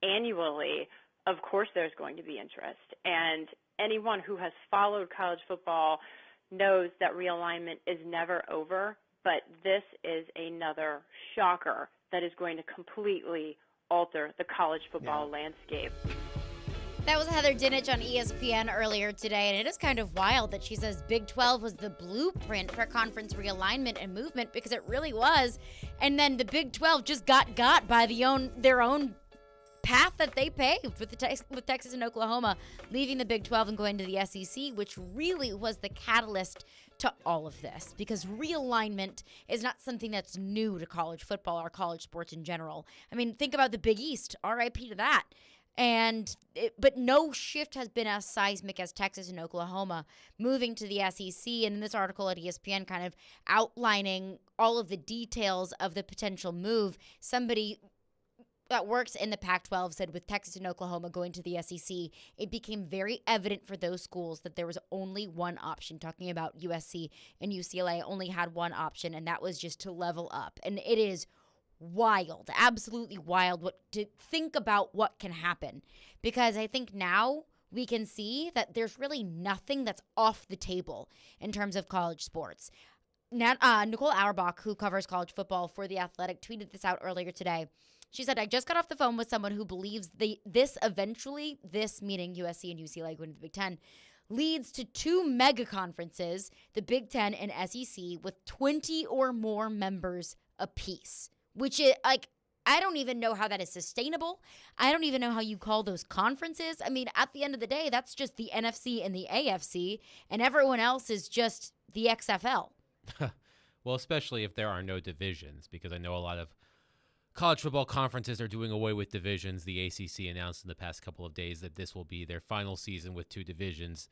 annually, of course there's going to be interest. And anyone who has followed college football knows that realignment is never over, but this is another shocker that is going to completely alter the college football landscape. That was Heather Dinich on ESPN earlier today, and it is kind of wild that she says Big 12 was the blueprint for conference realignment and movement, because it really was. And then the Big 12 just got by their own path that they paved with Texas and Oklahoma leaving the Big 12 and going to the SEC, which really was the catalyst to all of this, because realignment is not something that's new to college football or college sports in general. I mean, think about the Big East, RIP to that. But no shift has been as seismic as Texas and Oklahoma moving to the SEC. And in this article at ESPN kind of outlining all of the details of the potential move, somebody that works in the Pac-12 said with Texas and Oklahoma going to the SEC, it became very evident for those schools that there was only one option. Talking about USC and UCLA only had one option, and that was just to level up. And it is wild, absolutely wild to think about what can happen, because I think now we can see that there's really nothing that's off the table in terms of college sports. Now, Nicole Auerbach, who covers college football for The Athletic, tweeted this out earlier today. She said, I just got off the phone with someone who believes this meaning USC and UCLA going to the Big Ten, leads to two mega conferences, the Big Ten and SEC, with 20 or more members apiece. Which is, I don't even know how that is sustainable. I don't even know how you call those conferences. I mean, at the end of the day, that's just the NFC and the AFC, and everyone else is just the XFL. Well, especially if there are no divisions, because I know a lot of college football conferences are doing away with divisions. The ACC announced in the past couple of days that this will be their final season with two divisions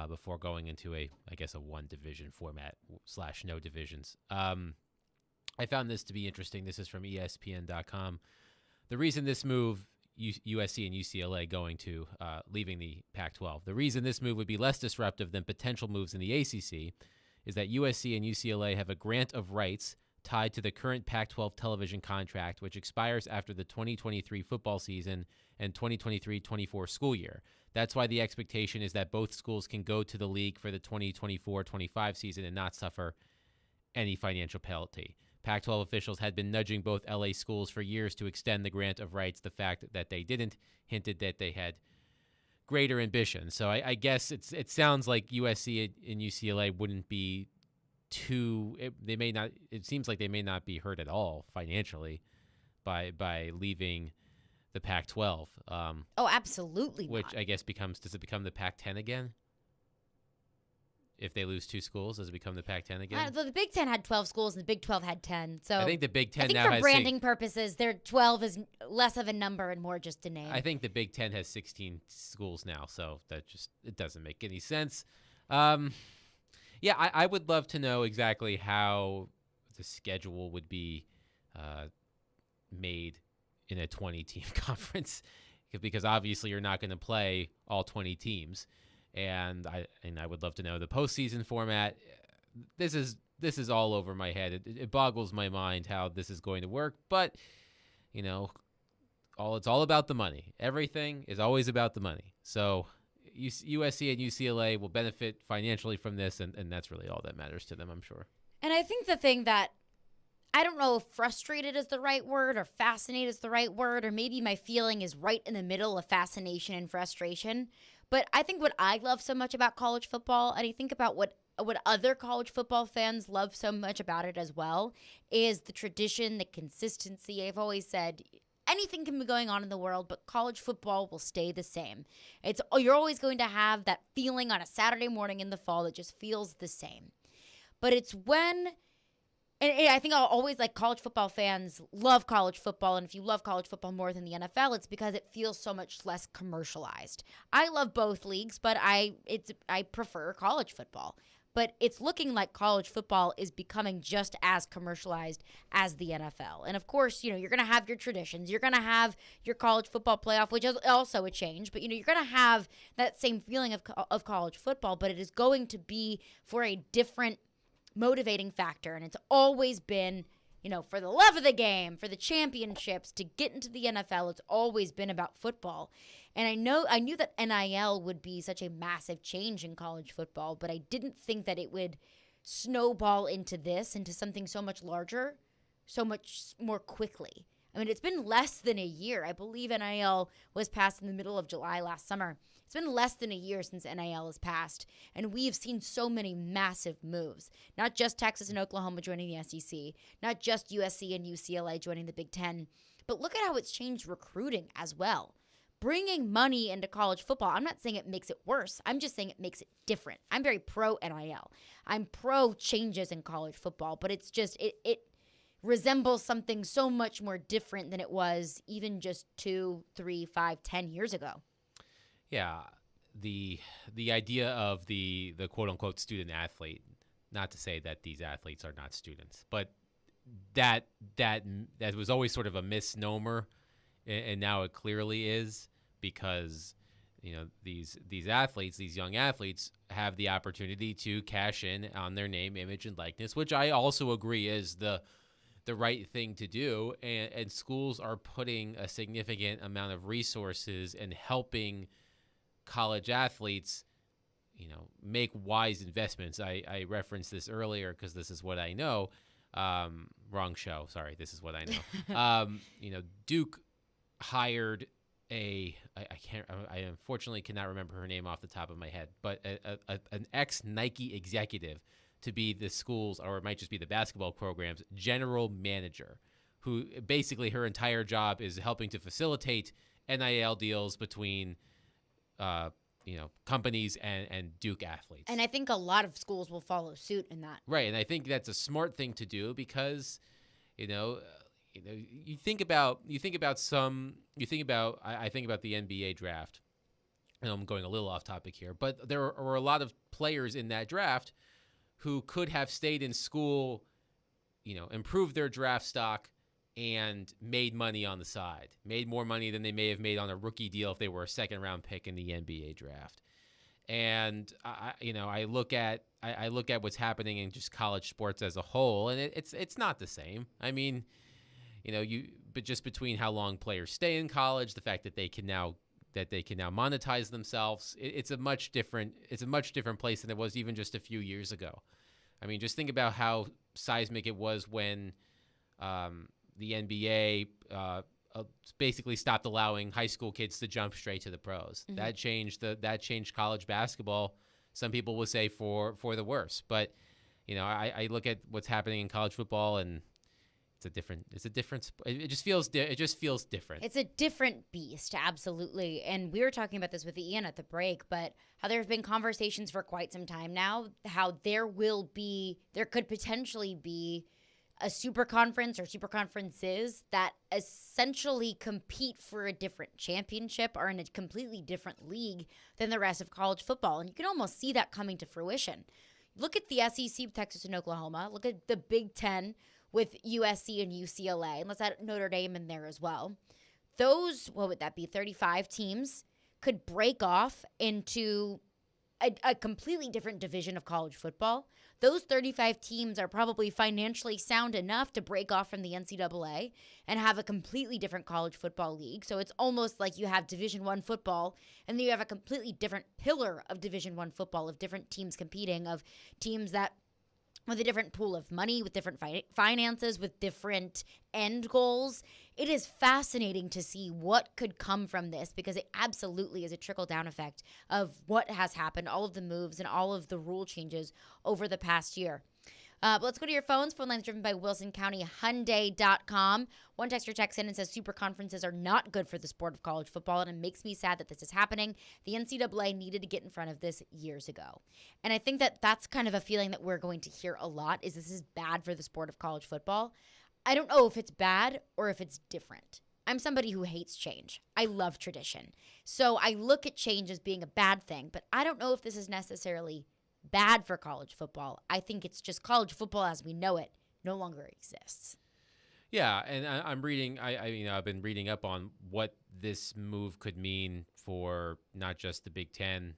before going into a one-division format / no divisions. I found this to be interesting. This is from ESPN.com. The reason this move, USC and UCLA leaving the Pac-12, the reason this move would be less disruptive than potential moves in the ACC is that USC and UCLA have a grant of rights tied to the current Pac-12 television contract, which expires after the 2023 football season and 2023-24 school year. That's why the expectation is that both schools can go to the league for the 2024-25 season and not suffer any financial penalty. Pac-12 officials had been nudging both LA schools for years to extend the grant of rights. The fact that they didn't hinted that they had greater ambition. So I guess it sounds like USC and UCLA wouldn't be too. It seems like they may not be hurt at all financially by leaving the Pac-12. Oh, absolutely. Which not. I guess does it become the Pac-10 again? If they lose 2 schools, does it become the Pac-10 again? The Big Ten had 12 schools and the Big 12 had 10. So I think the Big Ten I think now for branding purposes, their 12 is less of a number and more just a name. I think the Big Ten has 16 schools now, so it doesn't make any sense. I would love to know exactly how the schedule would be made in a 20-team conference, because obviously you're not going to play all 20 teams. And I would love to know the postseason format. This is all over my head. It boggles my mind how this is going to work. But it's all about the money. Everything is always about the money. So USC and UCLA will benefit financially from this, and that's really all that matters to them, I'm sure. And I think the thing that I don't know if frustrated is the right word or fascinated is the right word, or maybe my feeling is right in the middle of fascination and frustration. But I think what I love so much about college football, and I think about what other college football fans love so much about it as well, is the tradition, the consistency. I've always said anything can be going on in the world, but college football will stay the same. You're always going to have that feeling on a Saturday morning in the fall that just feels the same. But it's when... And I think I'll always, like, college football fans love college football, and if you love college football more than the NFL, it's because it feels so much less commercialized. I love both leagues, but I prefer college football. But it's looking like college football is becoming just as commercialized as the NFL. And, of course, you're going to have your traditions. You're going to have your college football playoff, which is also a change. But, you're going to have that same feeling of college football, but it is going to be for a different motivating factor. And it's always been, for the love of the game, for the championships, to get into the NFL, it's always been about football. And I knew that NIL would be such a massive change in college football, but I didn't think that it would snowball into something so much larger, so much more quickly. I mean, it's been less than a year. I believe NIL was passed in the middle of July last summer. It's been less than a year since NIL has passed, and we have seen so many massive moves. Not just Texas and Oklahoma joining the SEC, not just USC and UCLA joining the Big Ten, but look at how it's changed recruiting as well. Bringing money into college football, I'm not saying it makes it worse. I'm just saying it makes it different. I'm very pro NIL. I'm pro changes in college football, but it's just, it resembles something so much more different than it was even just 2, 3, 5, 10 years ago. Yeah, the idea of the quote unquote student athlete, not to say that these athletes are not students, but that was always sort of a misnomer, and now it clearly is, because these athletes, these young athletes, have the opportunity to cash in on their name, image, and likeness, which I also agree is the right thing to do, and schools are putting a significant amount of resources and helping college athletes, make wise investments. I referenced this earlier because this is what I know. Wrong show. Sorry. This is what I know. Duke hired I unfortunately cannot remember her name off the top of my head, but an ex-Nike executive to be the school's, or it might just be the basketball program's, general manager, who basically her entire job is helping to facilitate NIL deals between companies and Duke athletes. And I think a lot of schools will follow suit in that. Right, and I think that's a smart thing to do because, I think about the NBA draft. And I'm going a little off topic here, but there were a lot of players in that draft who could have stayed in school, improved their draft stock and made money on the side, made more money than they may have made on a rookie deal if they were a second-round pick in the NBA draft. And I look at what's happening in just college sports as a whole, and it's not the same. I mean, but just between how long players stay in college, the fact that they can now monetize themselves, it's a much different place than it was even just a few years ago. I mean, just think about how seismic it was when the NBA basically stopped allowing high school kids to jump straight to the pros. Mm-hmm. That changed college basketball. Some people would say for the worse, but I look at what's happening in college football, and it just feels different. It's a different beast, absolutely. And we were talking about this with Ian at the break, but how there have been conversations for quite some time now, how there could potentially be a super conference or super conferences that essentially compete for a different championship or in a completely different league than the rest of college football. And you can almost see that coming to fruition. Look at the SEC, Texas and Oklahoma. Look at the Big Ten with USC and UCLA. And let's add Notre Dame in there as well. Those, what would that be, 35 teams could break off into a completely different division of college football. Those 35 teams are probably financially sound enough to break off from the NCAA and have a completely different college football league. So it's almost like you have Division I football, and then you have a completely different pillar of Division I football, of different teams competing, of teams that with a different pool of money, with different finances, with different end goals. It is fascinating to see what could come from this, because it absolutely is a trickle-down effect of what has happened, all of the moves and all of the rule changes over the past year. But let's go to your phones. Phone lines driven by WilsonCountyHyundai.com. One texter texts in and says super conferences are not good for the sport of college football, and it makes me sad that this is happening. The NCAA needed to get in front of this years ago. And I think that that's kind of a feeling that we're going to hear a lot, is this is bad for the sport of college football. I don't know if it's bad or if it's different. I'm somebody who hates change. I love tradition. So I look at change as being a bad thing, but I don't know if this is necessarily bad for college football. I think it's just college football as we know it no longer exists. Yeah, and I'm reading. I've been reading up on what this move could mean for not just the Big Ten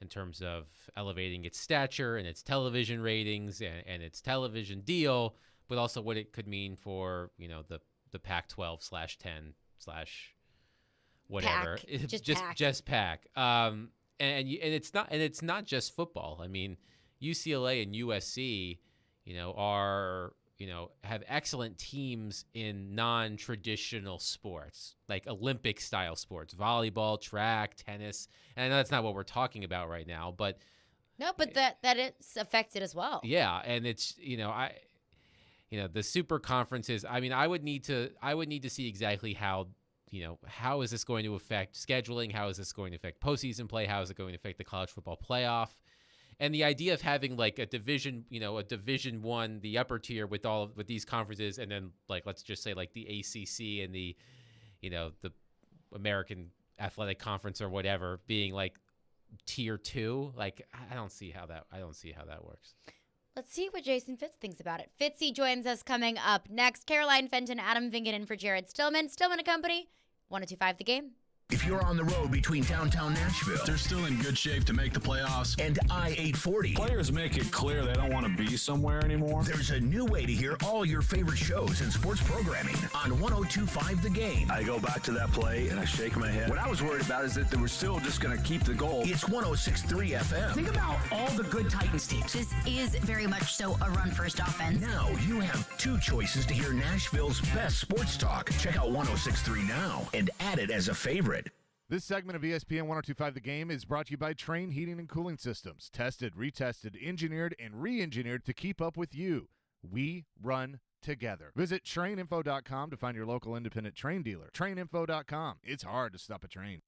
in terms of elevating its stature and its television ratings and its television deal, but also what it could mean for the Pac-12/10/ whatever. Pac. Just Pac. And it's not just football. I mean, UCLA and USC, have excellent teams in non-traditional sports, like Olympic style sports, volleyball, track, tennis. And I know that's not what we're talking about right now, but that it's affected as well. Yeah, and it's the super conferences. I mean, I would need to see exactly how is this going to affect scheduling? How is this going to affect postseason play? How is it going to affect the college football playoff? And the idea of having like a Division I, the upper tier with these conferences, and then let's just say like the ACC and the American Athletic Conference or whatever being like tier 2. Like I don't see how that works. Let's see what Jason Fitz thinks about it. Fitzy joins us coming up next. Caroline Fenton, Adam Vingan in for Jared Stillman. Stillman & Company, 102.5 The Game. If you're on the road between downtown Nashville, they're still in good shape to make the playoffs, and I-840. Players make it clear they don't want to be somewhere anymore. There's a new way to hear all your favorite shows and sports programming on 102.5 The Game. I go back to that play and I shake my head. What I was worried about is that they were still just going to keep the goal. It's 106.3 FM. Think about all the good Titans teams. This is very much so a run-first offense. Now you have two choices to hear Nashville's best sports talk. Check out 106.3 now and add it as a favorite. This segment of ESPN 102.5 The Game is brought to you by Train Heating and Cooling Systems. Tested, retested, engineered, and re-engineered to keep up with you. We run together. Visit traininfo.com to find your local independent train dealer. Traininfo.com. It's hard to stop a train.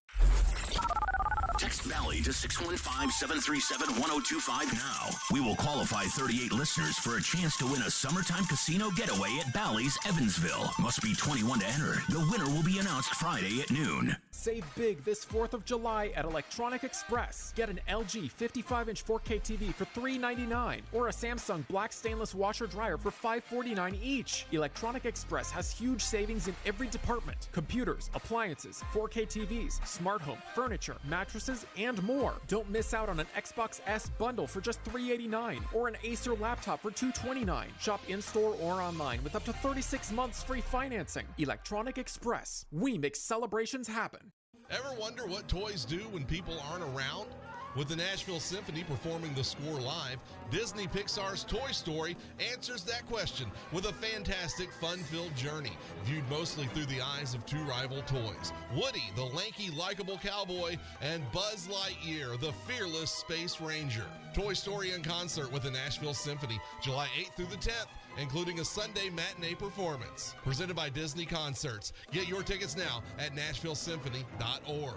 Text Valley to 615-737-1025 now. We will qualify 38 listeners for a chance to win a summertime casino getaway at Bally's Evansville. Must be 21 to enter. The winner will be announced Friday at noon. Save big this 4th of July at Electronic Express. Get an LG 55-inch 4K TV for $399 or a Samsung black stainless washer dryer for $549 each. Electronic Express has huge savings in every department: computers, appliances, 4K TVs, smart home, furniture, mattresses, and more. Don't miss out on an Xbox S bundle for just $389 or an Acer laptop for $229. Shop in-store or online with up to 36 months free financing. Electronic Express. We make celebrations happen. Ever wonder what toys do when people aren't around? With the Nashville Symphony performing the score live, Disney Pixar's Toy Story answers that question with a fantastic, fun-filled journey, viewed mostly through the eyes of two rival toys: Woody, the lanky, likable cowboy, and Buzz Lightyear, the fearless space ranger. Toy Story in concert with the Nashville Symphony, July 8th through the 10th, including a Sunday matinee performance. Presented by Disney Concerts. Get your tickets now at NashvilleSymphony.org.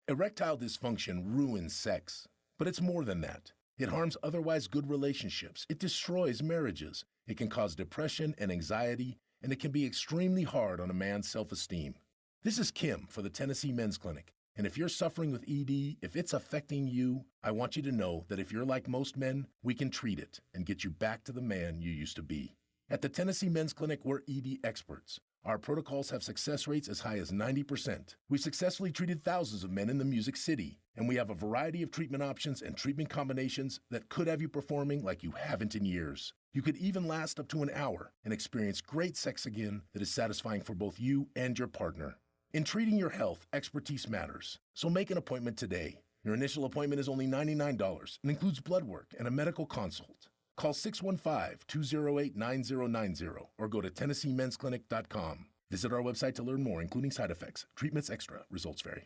Erectile dysfunction ruins sex, but it's more than that. It harms otherwise good relationships. It destroys marriages. It can cause depression and anxiety, and it can be extremely hard on a man's self-esteem. This is Kim for the Tennessee Men's Clinic, and if you're suffering with ED, if it's affecting you, I want you to know that if you're like most men, we can treat it and get you back to the man you used to be. At the Tennessee Men's Clinic, we're ED experts. Our protocols have success rates as high as 90%. We've successfully treated thousands of men in the Music City, and we have a variety of treatment options and treatment combinations that could have you performing like you haven't in years. You could even last up to an hour and experience great sex again that is satisfying for both you and your partner. In treating your health, expertise matters, so make an appointment today. Your initial appointment is only $99 and includes blood work and a medical consult. Call 615-208-9090 or go to TennesseeMen'sClinic.com. Visit our website to learn more, including side effects. Treatments extra. Results vary.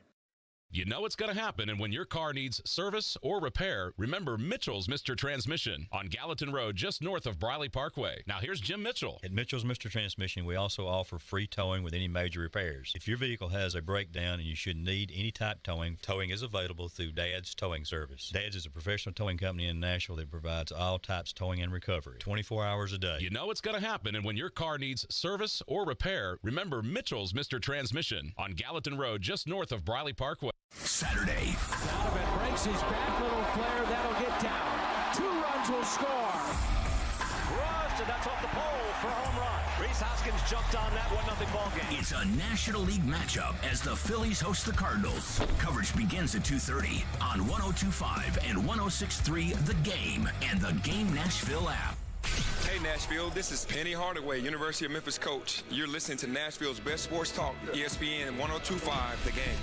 You know it's going to happen, and when your car needs service or repair, remember Mitchell's Mr. Transmission on Gallatin Road, just north of Briley Parkway. Now here's Jim Mitchell. At Mitchell's Mr. Transmission, we also offer free towing with any major repairs. If your vehicle has a breakdown and you should need any type towing, towing is available through Dad's Towing Service. Dad's is a professional towing company in Nashville that provides all types towing and recovery, 24 hours a day. You know it's going to happen, and when your car needs service or repair, remember Mitchell's Mr. Transmission on Gallatin Road, just north of Briley Parkway. Saturday. Donovan breaks his back, little flare, that'll get down. 2 runs will score. Rushed, and that's off the pole for a home run. Rhys Hoskins jumped on that 1-0 ball game. It's a National League matchup as the Phillies host the Cardinals. Coverage begins at 2:30 on 102.5 and 106.3 The Game and the Game Nashville app. Hey Nashville, this is Penny Hardaway, University of Memphis coach. You're listening to Nashville's best sports talk, ESPN 102.5 The Game.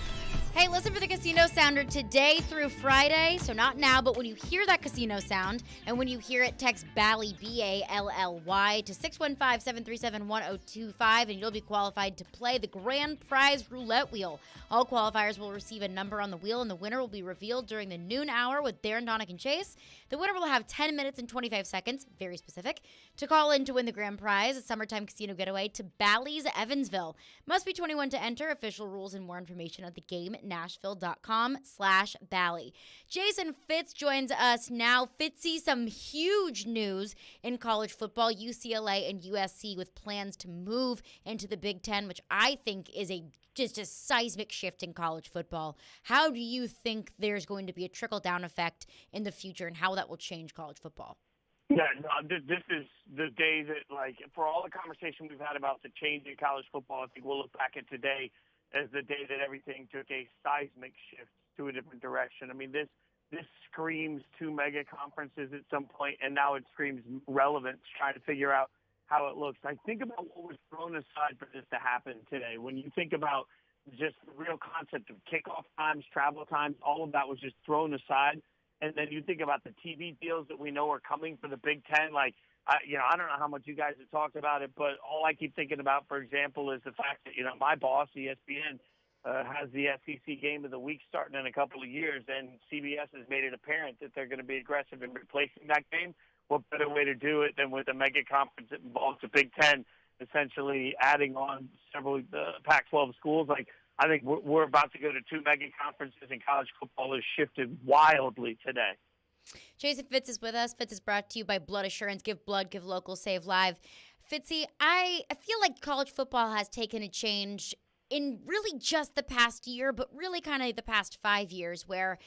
Hey, listen for the casino sounder today through Friday. So not now, but when you hear that casino sound, and when you hear it, text Bally, B-A-L-L-Y, to 615-737-1025, and you'll be qualified to play the grand prize roulette wheel. All qualifiers will receive a number on the wheel, and the winner will be revealed during the noon hour with Darren, Donick, and Chase. The winner will have 10 minutes and 25 seconds, very specific, to call in to win the grand prize, a summertime casino getaway to Bally's Evansville. Must be 21 to enter. Official rules and more information at the game Nashville.com/Bally. Jason Fitz joins us now. Fitzy, some huge news in college football. UCLA and USC with plans to move into the Big Ten, which I think is just a seismic shift in college football. How do you think there's going to be a trickle-down effect in the future, and how that will change college football? Yeah, no, this is the day that, for all the conversation we've had about the change in college football, I think we'll look back at today as the day that everything took a seismic shift to a different direction. I mean, this screams 2 mega conferences at some point, and now it screams relevance, trying to figure out how it looks. I think about what was thrown aside for this to happen today. When you think about just the real concept of kickoff times, travel times, all of that was just thrown aside. And then you think about the TV deals that we know are coming for the Big Ten, I don't know how much you guys have talked about it, but all I keep thinking about, for example, is the fact that, my boss, ESPN, has the SEC game of the week starting in a couple of years, and CBS has made it apparent that they're going to be aggressive in replacing that game. What better way to do it than with a mega conference that involves the Big Ten, essentially adding on several Pac-12 schools? I think we're about to go to 2 mega conferences, and college football has shifted wildly today. Jason Fitz is with us. Fitz is brought to you by Blood Assurance. Give blood, give local, save live. Fitzy, I feel like college football has taken a change in really just the past year, but really kind of the past 5 years, where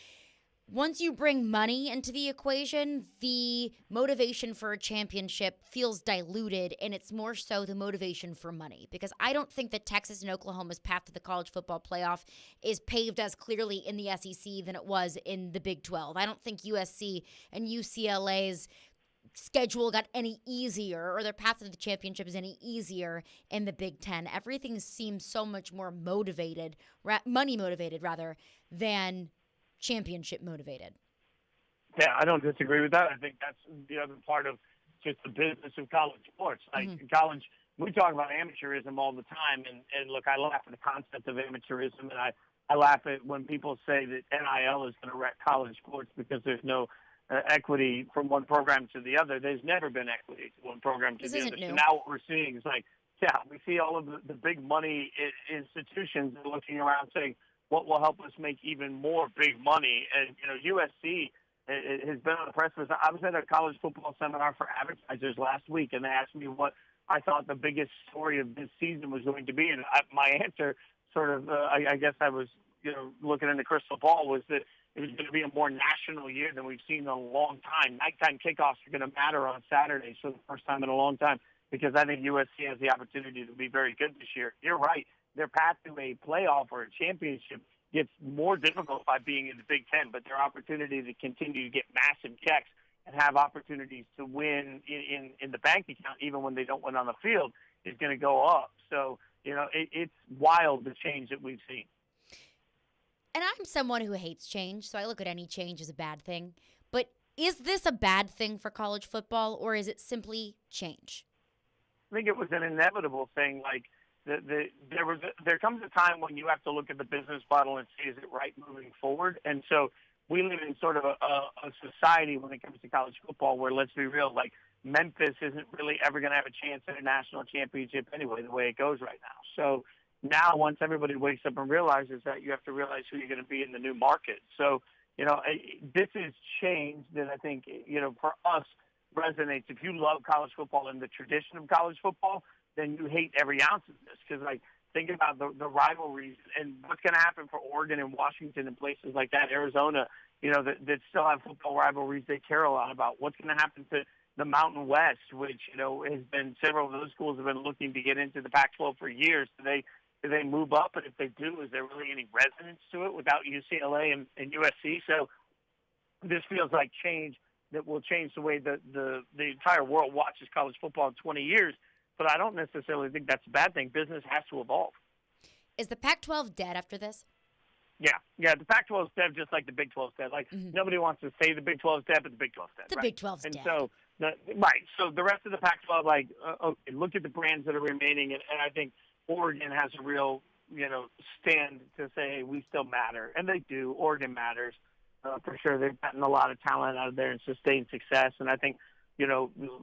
once you bring money into the equation, the motivation for a championship feels diluted, and it's more so the motivation for money. Because I don't think that Texas and Oklahoma's path to the college football playoff is paved as clearly in the SEC than it was in the Big 12. I don't think USC and UCLA's schedule got any easier, or their path to the championship is any easier in the Big 10. Everything seems so much more motivated, money motivated rather, than championship motivated. Yeah, I don't disagree with that. I think that's the other part of just the business of college sports. Like college, we talk about amateurism all the time, and look, I laugh at the concept of amateurism, and I laugh at when people say that NIL is going to wreck college sports because there's no equity from one program to the other. There's never been equity to one program to the other. So now what we're seeing is like, yeah, we see all of the big money institutions looking around saying, what will help us make even more big money? And, USC has been on the precipice. I was at a college football seminar for advertisers last week, and they asked me what I thought the biggest story of this season was going to be. And my answer sort of, I guess I was, looking in the crystal ball, was that it was going to be a more national year than we've seen in a long time. Nighttime kickoffs are going to matter on Saturdays for the first time in a long time, because I think USC has the opportunity to be very good this year. You're right. Their path to a playoff or a championship gets more difficult by being in the Big Ten, but their opportunity to continue to get massive checks and have opportunities to win in the bank account, even when they don't win on the field, is going to go up. So, it's wild, the change that we've seen. And I'm someone who hates change, so I look at any change as a bad thing. But is this a bad thing for college football, or is it simply change? I think it was an inevitable thing. Like, there comes a time when you have to look at the business model and see, is it right moving forward? And so we live in sort of a society when it comes to college football where, let's be real, like Memphis isn't really ever going to have a chance at a national championship anyway, the way it goes right now. So now once everybody wakes up and realizes that, you have to realize who you're going to be in the new market. So, this is change that I think, for us resonates. If you love college football and the tradition of college football, then you hate every ounce of this, because, like, think about the rivalries and what's going to happen for Oregon and Washington and places like that, Arizona, that still have football rivalries they care a lot about. What's going to happen to the Mountain West, which, has been, several of those schools have been looking to get into the Pac-12 for years. Do they move up? And if they do, is there really any resonance to it without UCLA and USC? So this feels like change that will change the way the entire world watches college football in 20 years. But I don't necessarily think that's a bad thing. Business has to evolve. Is the Pac-12 dead after this? Yeah. The Pac-12 is dead just like the Big 12 is dead. Like, nobody wants to say the Big 12 is dead, but the Big 12 is dead. The Big 12 is dead. So, So the rest of the Pac-12, okay, look at the brands that are remaining, and I think Oregon has a real, stand to say, hey, we still matter. And they do. Oregon matters. For sure. They've gotten a lot of talent out of there and sustained success. And I think,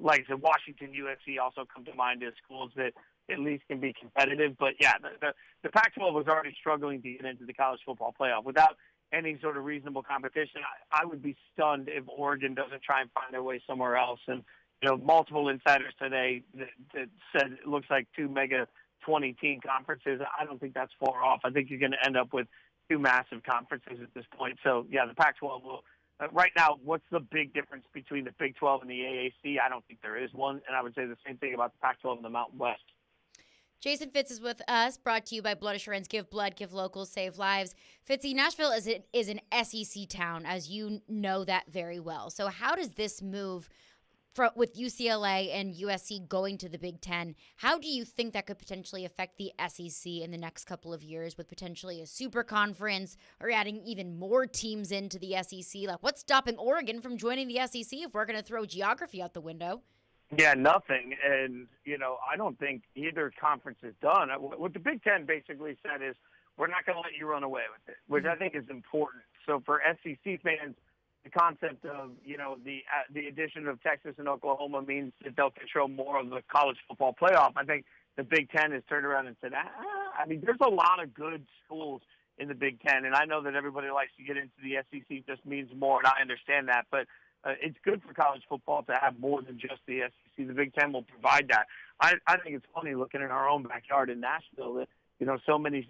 like I said, Washington, USC also come to mind as schools that at least can be competitive. But, yeah, the Pac-12 was already struggling to get into the college football playoff. Without any sort of reasonable competition, I would be stunned if Oregon doesn't try and find their way somewhere else. And, multiple insiders today that said it looks like 2 mega 20-team conferences. I don't think that's far off. I think you're going to end up with 2 massive conferences at this point. So, yeah, the Pac-12 will right now, what's the big difference between the Big 12 and the AAC? I don't think there is one, and I would say the same thing about the Pac-12 and the Mountain West. Jason Fitz is with us, brought to you by Blood Assurance. Give blood, give local, save lives. Fitzy, Nashville is an SEC town, as you know that very well. So how does this move with UCLA and USC going to the Big Ten? How do you think that could potentially affect the SEC in the next couple of years with potentially a super conference or adding even more teams into the SEC? Like, what's stopping Oregon from joining the SEC if we're going to throw geography out the window? Yeah, nothing. And, I don't think either conference is done. What the Big Ten basically said is, we're not going to let you run away with it, which I think is important. So for SEC fans, the concept of, the addition of Texas and Oklahoma means that they'll control more of the college football playoff. I think the Big Ten has turned around and said, I mean, there's a lot of good schools in the Big Ten, and I know that everybody likes to get into the SEC just means more, and I understand that, but it's good for college football to have more than just the SEC. The Big Ten will provide that. I think it's funny looking in our own backyard in Nashville that, you know, so many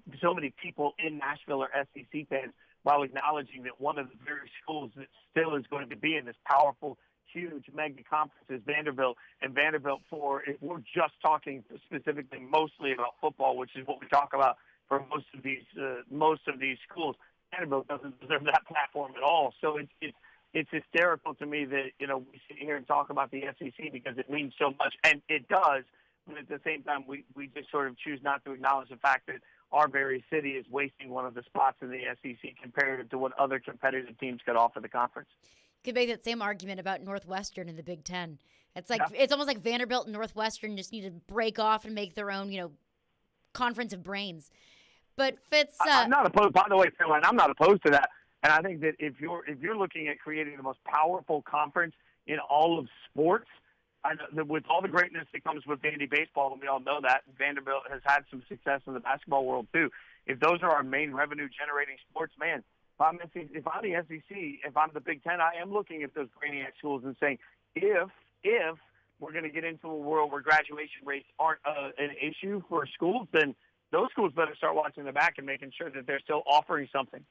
people in Nashville are SEC fans, while acknowledging that one of the very schools that still is going to be in this powerful, huge mega conference is Vanderbilt. And Vanderbilt, if we're just talking specifically mostly about football, which is what we talk about for most of these schools, Vanderbilt doesn't deserve that platform at all. So it's hysterical to me that, you know, we sit here and talk about the SEC because it means so much, and it does. But at the same time, we just sort of choose not to acknowledge the fact that our very city is wasting one of the spots in the SEC compared to what other competitive teams could offer the conference. You could make that same argument about Northwestern in the Big Ten. It's like It's almost like Vanderbilt and Northwestern just need to break off and make their own, you know, conference of brains. But Fitz, I'm not opposed. By the way, Caroline, I'm not opposed to that. And I think that if you're looking at creating the most powerful conference in all of sports, I know that with all the greatness that comes with Vandy baseball, and we all know that, Vanderbilt has had some success in the basketball world too. If those are our main revenue-generating sports, man, if I'm the SEC, if I'm the Big Ten, I am looking at those brainiac schools and saying, if we're going to get into a world where graduation rates aren't an issue for schools, then those schools better start watching the back and making sure that they're still offering something.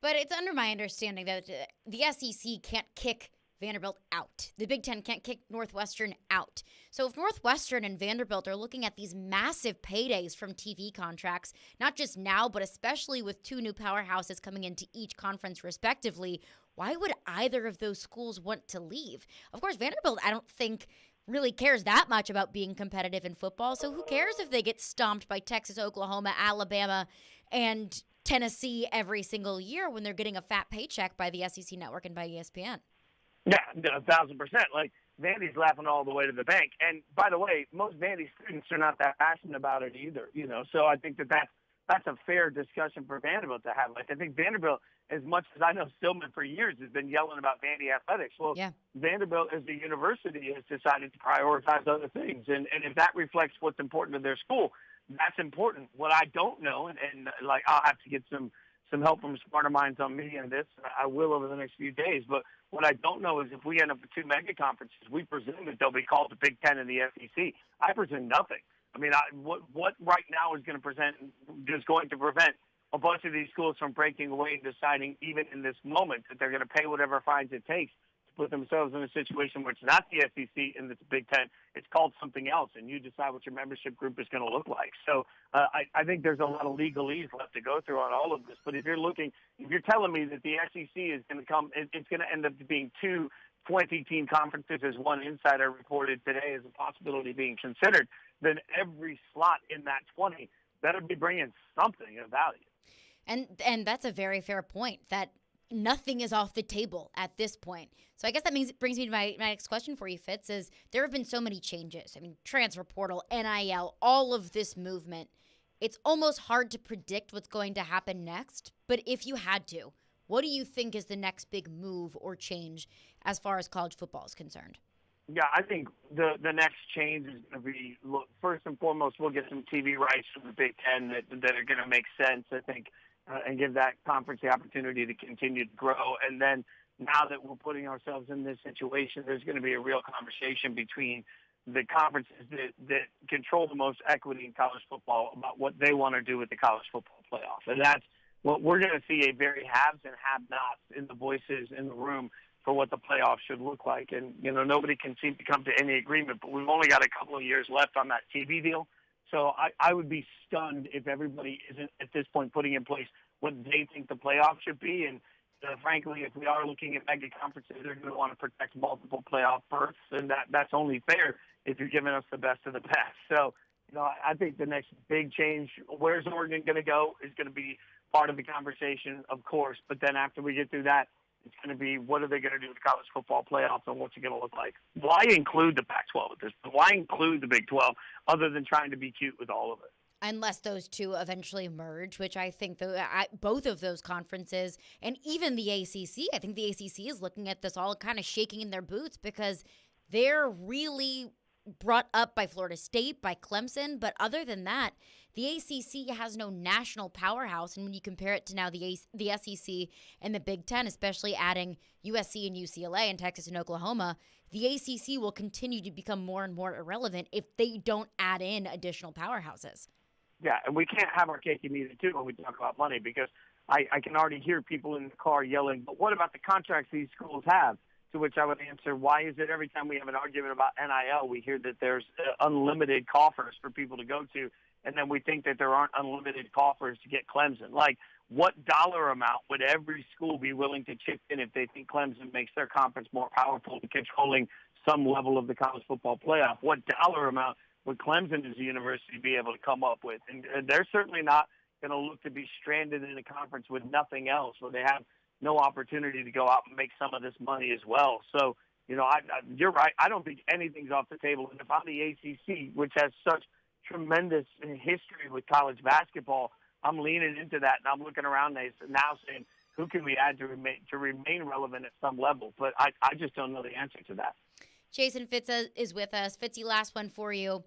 But it's under my understanding that the SEC can't kick Vanderbilt out. The Big Ten can't kick Northwestern out. So if Northwestern and Vanderbilt are looking at these massive paydays from TV contracts, not just now, but especially with two new powerhouses coming into each conference respectively, why would either of those schools want to leave? Of course, Vanderbilt, I don't think really cares that much about being competitive in football. So who cares if they get stomped by Texas, Oklahoma, Alabama, and Tennessee every single year when they're getting a fat paycheck by the SEC Network and by ESPN? Yeah, 1,000%. Like, Vandy's laughing all the way to the bank. And by the way, most Vandy students are not that passionate about it either, you know. So I think that's a fair discussion for Vanderbilt to have. Like, I think Vanderbilt, as much as I know Stillman for years has been yelling about Vandy athletics, well, yeah. Vanderbilt as a university has decided to prioritize other things. And if that reflects what's important to their school, that's important. What I don't know, and like, I'll have to get some help from smarter minds on me on this. I will over the next few days. But what I don't know is if we end up with two mega conferences, we presume that they'll be called the Big Ten and the SEC. I presume nothing. I mean, what right now is going to prevent a bunch of these schools from breaking away and deciding, even in this moment, that they're going to pay whatever fines it takes to put themselves in a situation where it's not the SEC and it's the Big Ten, it's called something else, and you decide what your membership group is going to look like. So I think there's a lot of legalese left to go through on all of this. But if you're telling me that the SEC is going to it's going to end up being two 20-team conferences, as one insider reported today as a possibility being considered, then every slot in that 20 better be bringing something of value. And that's a very fair point, that nothing is off the table at this point. So I guess that brings me to my next question for you, Fitz, is there have been so many changes. I mean, transfer portal, NIL, all of this movement. It's almost hard to predict what's going to happen next. But if you had to, what do you think is the next big move or change as far as college football is concerned? Yeah, I think the next change is going to be, look, first and foremost, we'll get some TV rights from the Big Ten that are going to make sense, I think, and give that conference the opportunity to continue to grow. And then now that we're putting ourselves in this situation, there's going to be a real conversation between the conferences that control the most equity in college football about what they want to do with the college football playoff. And that's what we're going to see, a very haves and have-nots in the voices in the room for what the playoffs should look like. And, you know, nobody can seem to come to any agreement, but we've only got a couple of years left on that TV deal. So I would be stunned if everybody isn't at this point putting in place what they think the playoff should be. And frankly, if we are looking at mega conferences, they're going to want to protect multiple playoff berths, and that's only fair if you're giving us the best of the best. So, you know, I think the next big change, where's Oregon going to go, is going to be part of the conversation, of course. But then after we get through that, it's going to be what are they going to do with the college football playoffs and what's it going to look like? Why include the Pac-12 at this point? Why include the Big 12 other than trying to be cute with all of it? Unless those two eventually merge, which I think both of those conferences and even the ACC, I think the ACC is looking at this all kind of shaking in their boots because they're really brought up by Florida State, by Clemson, but other than that, the ACC has no national powerhouse. And when you compare it to now the SEC and the Big Ten, especially adding USC and UCLA and Texas and Oklahoma, the ACC will continue to become more and more irrelevant if they don't add in additional powerhouses. Yeah, and we can't have our cake and eat it too when we talk about money, because I can already hear people in the car yelling, but what about the contracts these schools have? To which I would answer, why is it every time we have an argument about NIL, we hear that there's unlimited coffers for people to go to, and then we think that there aren't unlimited coffers to get Clemson? Like, what dollar amount would every school be willing to chip in if they think Clemson makes their conference more powerful in controlling some level of the college football playoff? What dollar amount would Clemson as a university be able to come up with? And they're certainly not going to look to be stranded in a conference with nothing else, where they have no opportunity to go out and make some of this money as well. So, you're right. I don't think anything's off the table. And if I'm the ACC, which has such tremendous history with college basketball, I'm leaning into that, and I'm looking around now saying, who can we add to remain relevant at some level? But I just don't know the answer to that. Jason Fitz is with us. Fitzy, last one for you.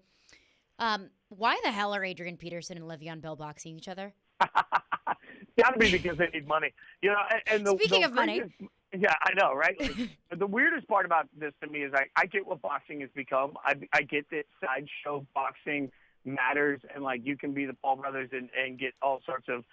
Why the hell are Adrian Peterson and Le'Veon Bell boxing each other? Got to be because they need money. Speaking of money. Yeah, I know, right? But the weirdest part about this to me is I get what boxing has become. I get that sideshow boxing matters, and like you can be the Paul brothers and get all sorts of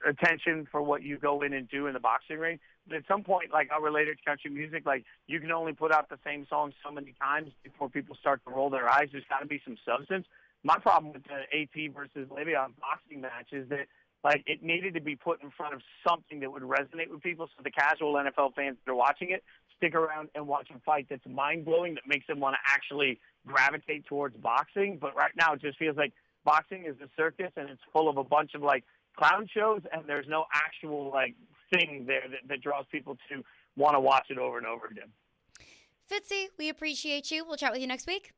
attention for what you go in and do in the boxing ring. But at some point, like how related to country music, like you can only put out the same song so many times before people start to roll their eyes. There's got to be some substance. My problem with the AT versus Le'Veon boxing match is that like it needed to be put in front of something that would resonate with people, so the casual NFL fans that are watching it stick around and watch a fight that's mind-blowing, that makes them want to actually gravitate towards boxing. But right now it just feels like boxing is a circus, and it's full of a bunch of like clown shows, and there's no actual like thing there that draws people to want to watch it over and over again. Fitzy, we appreciate you. We'll chat with you next week.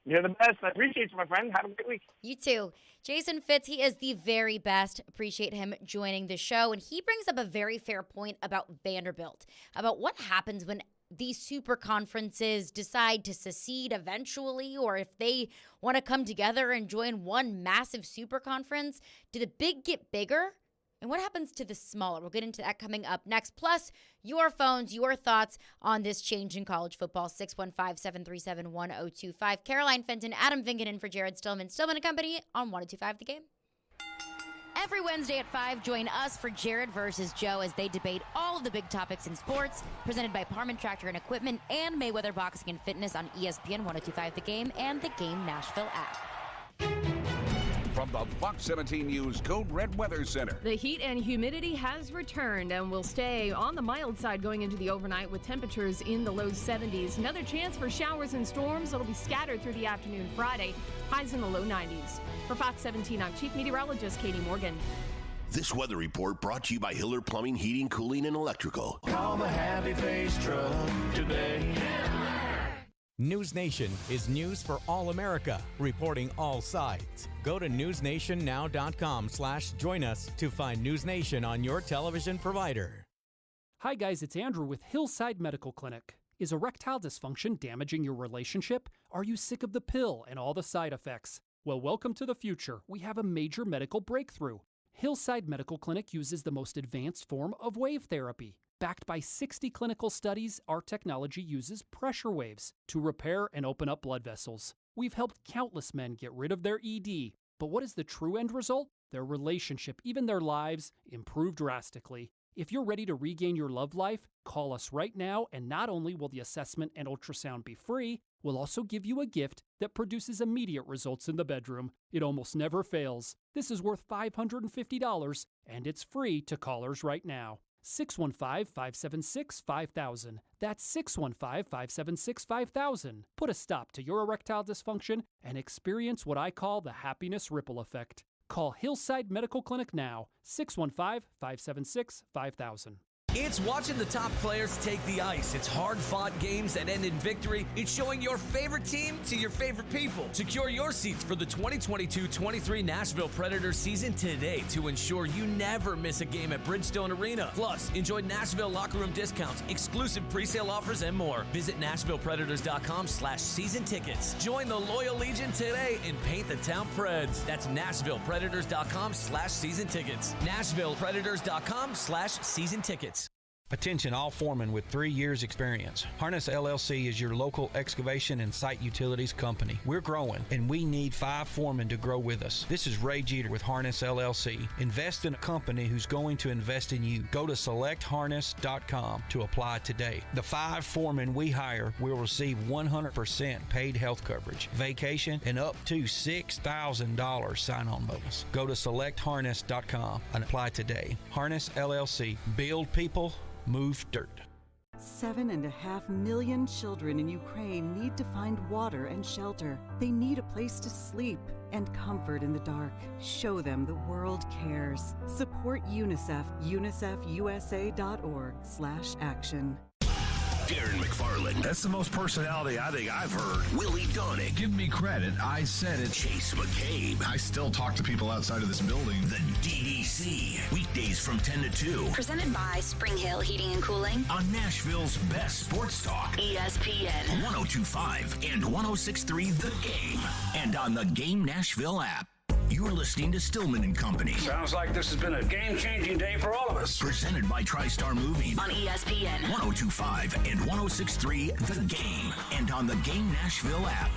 You're the best. I appreciate you, my friend. Have a great week. You too. Jason Fitz, he is the very best. Appreciate him joining the show. And he brings up a very fair point about Vanderbilt, about what happens when these super conferences decide to secede eventually, or if they want to come together and join one massive super conference. Do the big get bigger? And what happens to the smaller? We'll get into that coming up next. Plus, your phones, your thoughts on this change in college football. 615-737-1025. Caroline Fenton, Adam Vingan for Jared Stillman. Stillman & Company on 1025 The Game. Every Wednesday at 5, join us for Jared versus Joe as they debate all of the big topics in sports. Presented by Parman Tractor and Equipment and Mayweather Boxing and Fitness on ESPN 1025 The Game and the Game Nashville app. From the Fox 17 News Code Red Weather Center. The heat and humidity has returned and will stay on the mild side going into the overnight with temperatures in the low 70s. Another chance for showers and storms that'll be scattered through the afternoon Friday. Highs in the low 90s. For Fox 17, I'm Chief Meteorologist Katie Morgan. This weather report brought to you by Hiller Plumbing, Heating, Cooling, and Electrical. Call the Happy Face Truck today. News Nation is news for all America, reporting all sides. Go to newsnationnow.com/join us to find News Nation on your television provider. Hi guys, it's Andrew with Hillside Medical Clinic. Is erectile dysfunction damaging your relationship? Are you sick of the pill and all the side effects? Well, welcome to the future. We have a major medical breakthrough. Hillside Medical Clinic uses the most advanced form of wave therapy. Backed by 60 clinical studies, our technology uses pressure waves to repair and open up blood vessels. We've helped countless men get rid of their ED. But what is the true end result? Their relationship, even their lives, improve drastically. If you're ready to regain your love life, call us right now, and not only will the assessment and ultrasound be free, we'll also give you a gift that produces immediate results in the bedroom. It almost never fails. This is worth $550, and it's free to callers right now. 615-576-5000. That's 615-576-5000. Put a stop to your erectile dysfunction and experience what I call the happiness ripple effect. Call Hillside Medical Clinic now, 615-576-5000. It's watching the top players take the ice. It's hard-fought games that end in victory. It's showing your favorite team to your favorite people. Secure your seats for the 2022-23 Nashville Predators season today to ensure you never miss a game at Bridgestone Arena. Plus, enjoy Nashville locker room discounts, exclusive presale offers, and more. Visit NashvillePredators.com/season tickets. Join the Loyal Legion today and paint the town Preds. That's NashvillePredators.com/season tickets. NashvillePredators.com/season tickets. Attention all foremen with 3 years experience. Harness LLC is your local excavation and site utilities company. We're growing and we need 5 foremen to grow with us. This is Ray Jeter with Harness LLC. Invest in a company who's going to invest in you. Go to selectharness.com to apply today. The 5 foremen we hire will receive 100% paid health coverage, vacation, and up to $6,000 sign-on bonus. Go to selectharness.com and apply today. Harness LLC. Build people, move dirt. 7.5 million children in Ukraine need to find water and shelter. They need a place to sleep and comfort in the dark. Show them the world cares. Support UNICEF, unicefusa.org/action. Darren McFarland. That's the most personality I think I've heard. Willie Donick. Give me credit. I said it. Chase McCabe. I still talk to people outside of this building. The DDC. Weekdays from 10 to 2. Presented by Spring Hill Heating and Cooling. On Nashville's best sports talk. ESPN. 102.5 and 106.3 The Game. And on the Game Nashville app. You're listening to Stillman and Company. Sounds like this has been a game-changing day for all of us. Presented by TriStar Movie. On ESPN. 102.5 and 106.3 The Game. And on the Game Nashville app.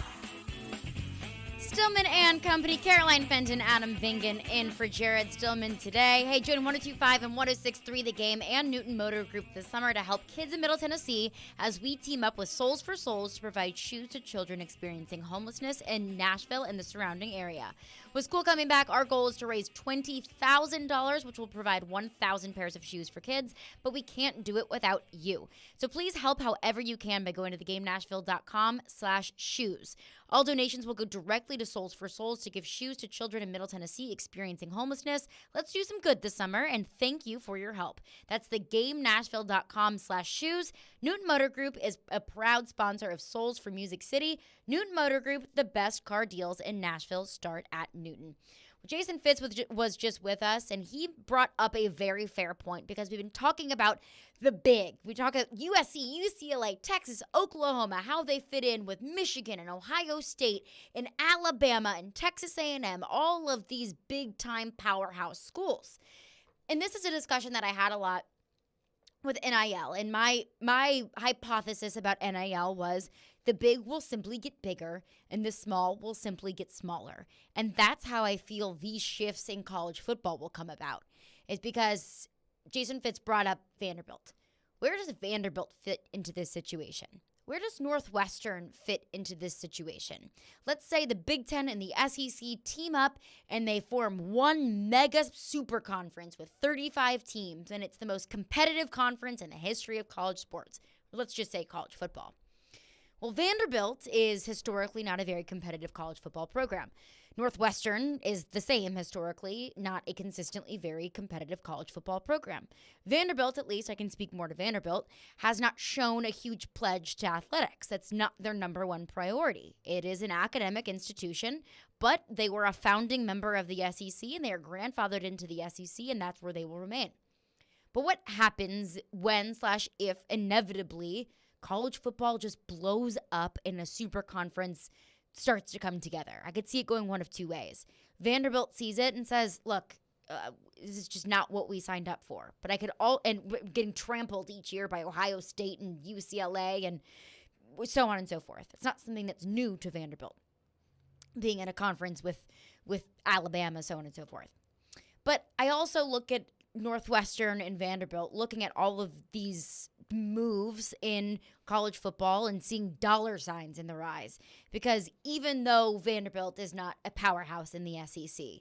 Stillman and Company, Caroline Fenton, Adam Vingan in for Jared Stillman today. Hey, join 102.5 and 106.3 The Game and Newton Motor Group this summer to help kids in Middle Tennessee as we team up with Souls for Souls to provide shoes to children experiencing homelessness in Nashville and the surrounding area. With school coming back, our goal is to raise $20,000, which will provide 1,000 pairs of shoes for kids, but we can't do it without you. So please help however you can by going to thegamenashville.com/shoes. All donations will go directly to Souls for Souls to give shoes to children in Middle Tennessee experiencing homelessness. Let's do some good this summer, and thank you for your help. That's thegamenashville.com/shoes. Newton Motor Group is a proud sponsor of Souls for Music City. Newton Motor Group, the best car deals in Nashville start at Newton. Jason Fitz was just with us, and he brought up a very fair point because we've been talking about the big. We talk about USC, UCLA, Texas, Oklahoma, how they fit in with Michigan and Ohio State and Alabama and Texas A&M, all of these big-time powerhouse schools. And this is a discussion that I had a lot with NIL, and my hypothesis about NIL was the big will simply get bigger and the small will simply get smaller. And that's how I feel these shifts in college football will come about. It's because Jason Fitz brought up Vanderbilt. Where does Vanderbilt fit into this situation? Where does Northwestern fit into this situation? Let's say the Big Ten and the SEC team up and they form one mega super conference with 35 teams, and it's the most competitive conference in the history of college sports. Let's just say college football. Well, Vanderbilt is historically not a very competitive college football program. Northwestern is the same historically, not a consistently very competitive college football program. Vanderbilt, at least I can speak more to Vanderbilt, has not shown a huge pledge to athletics. That's not their number one priority. It is an academic institution, but they were a founding member of the SEC and they are grandfathered into the SEC, and that's where they will remain. But what happens when/if inevitably college football just blows up and a super conference starts to come together? I could see it going one of two ways. Vanderbilt sees it and says, look, this is just not what we signed up for. But and getting trampled each year by Ohio State and UCLA and so on and so forth. It's not something that's new to Vanderbilt, being in a conference with Alabama, so on and so forth. But I also look at Northwestern and Vanderbilt, looking at all of these moves in college football and seeing dollar signs in their eyes. Because even though Vanderbilt is not a powerhouse in the SEC,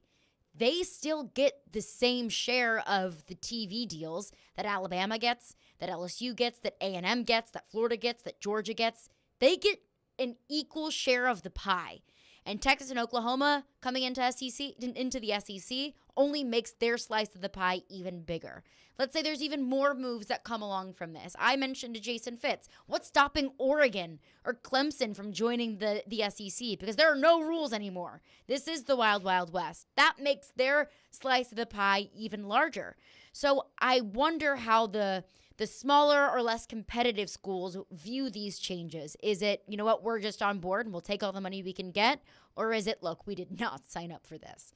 they still get the same share of the TV deals that Alabama gets, that LSU gets, that A&M gets, that Florida gets, that Georgia gets. They get an equal share of the pie. And Texas and Oklahoma coming into the SEC only makes their slice of the pie even bigger. Let's say there's even more moves that come along from this. I mentioned to Jason Fitz, what's stopping Oregon or Clemson from joining the SEC? Because there are no rules anymore. This is the wild, wild west. That makes their slice of the pie even larger. So I wonder how the smaller or less competitive schools view these changes. Is it, you know what, we're just on board and we'll take all the money we can get? Or is it, look, we did not sign up for this?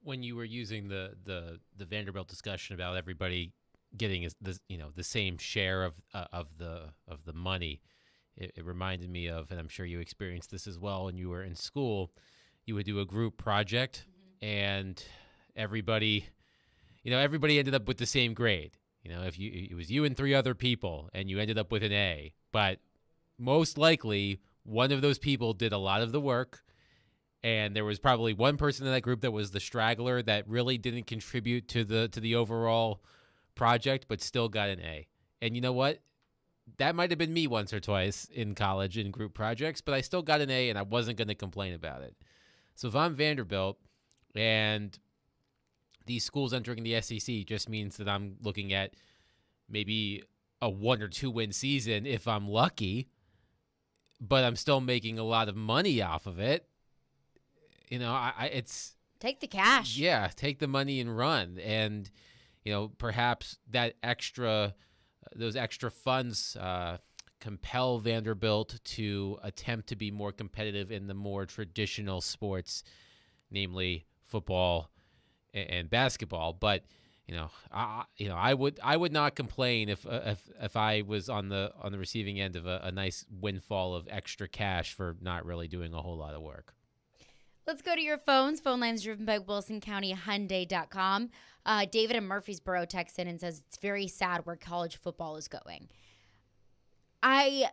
When you were using the Vanderbilt discussion about everybody getting the same share of the money, it reminded me of, and I'm sure you experienced this as well when you were in school. You would do a group project, and everybody ended up with the same grade. If it was you and 3 other people, and you ended up with an A, but most likely one of those people did a lot of the work. And there was probably one person in that group that was the straggler that really didn't contribute to the overall project, but still got an A. And you know what? That might have been me once or twice in college in group projects, but I still got an A, and I wasn't going to complain about it. So if I'm Vanderbilt and these schools entering the SEC just means that I'm looking at maybe a 1 or 2 win season if I'm lucky, but I'm still making a lot of money off of it. It's take the cash. Yeah, take the money and run. And, perhaps those extra funds compel Vanderbilt to attempt to be more competitive in the more traditional sports, namely football and basketball. But, I would not complain if I was on the receiving end of a nice windfall of extra cash for not really doing a whole lot of work. Let's go to your phones. Phone lines driven by WilsonCountyHyundai.com. David in Murfreesboro texts in and says it's very sad where college football is going. I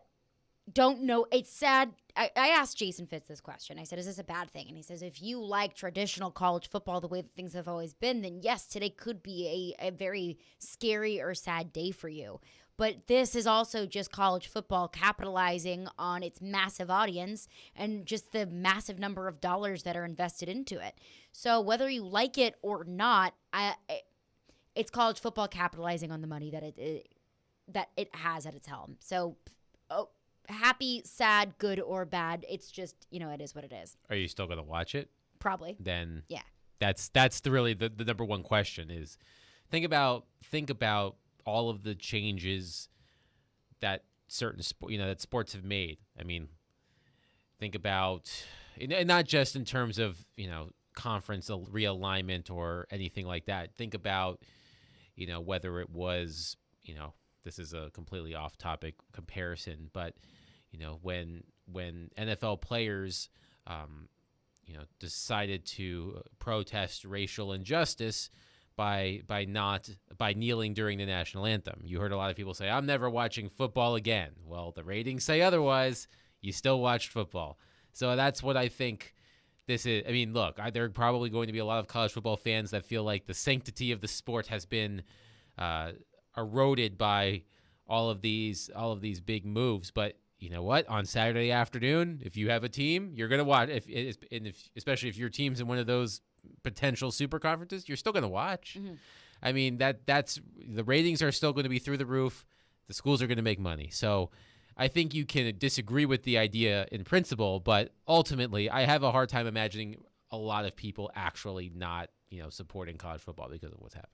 don't know. It's sad. I asked Jason Fitz this question. I said, is this a bad thing? And he says, if you like traditional college football the way that things have always been, then yes, today could be a very scary or sad day for you. But this is also just college football capitalizing on its massive audience and just the massive number of dollars that are invested into it. So whether you like it or not, it's college football capitalizing on the money that it has at its helm. So happy, sad, good, or bad, it's just, it is what it is. Are you still going to watch it? Probably. Then yeah. That's really the number one question is think about all of the changes that certain that sports have made. I mean, think about, and not just in terms of, conference realignment or anything like that. Think about, whether it was, this is a completely off topic comparison, but, when NFL players, decided to protest racial injustice by kneeling during the national anthem. You heard a lot of people say, I'm never watching football again. Well, the ratings say otherwise. You still watched football. So that's what I think this is. I mean, look, there are probably going to be a lot of college football fans that feel like the sanctity of the sport has been eroded by all of these big moves. But you know what? On Saturday afternoon, if you have a team, you're going to watch. Especially if your team's in one of those potential super conferences, you're still going to watch. Mm-hmm. I mean, that's the ratings are still going to be through the roof. The schools are going to make money. So I think you can disagree with the idea in principle, but ultimately I have a hard time imagining a lot of people actually not, supporting college football because of what's happening.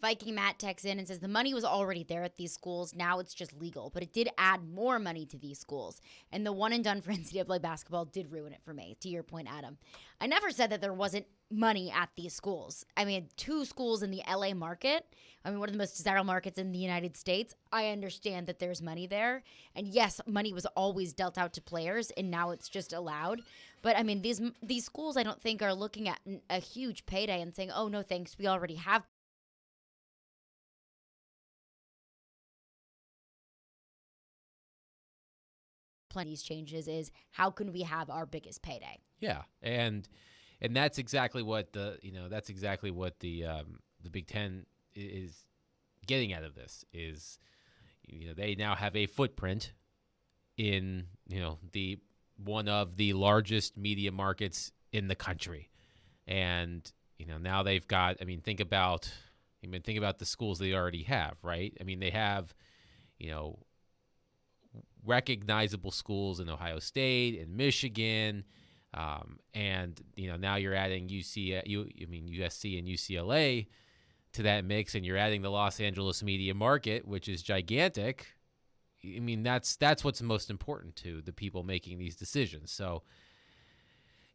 Viking Matt texts in and says the money was already there at these schools. Now it's just legal, but it did add more money to these schools. And the one and done for NCAA basketball did ruin it for me, to your point, Adam. I never said that there wasn't money at these schools. I mean, 2 schools in the LA market, one of the most desirable markets in the United States. I understand that there's money there. And yes, money was always dealt out to players, and now it's just allowed. But I mean, these schools I don't think are looking at a huge payday and saying, oh, no, thanks, we already have plenty of these changes. Is how can we have our biggest payday? Yeah, and that's exactly what the Big Ten is getting out of this. Is they now have a footprint in the one of the largest media markets in the country. And, now they've got, think about the schools they already have, right? They have, recognizable schools in Ohio State and Michigan. And, now you're adding USC and UCLA to that mix, and you're adding the Los Angeles media market, which is gigantic. That's what's most important to the people making these decisions. So,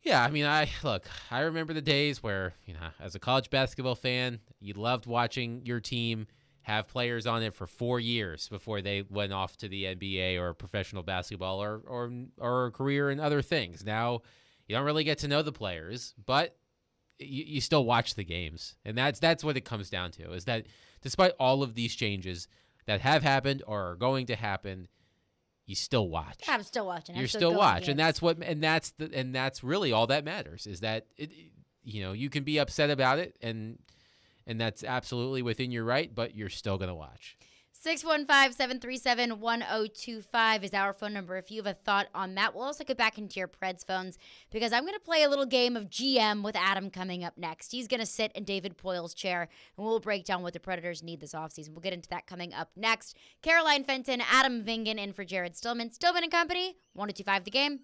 yeah, I remember the days where, as a college basketball fan, you loved watching your team have players on it for 4 years before they went off to the NBA or professional basketball or a career in other things. Now, you don't really get to know the players, but you still watch the games. And that's what it comes down to, is that despite all of these changes that have happened or are going to happen, you still watch. I'm still watching. You're still watch, and that's really all that matters. Is that you can be upset about it, and that's absolutely within your right, but you're still gonna watch. 615-737-1025 is our phone number if you have a thought on that. We'll also get back into your Preds phones because I'm going to play a little game of GM with Adam coming up next. He's going to sit in David Poyle's chair, and we'll break down what the Predators need this offseason. We'll get into that coming up next. Caroline Fenton, Adam Vingan in for Jared Stillman. Stillman and Company, 102.5 The Game.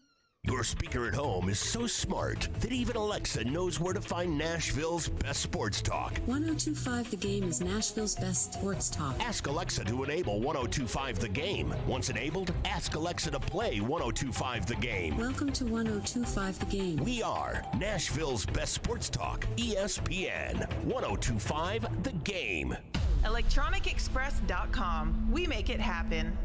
Your speaker at home is so smart that even Alexa knows where to find Nashville's best sports talk. 102.5 The Game is Nashville's best sports talk. Ask Alexa to enable 102.5 The Game. Once enabled, ask Alexa to play 102.5 The Game. Welcome to 102.5 The Game. We are Nashville's best sports talk, ESPN 102.5 The Game. ElectronicExpress.com. We make it happen.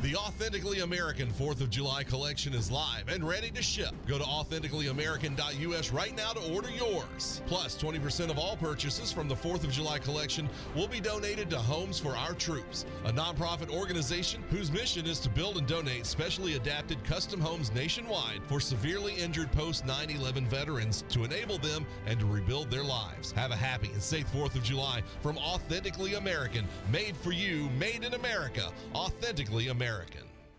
The Authentically American 4th of July collection is live and ready to ship. Go to authenticallyamerican.us right now to order yours. Plus, 20% of all purchases from the 4th of July collection will be donated to Homes for Our Troops, a nonprofit organization whose mission is to build and donate specially adapted custom homes nationwide for severely injured post 9/11 veterans to enable them and to rebuild their lives. Have a happy and safe 4th of July from Authentically American. Made for you, made in America. Authentically American.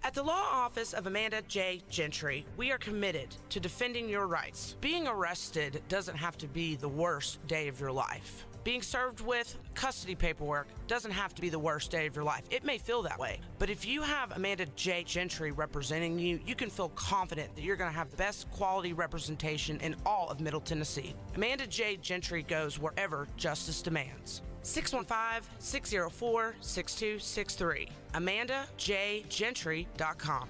At the law office of Amanda J. Gentry, we are committed to defending your rights. Being arrested doesn't have to be the worst day of your life. Being served with custody paperwork doesn't have to be the worst day of your life. It may feel that way, but if you have Amanda J. Gentry representing you, you can feel confident that you're going to have the best quality representation in all of Middle Tennessee. Amanda J. Gentry goes wherever justice demands. 615-604-6263. AmandaJGentry.com.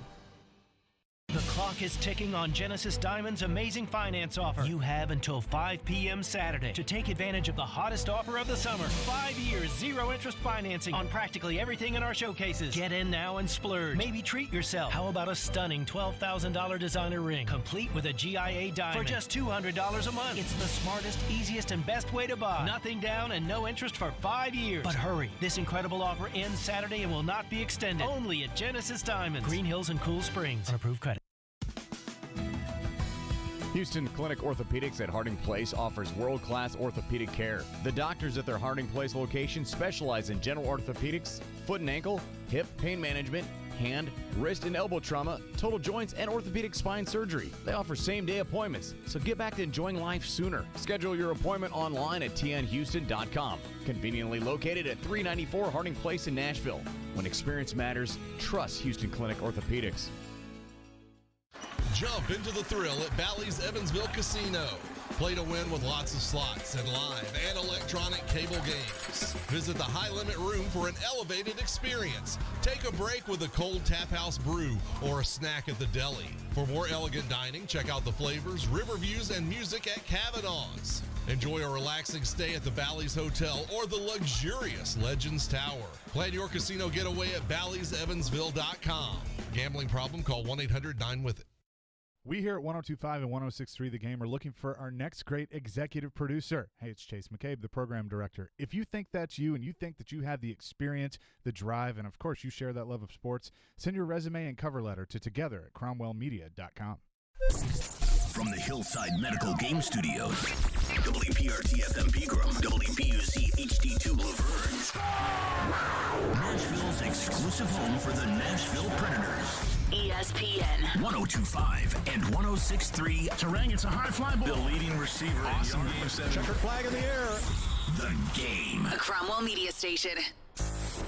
The clock is ticking on Genesis Diamond's amazing finance offer. You have until 5 p.m. Saturday to take advantage of the hottest offer of the summer. 5 years, zero interest financing on practically everything in our showcases. Get in now and splurge. Maybe treat yourself. How about a stunning $12,000 designer ring, complete with a GIA diamond for just $200 a month? It's the smartest, easiest, and best way to buy. Nothing down and no interest for 5 years. But hurry, this incredible offer ends Saturday and will not be extended. Only at Genesis Diamonds, Green Hills and Cool Springs. On approved credit. Houston Clinic Orthopedics at Harding Place offers world-class orthopedic care. The doctors at their Harding Place location specialize in general orthopedics, foot and ankle, hip, pain management, hand, wrist, and elbow trauma, total joints, and orthopedic spine surgery. They offer same-day appointments, so get back to enjoying life sooner. Schedule your appointment online at tnhouston.com. Conveniently located at 394 Harding Place in Nashville. When experience matters, trust Houston Clinic Orthopedics. Jump into the thrill at Bally's Evansville Casino. Play to win with lots of slots and live and electronic cable games. Visit the High Limit Room for an elevated experience. Take a break with a cold tap house brew or a snack at the deli. For more elegant dining, check out the flavors, river views, and music at Kavanaugh's. Enjoy a relaxing stay at the Bally's Hotel or the luxurious Legends Tower. Plan your casino getaway at Bally'sEvansville.com. Gambling problem? Call 1-800-9-WITH-IT. We here at 102.5 and 106.3 The Game are looking for our next great executive producer. Hey, it's Chase McCabe, the program director. If you think that's you and you think that you have the experience, the drive, and of course you share that love of sports, send your resume and cover letter to together@cromwellmedia.com. From the Hillside Medical Game Studios, WPRT FM Pegram, WPUC HD2 Blue Verge, Nashville's exclusive home for the Nashville Predators. ESPN. 102.5 and 106.3. Terang, it's a high fly ball. The leading receiver. Awesome game seven. Checkered flag in the air. The Game. A Cromwell Media Station.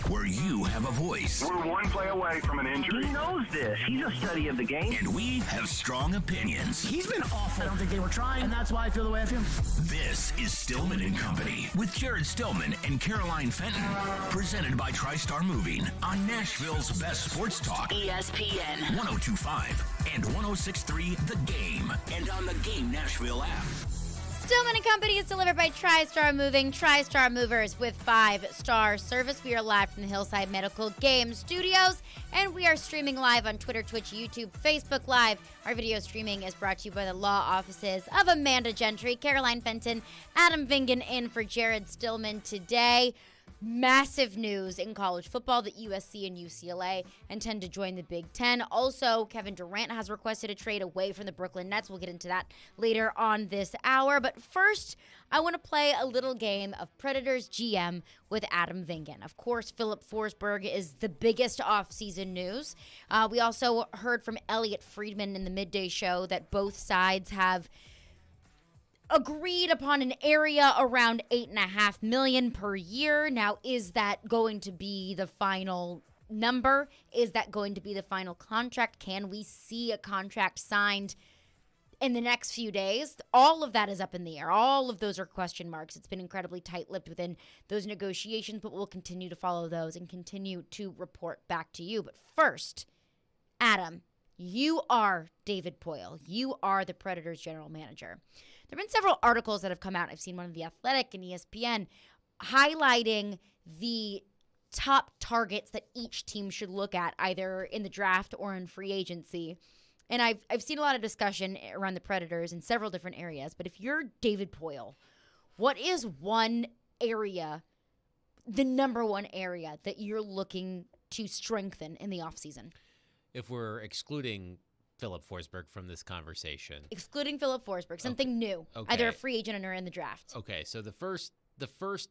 Where you have a voice. We're one play away from an injury. He knows this. He's a study of the game. And we have strong opinions. He's been awful. I don't think they were trying, and that's why I feel the way I feel. This is Stillman and Company with Jared Stillman and Caroline Fenton. Presented by TriStar Moving on Nashville's best sports talk. ESPN. 102.5 and 106.3 The Game. And on the Game Nashville app. Stillman & Company is delivered by TriStar Moving, TriStar Movers with 5-star service. We are live from the Hillside Medical Game Studios, and we are streaming live on Twitter, Twitch, YouTube, Facebook Live. Our video streaming is brought to you by the law offices of Amanda Gentry, Caroline Fenton, Adam Vingan in for Jared Stillman today. Massive news in college football that USC and UCLA intend to join the Big Ten. Also, Kevin Durant has requested a trade away from the Brooklyn Nets. We'll get into that later on this hour. But first, I want to play a little game of Predators GM with Adam Vingan. Of course, Philip Forsberg is the biggest offseason news. We also heard from Elliot Friedman in the midday show that both sides have agreed upon an area around $8.5 million per year. Now, is that going to be the final number? Is that going to be the final contract? Can we see a contract signed in the next few days? All of that is up in the air. All of those are question marks. It's been incredibly tight-lipped within those negotiations, but we'll continue to follow those and continue to report back to you. But first, Adam, you are David Poile. You are the Predators general manager. There have been several articles that have come out. I've seen one of The Athletic and ESPN highlighting the top targets that each team should look at, either in the draft or in free agency. And I've seen a lot of discussion around the Predators in several different areas. But if you're David Poile, what is one area, the number one area that you're looking to strengthen in the offseason? If we're excluding Philip Forsberg from this conversation. Excluding Philip Forsberg, something new, either a free agent or in the draft. Okay, so the first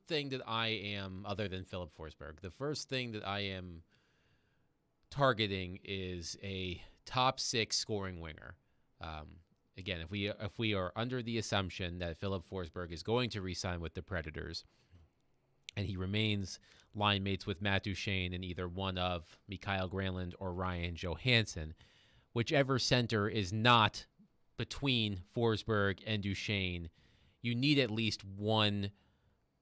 thing that I am, other than Philip Forsberg, the first thing that I am targeting is a top 6 scoring winger. Again, if we are under the assumption that Philip Forsberg is going to re-sign with the Predators, and he remains line mates with Matt Duchene and either one of Mikael Granlund or Ryan Johansson, whichever center is not between Forsberg and Duchene, you need at least one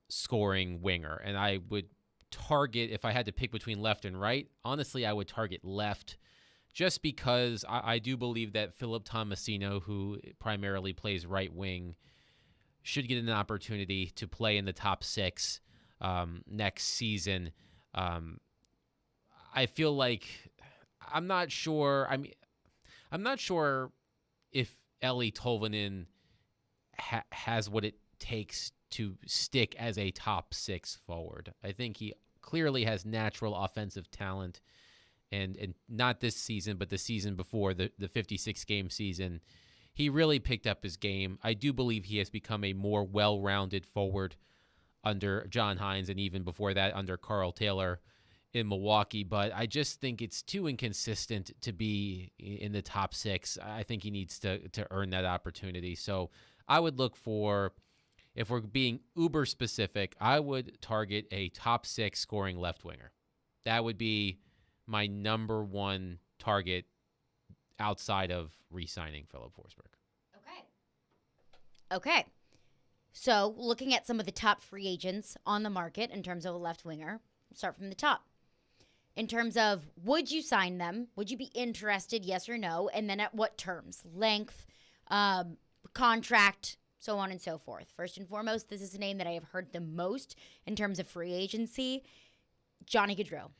scoring winger. And I would target, if I had to pick between left and right, honestly, I would target left just because I do believe that Philip Tomasino, who primarily plays right wing, should get an opportunity to play in the top 6 next season. I feel like I'm not sure if Eli Tolvanen has what it takes to stick as a top 6 forward. I think he clearly has natural offensive talent, and not this season, but the season before, the 56-game season, he really picked up his game. I do believe he has become a more well-rounded forward under John Hines, and even before that under Carl Taylor in Milwaukee, but I just think it's too inconsistent to be in the top 6. I think he needs to earn that opportunity. So I would look for, if we're being uber specific, I would target a top 6 scoring left winger. That would be my number one target outside of re-signing Philip Forsberg. Okay. So looking at some of the top free agents on the market in terms of a left winger, we'll start from the top. In terms of, would you sign them? Would you be interested, yes or no? And then at what terms? Length, contract, so on and so forth. First and foremost, this is a name that I have heard the most in terms of free agency, Johnny Gaudreau.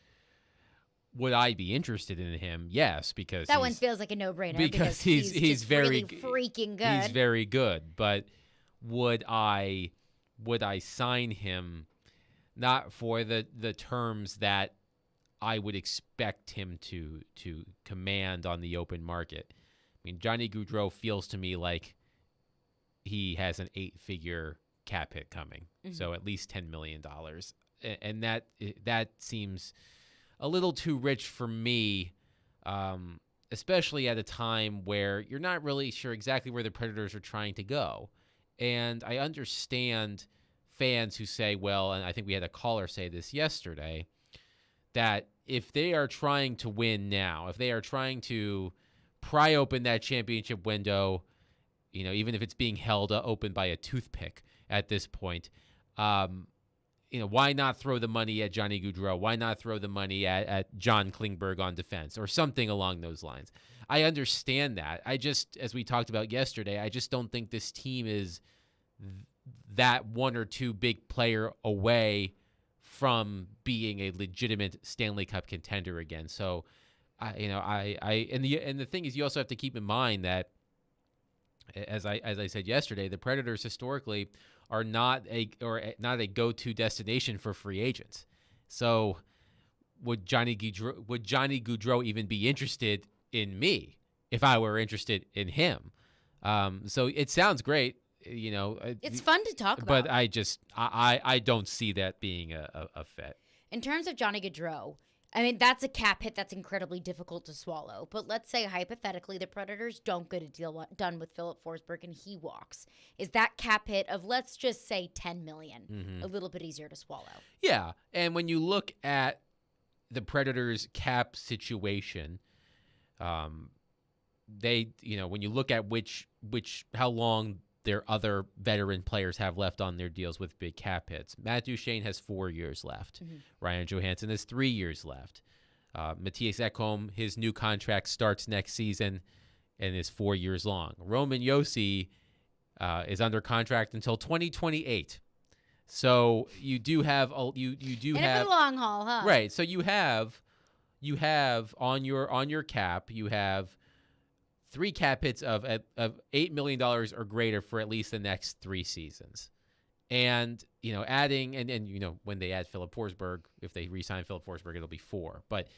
Would I be interested in him? Yes, because that one feels like a no-brainer. Because he's very really freaking good. He's very good. But would I sign him? Not for the terms that I would expect him to command on the open market. I mean, Johnny Gaudreau feels to me like he has an 8-figure cap hit coming, so at least $10 million, and that seems a little too rich for me. especially at a time where you're not really sure exactly where the Predators are trying to go. And I understand fans who say, well, and I think we had a caller say this yesterday, that if they are trying to win now, if they are trying to pry open that championship window, even if it's being held open by a toothpick at this point, why not throw the money at Johnny Gaudreau? Why not throw the money at John Klingberg on defense or something along those lines? I understand that. I just, as we talked about yesterday, I just don't think this team is that one or two big player away from being a legitimate Stanley Cup contender again. So, and the thing is, you also have to keep in mind that, as I said yesterday, the Predators historically are not a go-to destination for free agents. So, would Johnny Gaudreau even be interested in me if I were interested in him? So it sounds great. It's fun to talk about. But I don't see that being a fit. In terms of Johnny Gaudreau, I mean, that's a cap hit that's incredibly difficult to swallow. But let's say, hypothetically, the Predators don't get a deal done with Philip Forsberg and he walks. Is that cap hit of, let's just say, $10 million, a little bit easier to swallow? Yeah, and when you look at the Predators' cap situation, when you look at how long their other veteran players have left on their deals with big cap hits. Matt Duchene has 4 years left. Ryan Johansson has 3 years left. Matthias Ekholm, his new contract starts next season and is 4 years long. Roman Josi is under contract until 2028. So you do have you do and have it's a long haul, huh? Right. So you have on your cap, you have 3 cap hits of $8 million or greater for at least the next 3 seasons. And, adding, and when they add Philip Forsberg, if they re-sign Philip Forsberg, it'll be 4. But,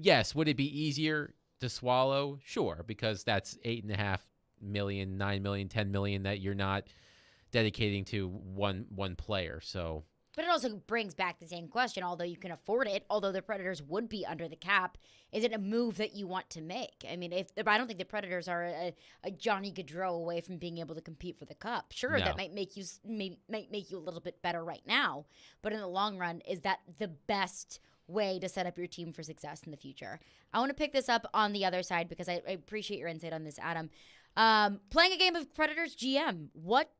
yes, would it be easier to swallow? Sure, because that's $8.5 million, $9 million, $10 million that you're not dedicating to one player. So. But it also brings back the same question, although you can afford it, although the Predators would be under the cap, is it a move that you want to make? I mean, I don't think the Predators are a Johnny Gaudreau away from being able to compete for the Cup. Sure, No. that might make you a little bit better right now, but in the long run, is that the best way to set up your team for success in the future? I want to pick this up on the other side because I appreciate your insight on this, Adam. Playing a game of Predators GM, what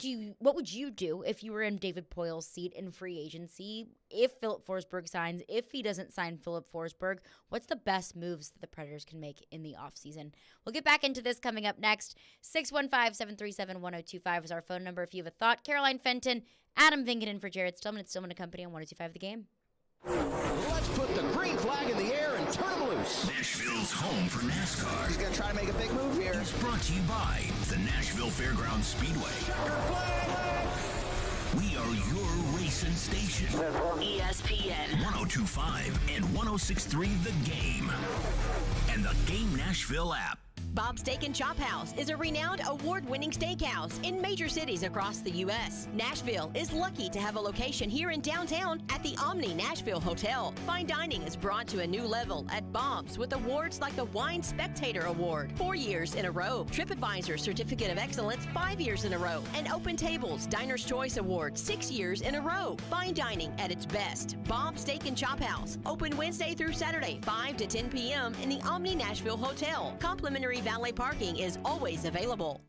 would you do if you were in David Poyle's seat in free agency? If Philip Forsberg signs, if he doesn't sign Philip Forsberg, what's the best moves that the Predators can make in the offseason? We'll get back into this coming up next. 615-737-1025 is our phone number if you have a thought. Caroline Fenton, Adam Vingadin for Jared Stillman. It's Stillman & Company on 102.5 The Game. Let's put the green flag in the air and turn them loose. Nashville's home for NASCAR. He's going to try to make a big move here. Is brought to you by the Nashville Fairgrounds Speedway. We are your racing station. ESPN 102.5 and 106.3 The Game. And the Game Nashville app. Bob's Steak and Chop House is a renowned award-winning steakhouse in major cities across the U.S. Nashville is lucky to have a location here in downtown at the Omni Nashville Hotel. Fine dining is brought to a new level at Bob's with awards like the Wine Spectator Award 4 years in a row, TripAdvisor Certificate of Excellence 5 years in a row, and Open Tables Diner's Choice Award 6 years in a row. Fine dining at its best. Bob's Steak and Chop House, open Wednesday through Saturday, 5 to 10 p.m. in the Omni Nashville Hotel. Complimentary valet parking is always available.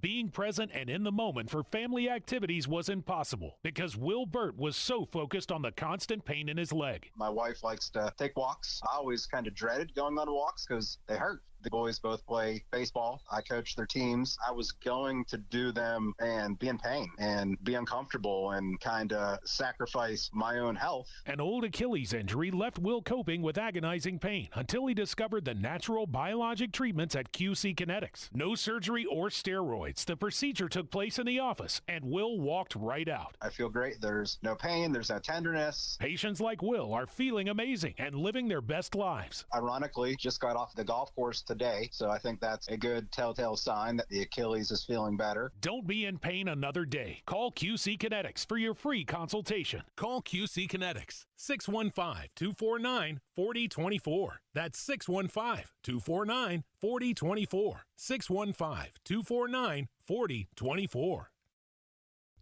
Being present and in the moment for family activities was impossible because Will Burt was so focused on the constant pain in his leg. My wife likes to take walks. I always kind of dreaded going on walks because they hurt. The boys both play baseball. I coach their teams. I was going to do them and be in pain and be uncomfortable and kind of sacrifice my own health. An old Achilles injury left Will coping with agonizing pain until he discovered the natural biologic treatments at QC Kinetics. No surgery or steroids. The procedure took place in the office, and Will walked right out. I feel great. There's no pain. There's no tenderness. Patients like Will are feeling amazing and living their best lives. Ironically, just got off the golf course today. So I think that's a good telltale sign that the Achilles is feeling better. Don't be in pain another day. Call QC Kinetics for your free consultation. Call QC Kinetics, 615-249-4024. That's 615-249-4024. 615-249-4024.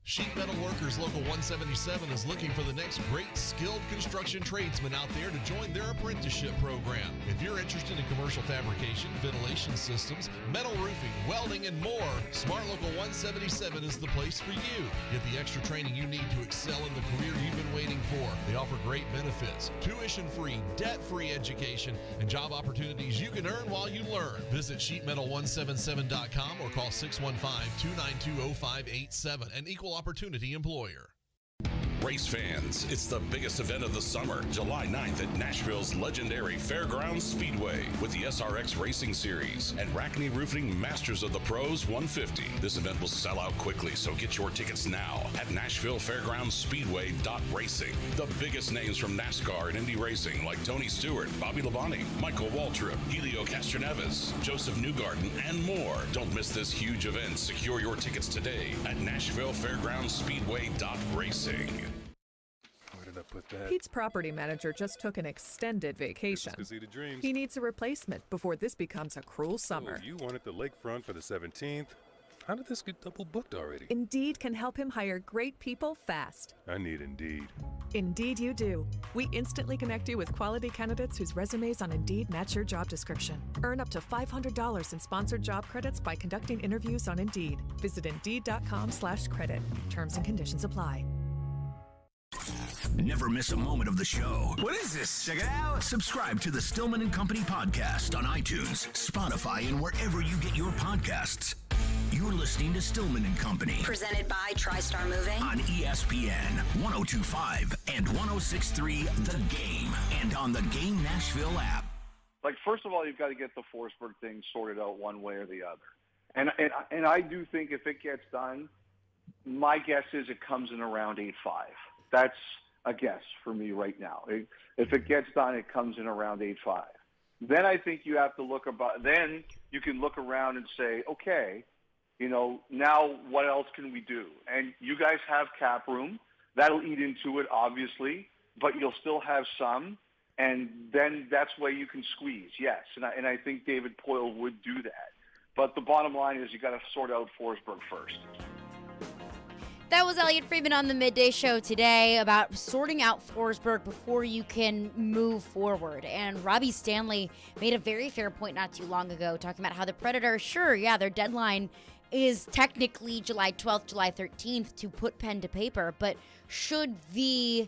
Sheet Metal Workers Local 177 is looking for the next great skilled construction tradesman out there to join their apprenticeship program. If you're interested in commercial fabrication, ventilation systems, metal roofing, welding, and more, Smart Local 177 is the place for you. Get the extra training you need to excel in the career you've been waiting for. They offer great benefits, tuition-free, debt-free education, and job opportunities you can earn while you learn. Visit sheetmetal177.com or call 615-292-0587, an equal opportunity employer. Race fans, it's the biggest event of the summer, July 9th at Nashville's legendary Fairgrounds Speedway with the SRX Racing Series and Rackney Roofing Masters of the Pros 150. This event will sell out quickly, so get your tickets now at NashvilleFairgroundsSpeedway.racing. The biggest names from NASCAR and Indy Racing like Tony Stewart, Bobby Labonte, Michael Waltrip, Helio Castroneves, Joseph Newgarden, and more. Don't miss this huge event. Secure your tickets today at NashvilleFairgroundsSpeedway.racing. Pete's property manager just took an extended vacation. He needs a replacement before this becomes a cruel summer. Oh, you wanted the lakefront for the 17th? How did this get double booked already? Indeed can help him hire great people fast. I need Indeed. Indeed you do. We instantly connect you with quality candidates whose resumes on Indeed match your job description. Earn up to $500 in sponsored job credits by conducting interviews on Indeed. Visit Indeed.com/credit. Terms and conditions apply. Never miss a moment of the show. What is this? Check it out. Subscribe to the Stillman and Company podcast on iTunes, Spotify, and wherever you get your podcasts. You're listening to Stillman and Company. Presented by TriStar Moving. On ESPN 102.5 and 106.3 The Game. And on the Game Nashville app. Like, first of all, you've got to get the Forsberg thing sorted out one way or the other. And I do think if it gets done, my guess is it comes in around 8-5. That's a guess for me right now. If it gets done, it comes in around 8-5. Then I think you have to then you can look around and say, okay, now what else can we do? And you guys have cap room. That'll eat into it, obviously, but you'll still have some. And then that's where you can squeeze, yes. And I think David Poile would do that. But the bottom line is you got to sort out Forsberg first. That was Elliot Friedman on the Midday Show today about sorting out Forsberg before you can move forward. And Robbie Stanley made a very fair point not too long ago, talking about how the Predators, their deadline is technically July 12th, July 13th to put pen to paper, but should the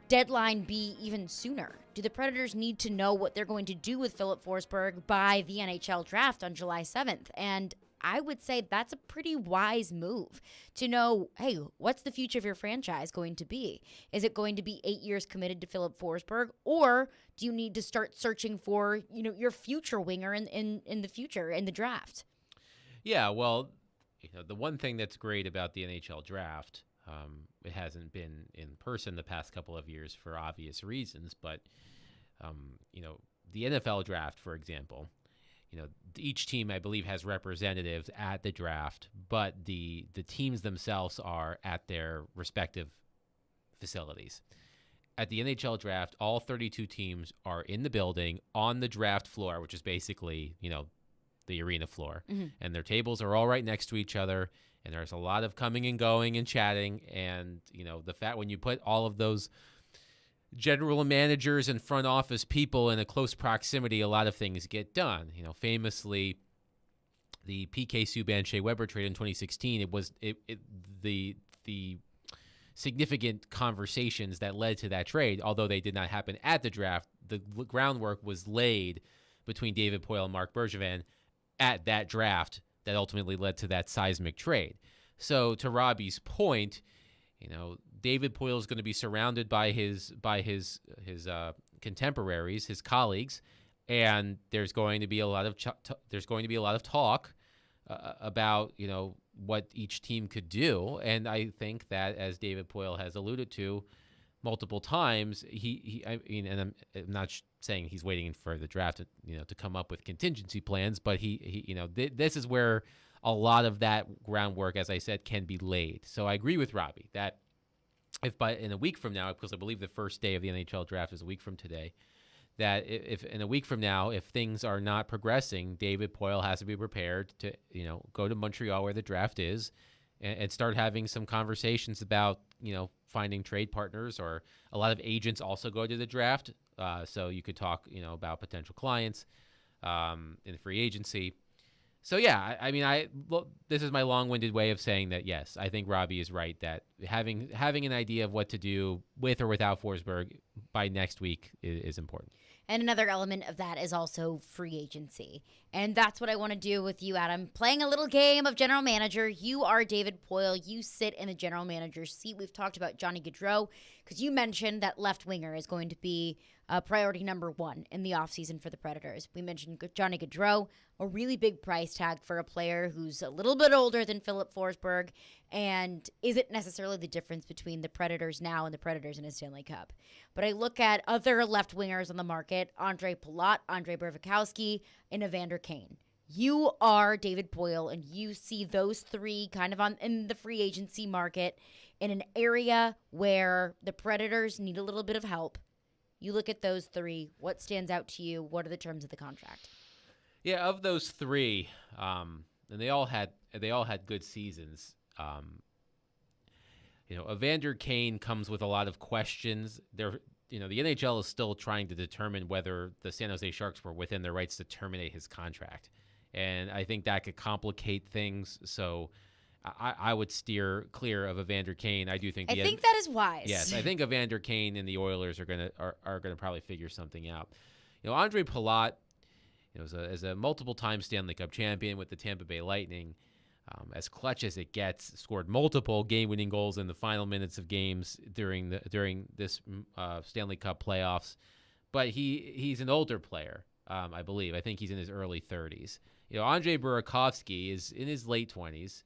deadline be even sooner? Do the Predators need to know what they're going to do with Philip Forsberg by the NHL draft on July 7th? And I would say that's a pretty wise move to know, hey, what's the future of your franchise going to be? Is it going to be 8 years committed to Philip Forsberg, or do you need to start searching for, your future winger in the future, in the draft? Yeah, well, the one thing that's great about the NHL draft, it hasn't been in person the past couple of years for obvious reasons, but, the NFL draft, for example, each team, I believe, has representatives at the draft, but the teams themselves are at their respective facilities. At the NHL draft, all 32 teams are in the building on the draft floor, which is basically, the arena floor. Mm-hmm. And their tables are all right next to each other, and there's a lot of coming and going and chatting. And, the fact when you put all of those general managers and front office people in a close proximity, a lot of things get done. Famously, the PK Subban Shea Weber trade in 2016, it was the significant conversations that led to that trade, although they did not happen at the draft, the groundwork was laid between David Poile and Marc Bergevin at that draft that ultimately led to that seismic trade. So to Robbie's point, David Poile is going to be surrounded by his contemporaries, his colleagues, and there's going to be a lot of talk about what each team could do. And I think that, as David Poile has alluded to multiple times, I mean, and I'm not saying he's waiting for the draft to come up with contingency plans, but this is where a lot of that groundwork, as I said, can be laid. So I agree with Robbie that if in a week from now, because I believe the first day of the NHL draft is a week from today, that if in a week from now, if things are not progressing, David Poile has to be prepared to, go to Montreal where the draft is and start having some conversations about, finding trade partners, or a lot of agents also go to the draft. So you could talk, about potential clients in free agency. So, yeah, I mean, this is my long-winded way of saying that, yes, I think Robbie is right that having an idea of what to do with or without Forsberg by next week is important. And another element of that is also free agency. And that's what I want to do with you, Adam. Playing a little game of general manager. You are David Poile. You sit in the general manager's seat. We've talked about Johnny Gaudreau because you mentioned that left winger is going to be priority number one in the offseason for the Predators. We mentioned Johnny Gaudreau, a really big price tag for a player who's a little bit older than Philip Forsberg, and isn't necessarily the difference between the Predators now and the Predators in a Stanley Cup. But I look at other left wingers on the market, Andre Palat, Andre Burvikowski, and Evander Kane. You are David Poile, and you see those three kind of in the free agency market in an area where the Predators need a little bit of help. You look at those three. What stands out to you? What are the terms of the contract? Yeah, of those three, and they all had good seasons. Evander Kane comes with a lot of questions. The NHL is still trying to determine whether the San Jose Sharks were within their rights to terminate his contract, and I think that could complicate things. So I would steer clear of Evander Kane. I do think think that is wise. Yes, I think Evander Kane and the Oilers are gonna probably figure something out. Andre Palat, as a multiple-time Stanley Cup champion with the Tampa Bay Lightning, as clutch as it gets, scored multiple game-winning goals in the final minutes of games during this Stanley Cup playoffs. But he's an older player, I believe. I think he's in his early 30s. Andre Burakovsky is in his late 20s.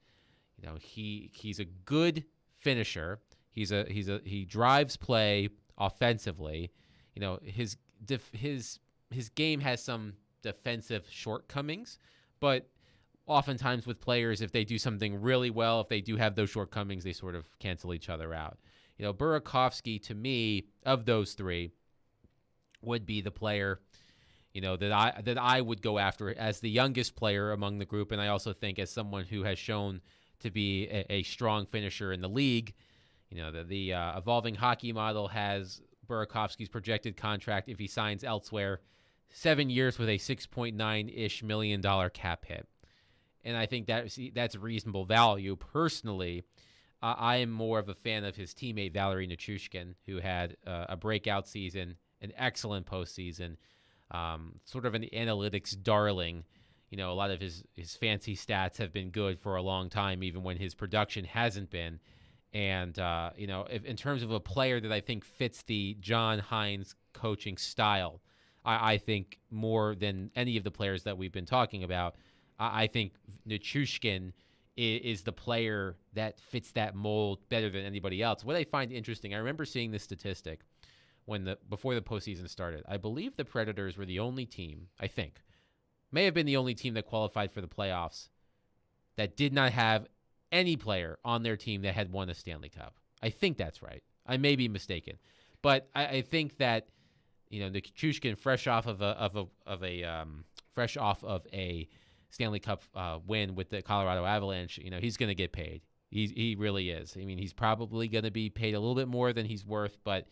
He's a good finisher. He drives play offensively. His game has some defensive shortcomings, but oftentimes with players, if they do something really well, if they do have those shortcomings, they sort of cancel each other out. Burakovsky, to me, of those three, would be the player, that I would go after as the youngest player among the group, and I also think as someone who has shown to be a strong finisher in the league. The evolving hockey model has Burakovsky's projected contract, if he signs elsewhere, 7 years with a $6.9-ish million cap hit. And I think that's reasonable value. Personally, I am more of a fan of his teammate, Valeri Nichushkin, who had a breakout season, an excellent postseason, sort of an analytics darling. A lot of his fancy stats have been good for a long time, even when his production hasn't been. And, if, in terms of a player that I think fits the John Hines coaching style, I think more than any of the players that we've been talking about, I think Nichushkin is the player that fits that mold better than anybody else. What I find interesting, I remember seeing this statistic before the postseason started. I believe the Predators were the only team, may have been the only team that qualified for the playoffs that did not have any player on their team that had won a Stanley Cup. I think that's right. I may be mistaken, but I think that Nichushkin, fresh off of a Stanley Cup win with the Colorado Avalanche, he's going to get paid. He really is. I mean, he's probably going to be paid a little bit more than he's worth, but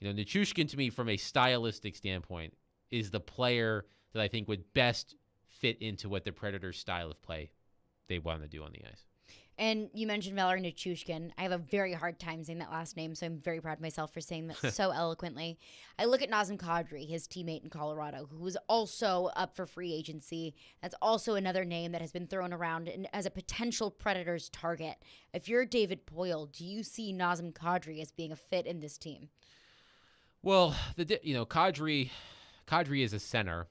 Nichushkin, to me, from a stylistic standpoint, is the player that I think would best fit into what the Predators' style of play they want to do on the ice. And you mentioned Valeri Nichushkin. I have a very hard time saying that last name, so I'm very proud of myself for saying that so eloquently. I look at Nazem Kadri, his teammate in Colorado, who was also up for free agency. That's also another name that has been thrown around as a potential Predators target. If you're David Poile, do you see Nazem Kadri as being a fit in this team? Well, Kadri is a center.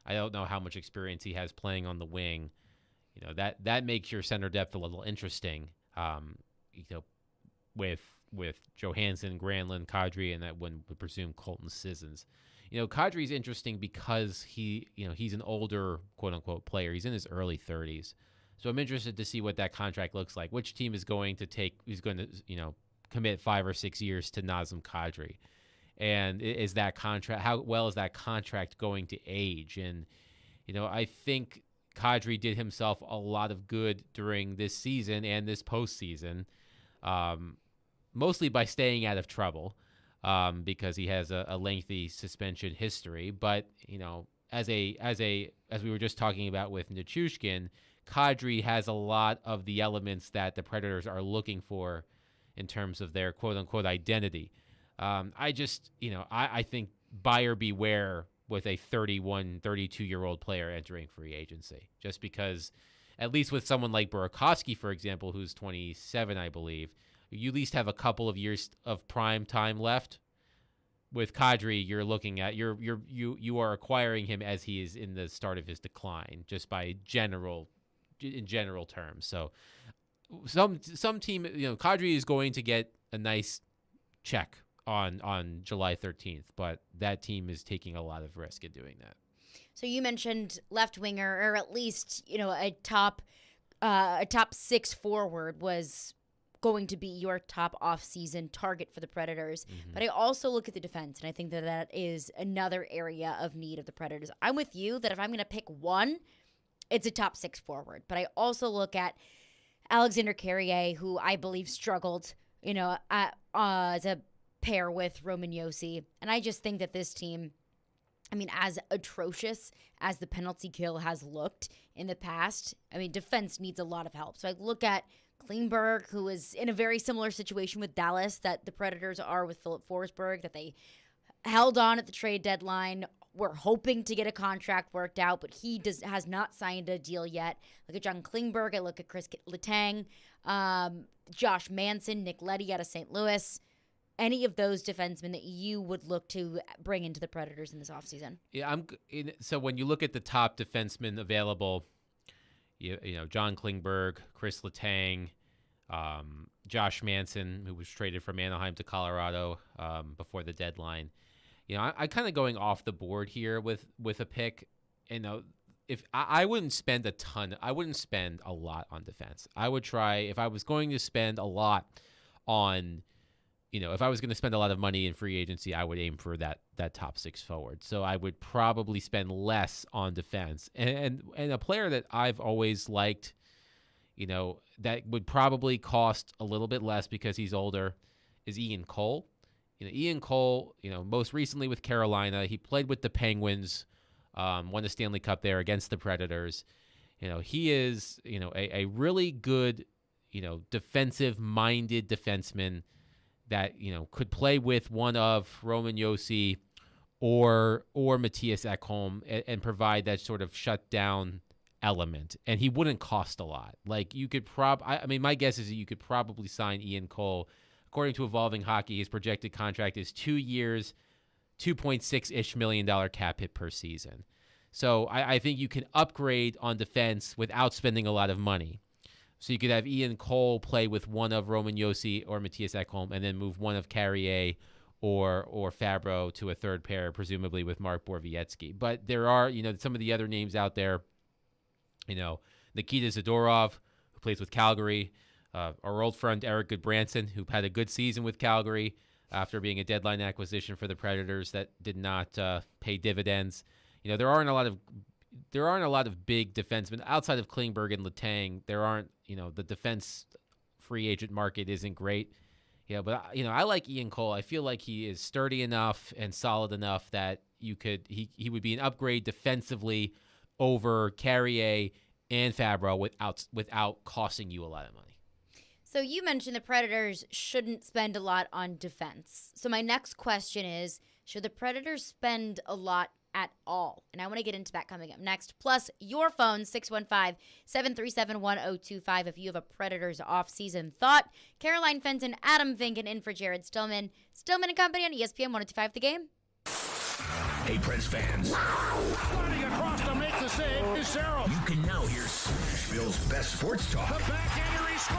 I don't know how much experience he has playing on the wing. That makes your center depth a little interesting. With Johansson, Granlund, Kadri, and that one would presume Colton Sissons. Kadri's interesting because he's an older quote unquote player. He's in his early 30s. So I'm interested to see what that contract looks like. Which team is going to commit 5 or 6 years to Nazem Kadri? And is that contract, how well is that contract going to age? And, I think Kadri did himself a lot of good during this season and this postseason, mostly by staying out of trouble, because he has a lengthy suspension history. But, as we were just talking about with Nichushkin, Kadri has a lot of the elements that the Predators are looking for in terms of their quote-unquote identity. I think buyer beware with a 31, 32-year-old player entering free agency, just because, at least with someone like Burakovsky, for example, who's 27, I believe, you at least have a couple of years of prime time left. With Kadri, you're looking at you are acquiring him as he is in the start of his decline, just in general terms. So some team, Kadri is going to get a nice check on July 13th, but that team is taking a lot of risk in doing that. So you mentioned left winger, or at least a top 6 forward was going to be your top off-season target for the Predators. Mm-hmm. But I also look at the defense, and I think that is another area of need of the Predators. I'm with you that if I'm going to pick one, it's a top 6 forward. But I also look at Alexander Carrier, who I believe struggled, as a pair with Roman Josi. And I just think that this team, as atrocious as the penalty kill has looked in the past, defense needs a lot of help. So I look at Klingberg, who is in a very similar situation with Dallas that the Predators are with Philip Forsberg, that they held on at the trade deadline. We're hoping to get a contract worked out, but he has not signed a deal yet. Look at John Klingberg. I look at Chris Letang, Josh Manson, Nick Leddy out of St. Louis. Any of those defensemen that you would look to bring into the Predators in this offseason? Yeah, so when you look at the top defensemen available, John Klingberg, Chris Letang, Josh Manson, who was traded from Anaheim to Colorado before the deadline. I kind of going off the board here with a pick. If I wouldn't spend a ton, I wouldn't spend a lot on defense. I would try, if I was going to spend a lot on, if I was going to spend a lot of money in free agency, I would aim for that top 6 forward. So I would probably spend less on defense. And a player that I've always liked, that would probably cost a little bit less because he's older, is Ian Cole. Ian Cole, most recently with Carolina, he played with the Penguins, won the Stanley Cup there against the Predators. He is, a really good, defensive-minded defenseman that, could play with one of Roman Josi or Matthias Ekholm and provide that sort of shutdown element. And he wouldn't cost a lot. Like, you could my guess is that you could probably sign Ian Cole. According to Evolving Hockey, his projected contract is 2 years, $2.6-ish million cap hit per season. So I think you can upgrade on defense without spending a lot of money. So you could have Ian Cole play with one of Roman Josi or Matthias Ekholm, and then move one of Carrier or Fabro to a third pair, presumably with Mark Borowiecki. But there are, some of the other names out there, Nikita Zadorov, who plays with Calgary, our old friend Eric Goodbranson, who had a good season with Calgary after being a deadline acquisition for the Predators that did not pay dividends. There aren't a lot of big defensemen outside of Klingberg and Letang. There aren't, the defense free agent market isn't great. But I like Ian Cole. I feel like he is sturdy enough and solid enough that he would be an upgrade defensively over Carrier and Fabro without costing you a lot of money. So you mentioned the Predators shouldn't spend a lot on defense. So my next question is, should the Predators spend a lot at all? And I want to get into that coming up next. Plus, your phone, 615-737-1025 if you have a Predators off-season thought. Caroline Fenton, Adam Vinkin in for Jared Stillman. Stillman and Company on ESPN 102.5 The Game. Hey, Preds fans. Running across to make the save is Sarah. You can now hear Nashville's best sports talk. The backhander, he scores!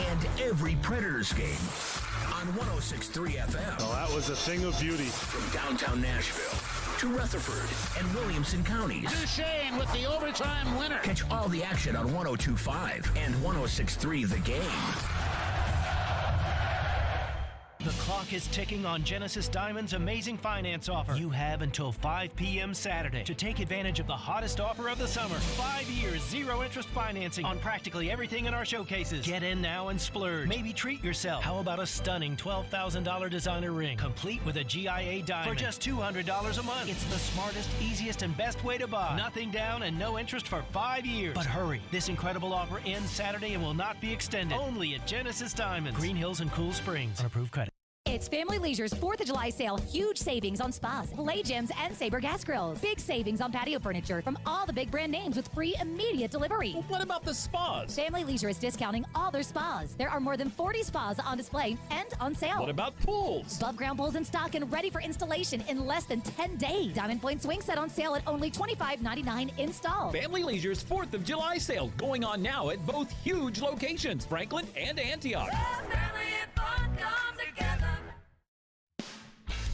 and every Predators game on 106.3 FM. Oh, that was a thing of beauty. From downtown Nashville to Rutherford and Williamson counties. Duchesne with the overtime winner. Catch all the action on 102.5 and 106.3 The Game. The clock is ticking on Genesis Diamond's amazing finance offer. You have until 5 p.m. Saturday to take advantage of the hottest offer of the summer. 5 years, zero interest financing on practically everything in our showcases. Get in now and splurge. Maybe treat yourself. How about a stunning $12,000 designer ring, complete with a GIA diamond for just $200 a month? It's the smartest, easiest, and best way to buy. Nothing down and no interest for 5 years. But hurry, this incredible offer ends Saturday and will not be extended. Only at Genesis Diamonds, Green Hills and Cool Springs. Unapproved credit. It's Family Leisure's 4th of July sale. Huge savings on spas, play gyms, and Sabre gas grills. Big savings on patio furniture from all the big brand names with free immediate delivery. Well, what about the spas? Family Leisure is discounting all their spas. There are more than 40 spas on display and on sale. What about pools? Above ground pools in stock and ready for installation in less than 10 days. Diamond Point Swing Set on sale at only $25.99 installed. Family Leisure's 4th of July sale going on now at both huge locations, Franklin and Antioch.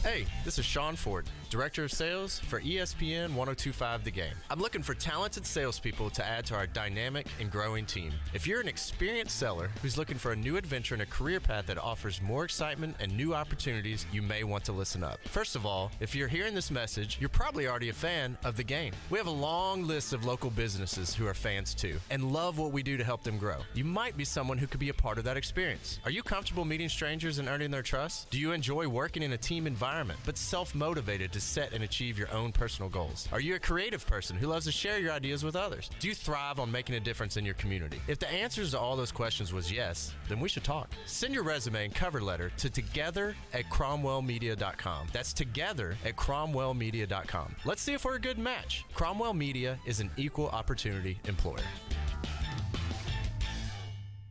Hey, this is Sean Ford, Director of Sales for ESPN 102.5 The Game. I'm looking for talented salespeople to add to our dynamic and growing team. If you're an experienced seller who's looking for a new adventure and a career path that offers more excitement and new opportunities, you may want to listen up. First of all, if you're hearing this message, you're probably already a fan of The Game. We have a long list of local businesses who are fans too and love what we do to help them grow. You might be someone who could be a part of that experience. Are you comfortable meeting strangers and earning their trust? Do you enjoy working in a team environment, but self-motivated to set and achieve your own personal goals? Are you a creative person who loves to share your ideas with others? Do you thrive on making a difference in your community? If the answers to all those questions was yes, then we should talk. Send your resume and cover letter to together@cromwellmedia.com. That's together@cromwellmedia.com. Let's see if we're a good match. Cromwell Media is an equal opportunity employer.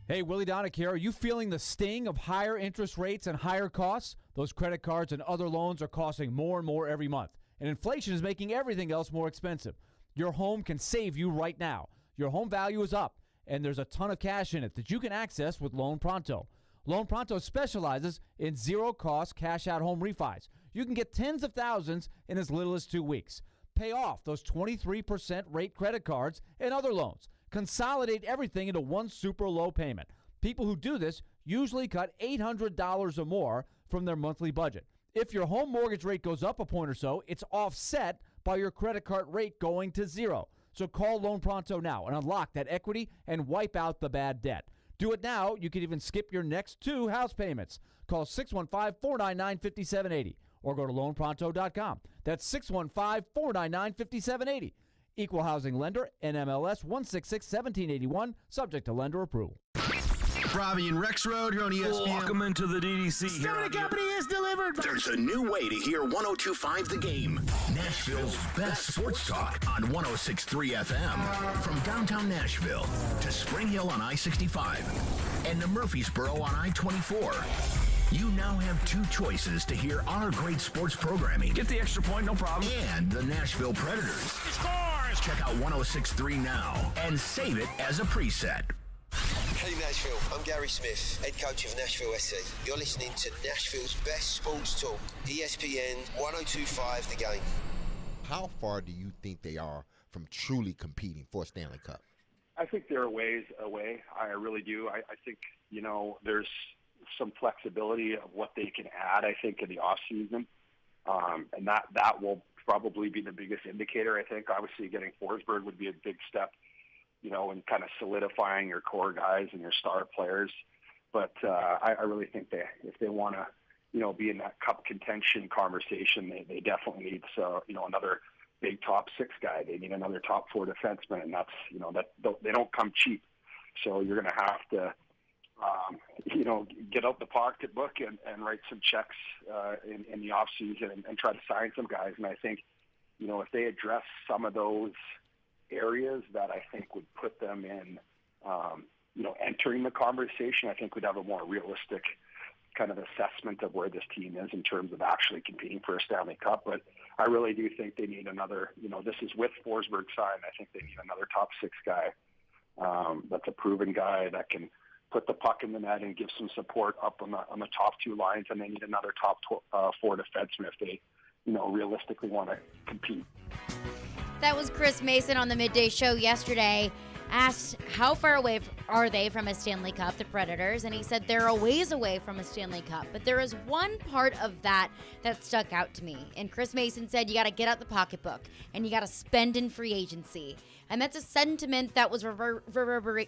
Hey, Willie Donick here. Are you feeling the sting of higher interest rates and higher costs? Those credit cards and other loans are costing more and more every month, and inflation is making everything else more expensive. Your home can save you right now. Your home value is up, and there's a ton of cash in it that you can access with Loan Pronto. Loan Pronto specializes in zero-cost cash-out home refis. You can get tens of thousands in as little as 2 weeks. Pay off those 23% rate credit cards and other loans. Consolidate everything into one super low payment. People who do this usually cut $800 or more from their monthly budget. If your home mortgage rate goes up a point or so, it's offset by your credit card rate going to zero. So call Loan Pronto now and unlock that equity and wipe out the bad debt. Do it now. You can even skip your next 2 house payments. Call 615-499-5780 or go to loanpronto.com. That's 615-499-5780. Equal housing lender, NMLS 166-1781, subject to lender approval. Robbie and Rex Road here on ESPN. Welcome into the DDC. Stillman Company is delivered. There's a new way to hear 102.5 The Game. Nashville's best sports talk on 106.3 FM. From downtown Nashville to Spring Hill on I-65 and to Murfreesboro on I-24. You now have 2 choices to hear our great sports programming. Get the extra point, no problem. And the Nashville Predators. He scores! Check out 106.3 now and save it as a preset. Hey Nashville, I'm Gary Smith, head coach of Nashville SC. You're listening to Nashville's best sports talk, ESPN 102.5 The Game. How far do you think they are from truly competing for a Stanley Cup? I think they're a ways away. I really do. I think, there's some flexibility of what they can add, I think, in the offseason. And that will probably be the biggest indicator, I think. Obviously, getting Forsberg would be a big step, and kind of solidifying your core guys and your star players. But I really think if they want to, be in that cup contention conversation, they definitely need another big top 6 guy. They need another top 4 defenseman, and that's they don't come cheap. So you're going to have to get out the pocketbook and write some checks in the off season and try to sign some guys. And I think, if they address some of those areas that I think would put them in, entering the conversation, I think we'd have a more realistic kind of assessment of where this team is in terms of actually competing for a Stanley Cup. But I really do think they need another, this is with Forsberg signed. I think they need another top 6 guy that's a proven guy that can put the puck in the net and give some support up on the top two lines, and they need another top four defenseman if they, realistically want to compete. That was Chris Mason on the Midday Show yesterday. Asked how far away are they from a Stanley Cup, the Predators, and he said they're a ways away from a Stanley Cup. But there is one part of that stuck out to me. And Chris Mason said you got to get out the pocketbook and you got to spend in free agency. And that's a sentiment that was reverberated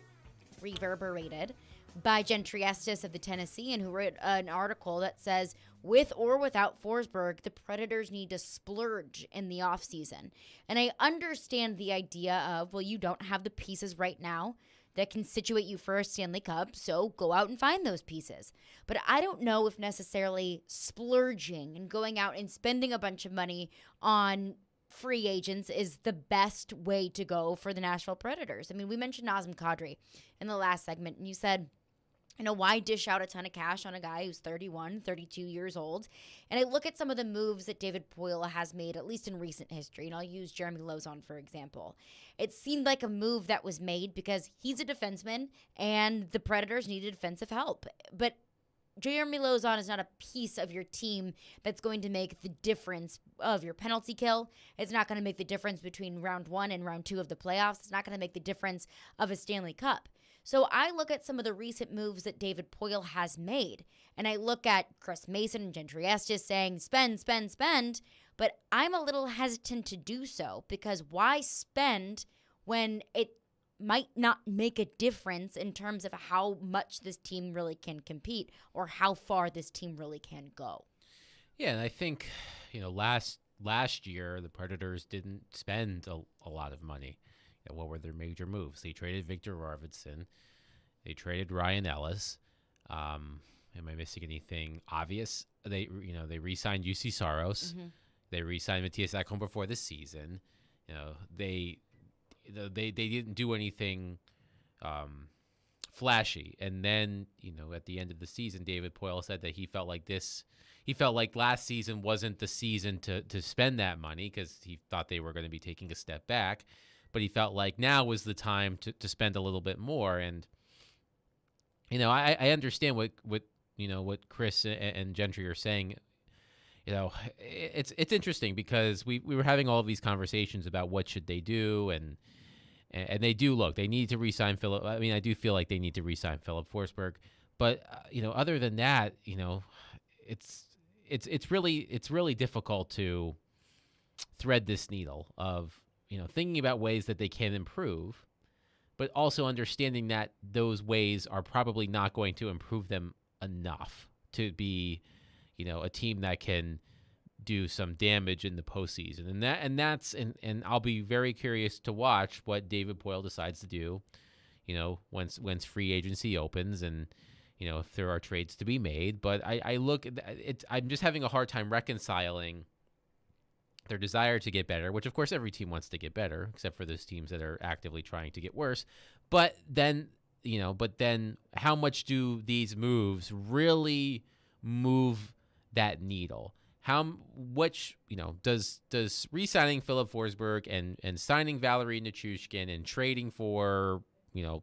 by Jen Triestis of the Tennessean, who wrote an article that says, with or without Forsberg, the Predators need to splurge in the offseason. And I understand the idea of, well, you don't have the pieces right now that can situate you for a Stanley Cup, so go out and find those pieces. But I don't know if necessarily splurging and going out and spending a bunch of money on free agents is the best way to go for the Nashville Predators. I mean, we mentioned Nazem Kadri in the last segment, and you said, why dish out a ton of cash on a guy who's 31, 32 years old? And I look at some of the moves that David Poile has made, at least in recent history, and I'll use Jeremy Lauzon, for example. It seemed like a move that was made because he's a defenseman and the Predators needed defensive help. But Jeremy Lauzon is not a piece of your team that's going to make the difference of your penalty kill. It's not going to make the difference between round 1 and round 2 of the playoffs. It's not going to make the difference of a Stanley Cup. So I look at some of the recent moves that David Poile has made, and I look at Chris Mason and Jen Triestis saying, spend, spend, spend, but I'm a little hesitant to do so because why spend when it might not make a difference in terms of how much this team really can compete or how far this team really can go? Yeah, and I think, last year the Predators didn't spend a lot of money. What were their major moves? They traded Victor Arvidsson. They traded Ryan Ellis. Am I missing anything obvious? They re-signed UC Saros. Mm-hmm. They re-signed Matthias Ekholm before the season. They didn't do anything flashy. And then, at the end of the season, David Poile said that he felt like last season wasn't the season to spend that money because he thought they were going to be taking a step back. But he felt like now was the time to spend a little bit more. And, I understand what Chris and Gentry are saying. It's interesting because we were having all of these conversations about what should they do. And they do they need to re-sign Philip. I mean, I do feel like they need to re-sign Philip Forsberg. But, other than that, it's really difficult to thread this needle of, thinking about ways that they can improve, but also understanding that those ways are probably not going to improve them enough to be, a team that can do some damage in the postseason. And I'll be very curious to watch what David Poile decides to do, once free agency opens and, if there are trades to be made. But I look at it, I'm just having a hard time reconciling their desire to get better, which of course every team wants to get better, except for those teams that are actively trying to get worse. But then how much do these moves really move that needle? Does re-signing Philip Forsberg and signing Valerie Nichushkin and trading for, the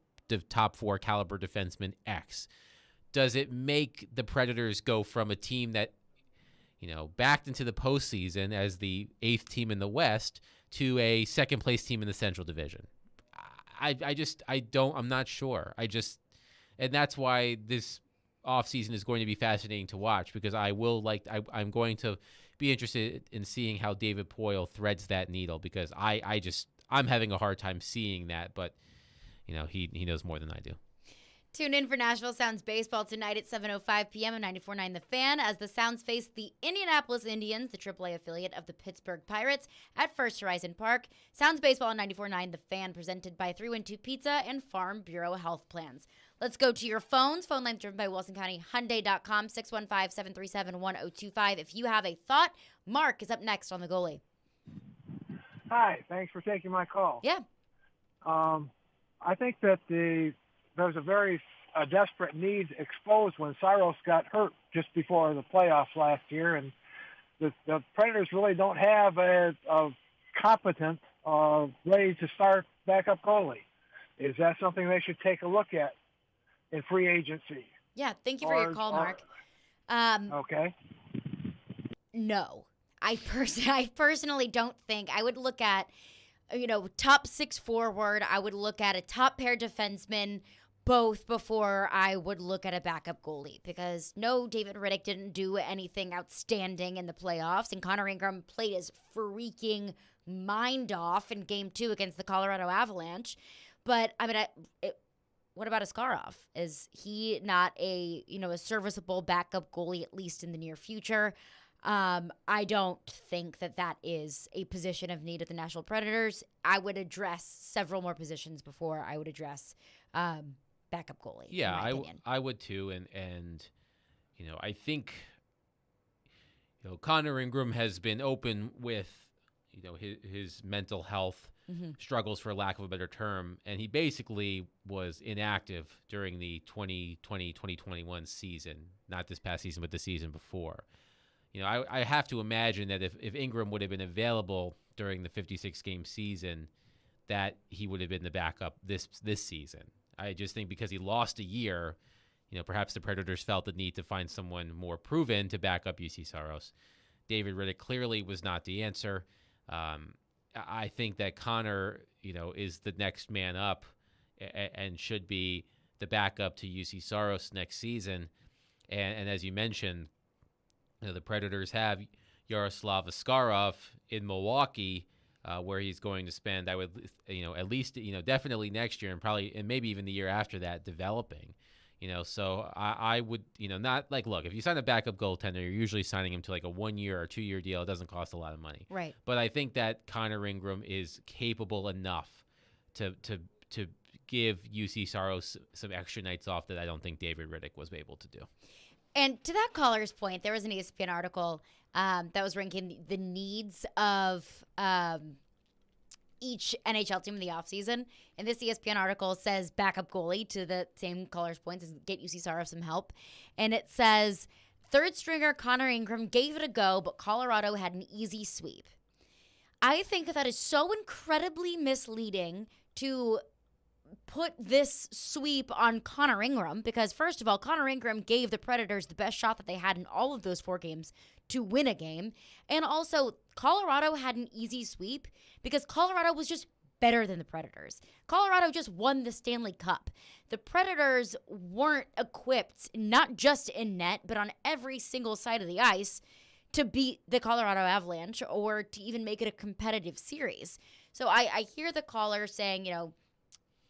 top 4 caliber defenseman X, does it make the Predators go from a team that backed into the postseason as the 8th team in the West to a second place team in the Central Division? I'm not sure. And that's why this offseason is going to be fascinating to watch because I'm going to be interested in seeing how David Poile threads that needle because I'm having a hard time seeing that, but he knows more than I do. Tune in for Nashville Sounds Baseball tonight at 7:05 p.m. on 94.9 The Fan as the Sounds face the Indianapolis Indians, the AAA affiliate of the Pittsburgh Pirates, at First Horizon Park. Sounds Baseball on 94.9 The Fan, presented by 312 Pizza and Farm Bureau Health Plans. Let's go to your phones. Phone lines driven by WilsonCountyHyundai.com, 615-737-1025. If you have a thought, Mark is up next on the goalie. Hi, thanks for taking my call. Yeah. I think that there was a very desperate need exposed when Saros got hurt just before the playoffs last year, and the Predators really don't have a competent, ready to start backup goalie. Is that something they should take a look at in free agency. Yeah, thank you for your call, Mark. Okay. No, I personally don't think. I would look at, top 6 forward. I would look at a top pair defenseman both before I would look at a backup goalie, because no, David Riddick didn't do anything outstanding in the playoffs, and Connor Ingram played his freaking mind off in Game 2 against the Colorado Avalanche. But I mean, what about Askarov? Is he not a serviceable backup goalie, at least in the near future? I don't think that is a position of need at the Nashville Predators. I would address several more positions before I would address backup goalie. Yeah, I would too, and I think Connor Ingram has been open with his mental health struggles, for lack of a better term, and he basically was inactive during the 2020-2021 season, not this past season, but the season before. I have to imagine that if Ingram would have been available during the 56-game season, that he would have been the backup this season. I just think because he lost a year, perhaps the Predators felt the need to find someone more proven to back up UC Saros. David Riddick clearly was not the answer. I think that Connor, is the next man up and should be the backup to UC Saros next season. And as you mentioned, the Predators have Yaroslav Askarov in Milwaukee, where he's going to spend, I would, at least, definitely next year and maybe even the year after that developing. So I would, not like, look, if you sign a backup goaltender, you're usually signing him to like a 1-year or 2-year deal. It doesn't cost a lot of money. Right. But I think that Connor Ingram is capable enough to give UC Saros some extra nights off that I don't think David Riddick was able to do. And to that caller's point, there was an ESPN article that was ranking the needs of each NHL team in the offseason. And this ESPN article says backup goalie, to the same caller's point, is get UC Saros some help. And it says third stringer Connor Ingram gave it a go, but Colorado had an easy sweep. I think that is so incredibly misleading to put this sweep on Connor Ingram, because first of all, Connor Ingram gave the Predators the best shot that they had in all of those 4 games to win a game. And also, Colorado had an easy sweep because Colorado was just better than the Predators. Colorado just won the Stanley Cup. The Predators weren't equipped, not just in net, but on every single side of the ice, to beat the Colorado Avalanche or to even make it a competitive series. So I hear the caller saying, and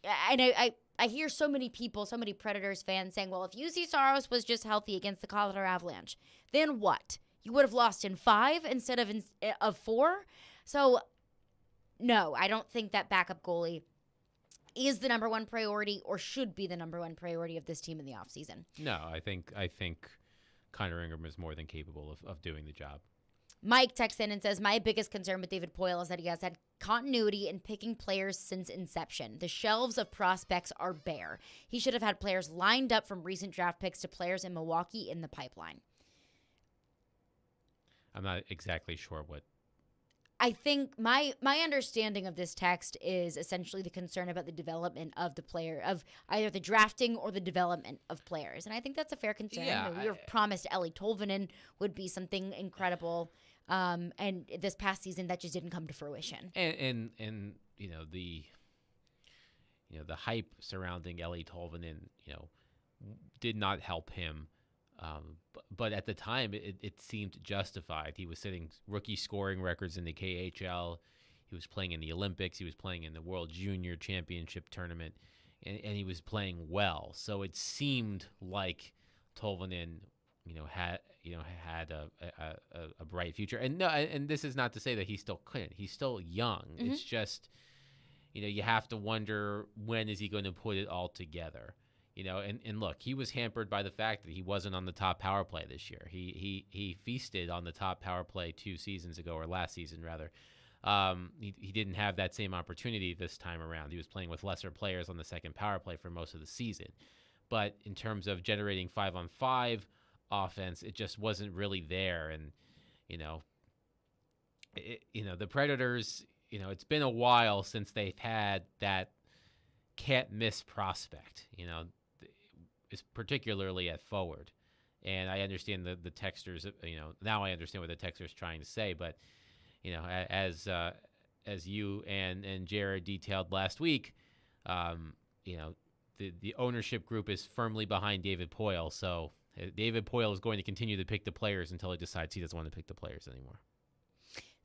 I hear so many people, so many Predators fans saying, well, if UC Saros was just healthy against the Colorado Avalanche, then what? You would have lost in 5 instead of 4? So, no, I don't think that backup goalie is the number one priority or should be the number one priority of this team in the offseason. No, I think Connor Ingram is more than capable of doing the job. Mike texts in and says, my biggest concern with David Poile is that he has had continuity in picking players since inception. The shelves of prospects are bare. He should have had players lined up from recent draft picks to players in Milwaukee in the pipeline. I'm not exactly sure what. I think my understanding of this text is essentially the concern about the development of the player, of either the drafting or the development of players. And I think that's a fair concern. Yeah, we were promised Ellie Tolvanen would be something incredible. And this past season, that just didn't come to fruition. And the hype surrounding Ellie Tolvanen, did not help him. But at the time, it seemed justified. He was setting rookie scoring records in the KHL. He was playing in the Olympics. He was playing in the World Junior Championship tournament, and he was playing well. So it seemed like Tolvanen, had a bright future. And no, and this is not to say that he still couldn't. He's still young. Mm-hmm. It's just, you have to wonder, when is he going to put it all together? And look, he was hampered by the fact that he wasn't on the top power play this year. He feasted on the top power play 2 seasons ago, or last season rather. He didn't have that same opportunity this time around. He was playing with lesser players on the second power play for most of the season. But in terms of generating 5-on-5 offense, it just wasn't really there. And the Predators, it's been a while since they've had that can't miss prospect. particularly at forward. And I understand the texters. Now I understand what the texter's trying to say. But as you and Jared detailed last week, the ownership group is firmly behind David Poyle. So David Poyle is going to continue to pick the players until he decides he doesn't want to pick the players anymore.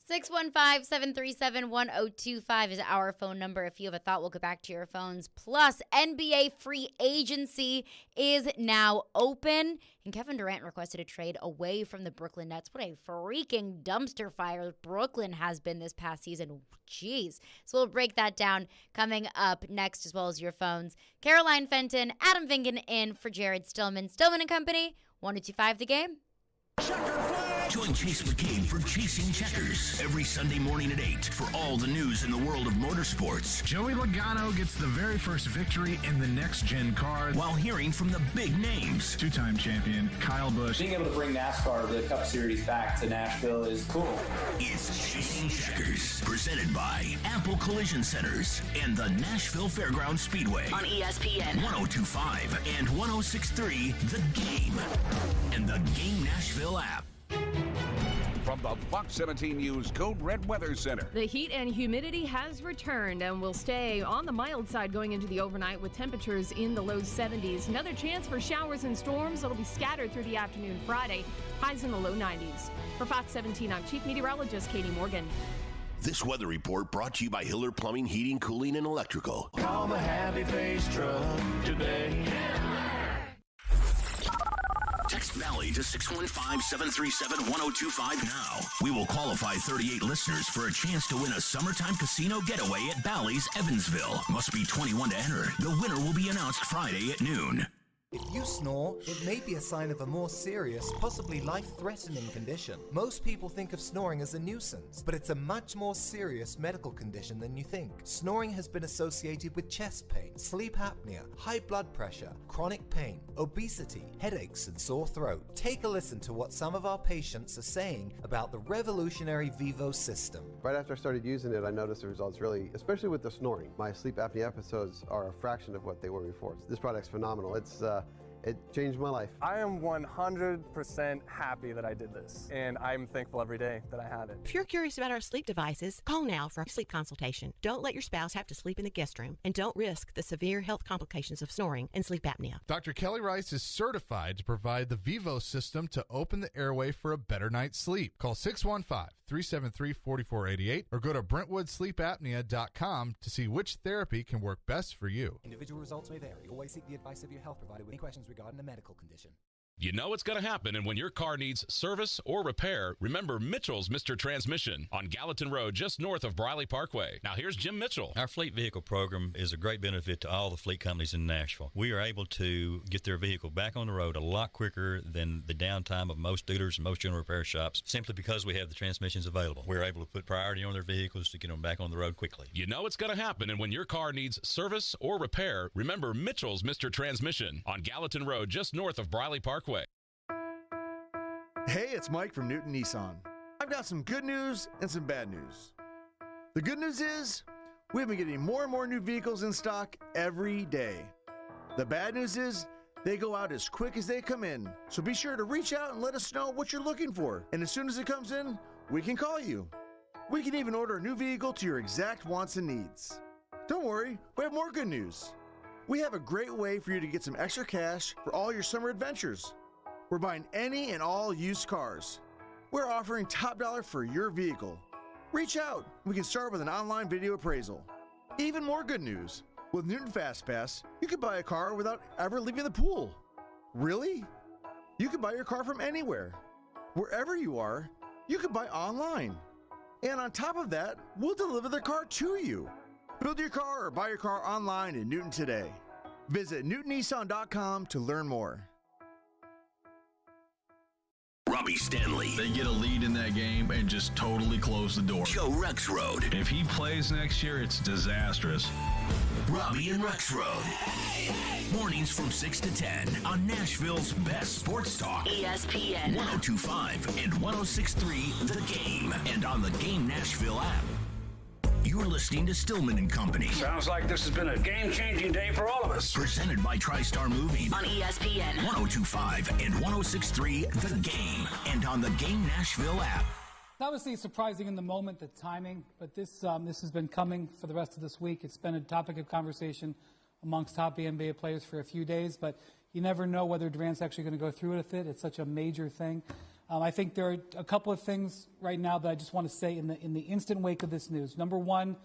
615-737-1025 is our phone number. If you have a thought, we'll get back to your phones. Plus, NBA free agency is now open. And Kevin Durant requested a trade away from the Brooklyn Nets. What a freaking dumpster fire Brooklyn has been this past season. Jeez. So we'll break that down coming up next, as well as your phones. Caroline Fenton, Adam Vingan in for Jared Stillman. Stillman & Company, 102.5 The Game. Join Chase McCabe for Chasing Checkers every Sunday morning at 8 for all the news in the world of motorsports. Joey Logano gets the very first victory in the next-gen car while hearing from the big names. Two-time champion Kyle Busch. Being able to bring NASCAR, the Cup Series, back to Nashville is cool. It's Chasing Checkers, presented by Apple Collision Centers and the Nashville Fairgrounds Speedway on ESPN 102.5 and 106.3 The Game and the Game Nashville app. From the Fox 17 News Code Red Weather Center. The heat and humidity has returned and will stay on the mild side going into the overnight with temperatures in the low 70s. Another chance for showers and storms that'll be scattered through the afternoon Friday. Highs in the low 90s. For Fox 17, I'm Chief Meteorologist Katie Morgan. This weather report brought to you by Hiller Plumbing, Heating, Cooling, and Electrical. Call the Happy Face Truck today. Text Valley to 615-737-1025 now. We will qualify 38 listeners for a chance to win a summertime casino getaway at Bally's Evansville. Must be 21 to enter. The winner will be announced Friday at noon. If you snore, it may be a sign of a more serious, possibly life-threatening condition. Most people think of snoring as a nuisance, but it's a much more serious medical condition than you think. Snoring has been associated with chest pain, sleep apnea, high blood pressure, chronic pain, obesity, headaches, and sore throat. Take a listen to what some of our patients are saying about the revolutionary Vivo system. Right after I started using it, I noticed the results really, especially with the snoring. My sleep apnea episodes are a fraction of what they were before. This product's phenomenal. It changed my life. I am 100% happy that I did this, and I'm thankful every day that I have it. If you're curious about our sleep devices, call now for a sleep consultation. Don't let your spouse have to sleep in the guest room, and don't risk the severe health complications of snoring and sleep apnea. Dr. Kelly Rice is certified to provide the Vivo system to open the airway for a better night's sleep. Call 615-373-4488 or go to BrentwoodSleepApnea.com to see which therapy can work best for you. Individual results may vary. Always seek the advice of your health provider with any questions regarding a medical condition. You know it's going to happen, and when your car needs service or repair, remember Mitchell's Mr. Transmission on Gallatin Road, just north of Briley Parkway. Now here's Jim Mitchell. Our fleet vehicle program is a great benefit to all the fleet companies in Nashville. We are able to get their vehicle back on the road a lot quicker than the downtime of most dealers and most general repair shops, simply because we have the transmissions available. We're able to put priority on their vehicles to get them back on the road quickly. You know it's going to happen, and when your car needs service or repair, remember Mitchell's Mr. Transmission on Gallatin Road, just north of Briley Parkway. Hey, it's Mike from Newton Nissan. I've got some good news and some bad news. The good news is we've been getting more and more new vehicles in stock every day. The bad news is they go out as quick as they come in. So be sure to reach out and let us know what you're looking for. And as soon as it comes in, we can call you. We can even order a new vehicle to your exact wants and needs. Don't worry, we have more good news. We have a great way for you to get some extra cash for all your summer adventures. We're buying any and all used cars. We're offering top dollar for your vehicle. Reach out. We can start with an online video appraisal. Even more good news. With Newton FastPass, you can buy a car without ever leaving the pool. Really? You can buy your car from anywhere. Wherever you are, you can buy online. And on top of that, we'll deliver the car to you. Build your car or buy your car online in Newton today. Visit newtonnissan.com to learn more. Robbie Stanley. They get a lead in that game and just totally close the door. Joe Rexroad. If he plays next year, it's disastrous. Robbie and Rexroad. Mornings from 6 to 10 on Nashville's best sports talk. ESPN 102.5 and 106.3 The Game. And on the Game Nashville app. You're listening to Stillman and Company. Sounds like this has been a game-changing day for all of us. Presented by TriStar Moving. On ESPN. 102.5 and 106.3 The Game. And on the Game Nashville app. It's obviously surprising in the moment, the timing, but this has been coming for the rest of this week. It's been a topic of conversation amongst top NBA players for a few days, but you never know whether Durant's actually going to go through with it. It's such a major thing. I think there are a couple of things right now that I just want to say in the instant wake of this news. Number one,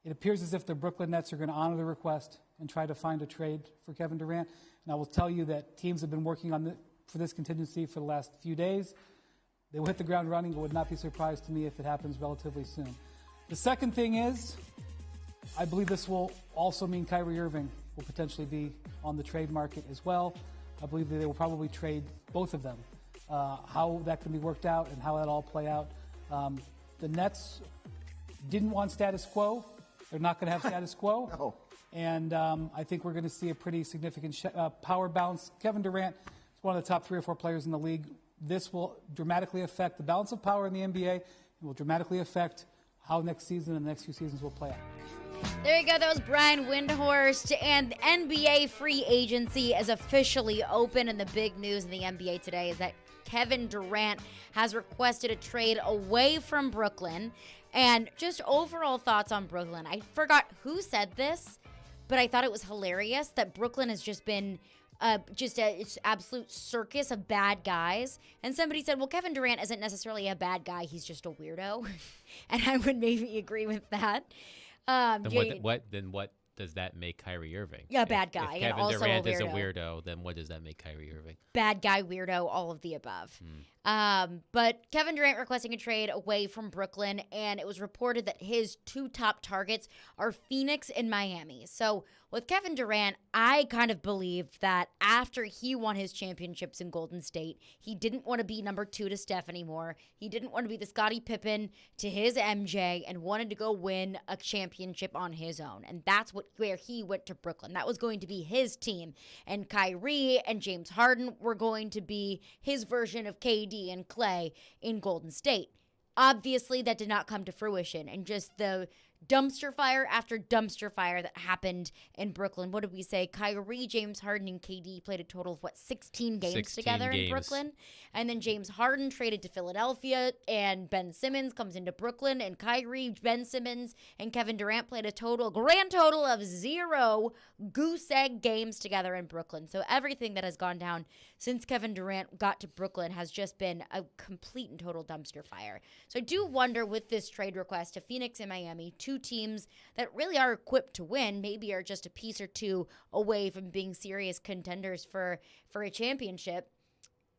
it appears as if the Brooklyn Nets are going to honor the request and try to find a trade for Kevin Durant. And I will tell you that teams have been working on for this contingency for the last few days. They will hit the ground running. It would not be surprised to me if it happens relatively soon. The second thing is, I believe this will also mean Kyrie Irving will potentially be on the trade market as well. I believe that they will probably trade both of them. How that can be worked out and how that all play out. The Nets didn't want status quo. They're not going to have status quo. No. And I think we're going to see a pretty significant power balance. Kevin Durant is one of the top 3 or 4 players in the league. This will dramatically affect the balance of power in the NBA and will dramatically affect how next season and the next few seasons will play out. There you go. That was Brian Windhorst. And the NBA free agency is officially open. And the big news in the NBA today is that Kevin Durant has requested a trade away from Brooklyn. And just overall thoughts on Brooklyn. I forgot who said this, but I thought it was hilarious that Brooklyn has just been it's absolute circus of bad guys. And somebody said, well, Kevin Durant isn't necessarily a bad guy. He's just a weirdo. And I would maybe agree with that. Then what does that make Kyrie Irving? Yeah, bad guy. If Kevin and also Durant a is a weirdo, then what does that make Kyrie Irving? Bad guy, weirdo, all of the above. But Kevin Durant requesting a trade away from Brooklyn, and it was reported that his 2 top targets are Phoenix and Miami. So with Kevin Durant, I kind of believed that after he won his championships in Golden State, he didn't want to be number 2 to Steph anymore. He didn't want to be the Scottie Pippen to his MJ and wanted to go win a championship on his own. And that's where he went to Brooklyn. That was going to be his team. And Kyrie and James Harden were going to be his version of KD and Clay in Golden State. Obviously, that did not come to fruition. And just the dumpster fire after dumpster fire that happened in Brooklyn. What did we say? Kyrie, James Harden, and KD played a total of, 16 games together in Brooklyn? And then James Harden traded to Philadelphia, and Ben Simmons comes into Brooklyn, and Kyrie, Ben Simmons, and Kevin Durant played a grand total of 0 goose egg games together in Brooklyn. So everything that has gone down since Kevin Durant got to Brooklyn has just been a complete and total dumpster fire. So I do wonder with this trade request to Phoenix and Miami, 2 teams that really are equipped to win, maybe are just a piece or 2 away from being serious contenders for a championship.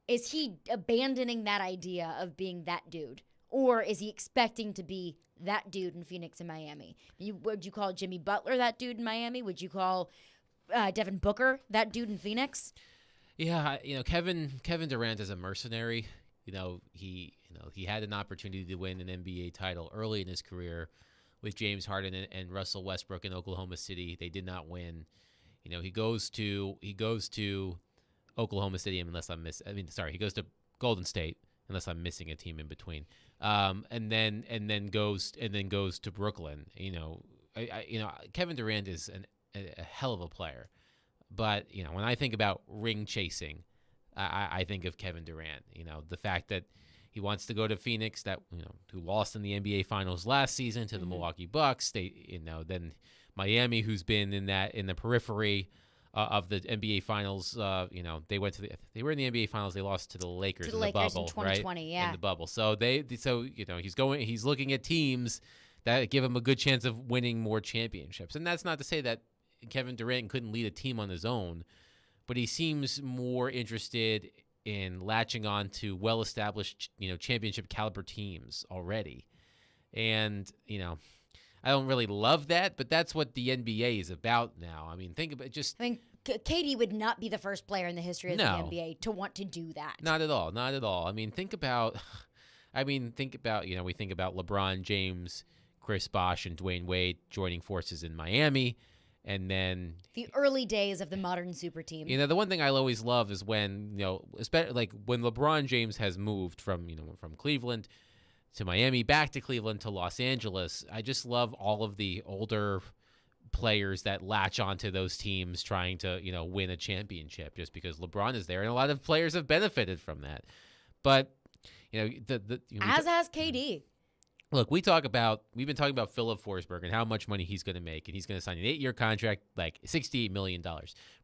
Is he abandoning that idea of being that dude? Or is he expecting to be that dude in Phoenix and Miami? Would you call Jimmy Butler that dude in Miami? Would you call Devin Booker that dude in Phoenix? Yeah, Kevin Durant is a mercenary. He had an opportunity to win an NBA title early in his career with James Harden and Russell Westbrook in Oklahoma City. They did not win. He goes to Oklahoma City he goes to Golden State unless I'm missing a team in between. And then goes to Brooklyn. Kevin Durant is a hell of a player. But, when I think about ring chasing, I think of Kevin Durant. The fact that he wants to go to Phoenix, who lost in the NBA Finals last season to the Milwaukee Bucks. Then Miami, who's been in the periphery of the NBA Finals. They were in the NBA Finals. They lost to the Lakers in the bubble, in 2020, right? Yeah, in the bubble. So he's looking at teams that give him a good chance of winning more championships. And that's not to say that Kevin Durant couldn't lead a team on his own, but he seems more interested in latching on to well-established, championship caliber teams already. And, I don't really love that, but that's what the NBA is about now. Think about KD would not be the first player in the history of the NBA to want to do that. Not at all. Not at all. Think about, we think about LeBron James, Chris Bosh, and Dwayne Wade joining forces in Miami. And then the early days of the modern super team. The one thing I always love is when, especially like when LeBron James has moved from Cleveland Miami, back to Cleveland, to Los Angeles. I just love all of the older players that latch onto those teams trying to, win a championship just because LeBron is there. And a lot of players have benefited from that. But, as has KD. Look, we've been talking about Philip Forsberg and how much money he's going to make, and he's going to sign an 8-year contract, like $68 million.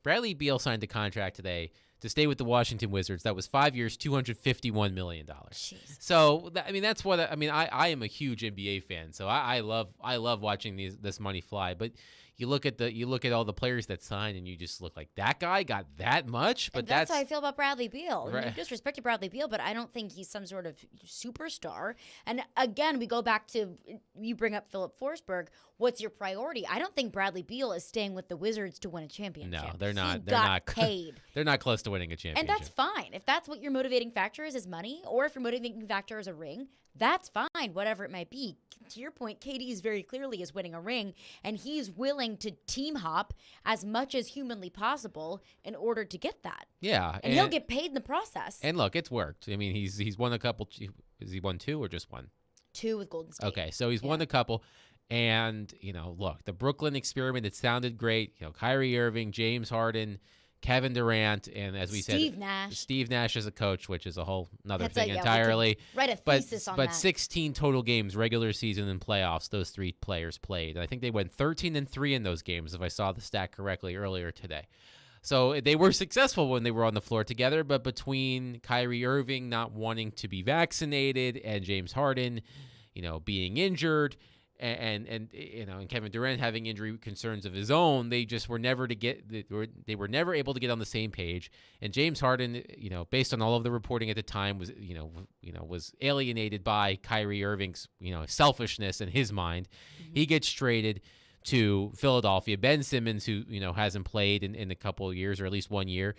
Bradley Beal signed a contract today to stay with the Washington Wizards. That was 5 years, $251 million. Jeez. So, that's what I am a huge NBA fan, so I love watching this money fly. But you look at all the players that signed, and you just look like that guy got that much. But that's how I feel about Bradley Beal. Right. No disrespect to Bradley Beal, but I don't think he's some sort of superstar. And again, we go back to, you bring up Philip Forsberg. What's your priority? I don't think Bradley Beal is staying with the Wizards to win a championship. No, they're not. He got paid. They're not close to winning a championship. And that's fine. If that's what your motivating factor is money, or if your motivating factor is a ring, that's fine, whatever it might be. To your point, KD is very clearly is winning a ring, and he's willing to team hop as much as humanly possible in order to get that. Yeah. And he'll get paid in the process. And look, it's worked. I mean, he's won a couple. Has he won 2 or just 1? 2 with Golden State. Okay, so he's won a couple. And, look, the Brooklyn experiment, it sounded great. Kyrie Irving, James Harden, Kevin Durant, and as we said, Steve Nash as a coach, which is a whole nother thing entirely. Write a thesis on that. But 16 total games, regular season and playoffs, those 3 players played. And I think they went 13-3 in those games, if I saw the stat correctly earlier today. So they were successful when they were on the floor together, but between Kyrie Irving not wanting to be vaccinated and James Harden, being injured, and Kevin Durant having injury concerns of his own, they just were never never able to get on the same page. And James Harden, based on all of the reporting at the time, was was alienated by Kyrie Irving's selfishness in his mind. Mm-hmm. He gets traded to Philadelphia. Ben Simmons, who hasn't played in a couple of years, or at least 1 year,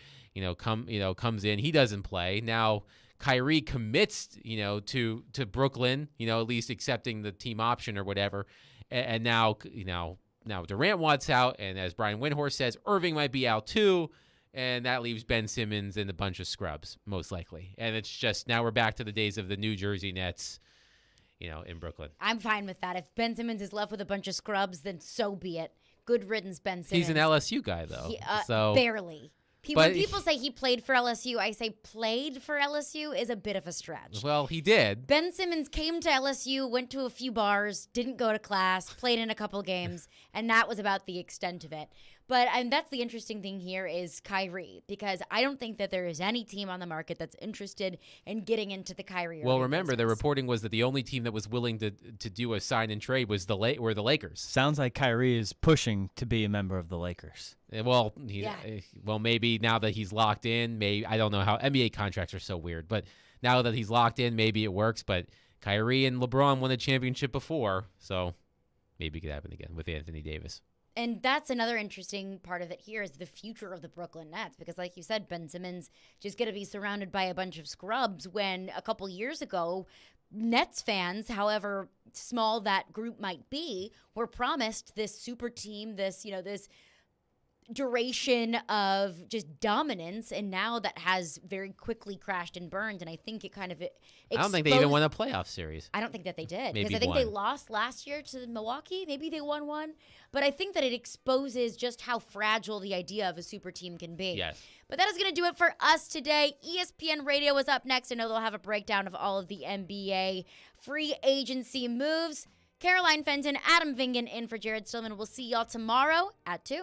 comes in. He doesn't play now. Kyrie commits, to Brooklyn, at least accepting the team option or whatever. And now Durant wants out. And as Brian Windhorst says, Irving might be out too. And that leaves Ben Simmons and a bunch of scrubs, most likely. And it's just, now we're back to the days of the New Jersey Nets, in Brooklyn. I'm fine with that. If Ben Simmons is left with a bunch of scrubs, then so be it. Good riddance, Ben Simmons. He's an LSU guy, though. Barely. When people say he played for LSU, I say played for LSU is a bit of a stretch. Well, he did. Ben Simmons came to LSU, went to a few bars, didn't go to class, played in a couple games, and that was about the extent of it. But that's the interesting thing here is Kyrie, because I don't think that there is any team on the market that's interested in getting into the Kyrie. Well, remember, the reporting was that the only team that was willing to do a sign and trade was were the Lakers. Sounds like Kyrie is pushing to be a member of the Lakers. Well, maybe now that he's locked in, I don't know how NBA contracts are so weird, but now that he's locked in, maybe it works. But Kyrie and LeBron won a championship before, so maybe it could happen again with Anthony Davis. And that's another interesting part of it here is the future of the Brooklyn Nets. Because like you said, Ben Simmons just going to be surrounded by a bunch of scrubs when a couple years ago, Nets fans, however small that group might be, were promised this super team, this duration of just dominance, and now that has very quickly crashed and burned. And I think it kind of I don't think they even won a playoff series. I don't think that they did, because Maybe I think one. they lost last year to Milwaukee. Maybe they won one, but I think that it exposes just how fragile the idea of a super team can be. Yes. But that is going to do it for us today. ESPN Radio is up next. I know they'll have a breakdown of all of the NBA free agency moves. Caroline Fenton, Adam Vingan in for Jared Stillman. We'll see y'all tomorrow at 2.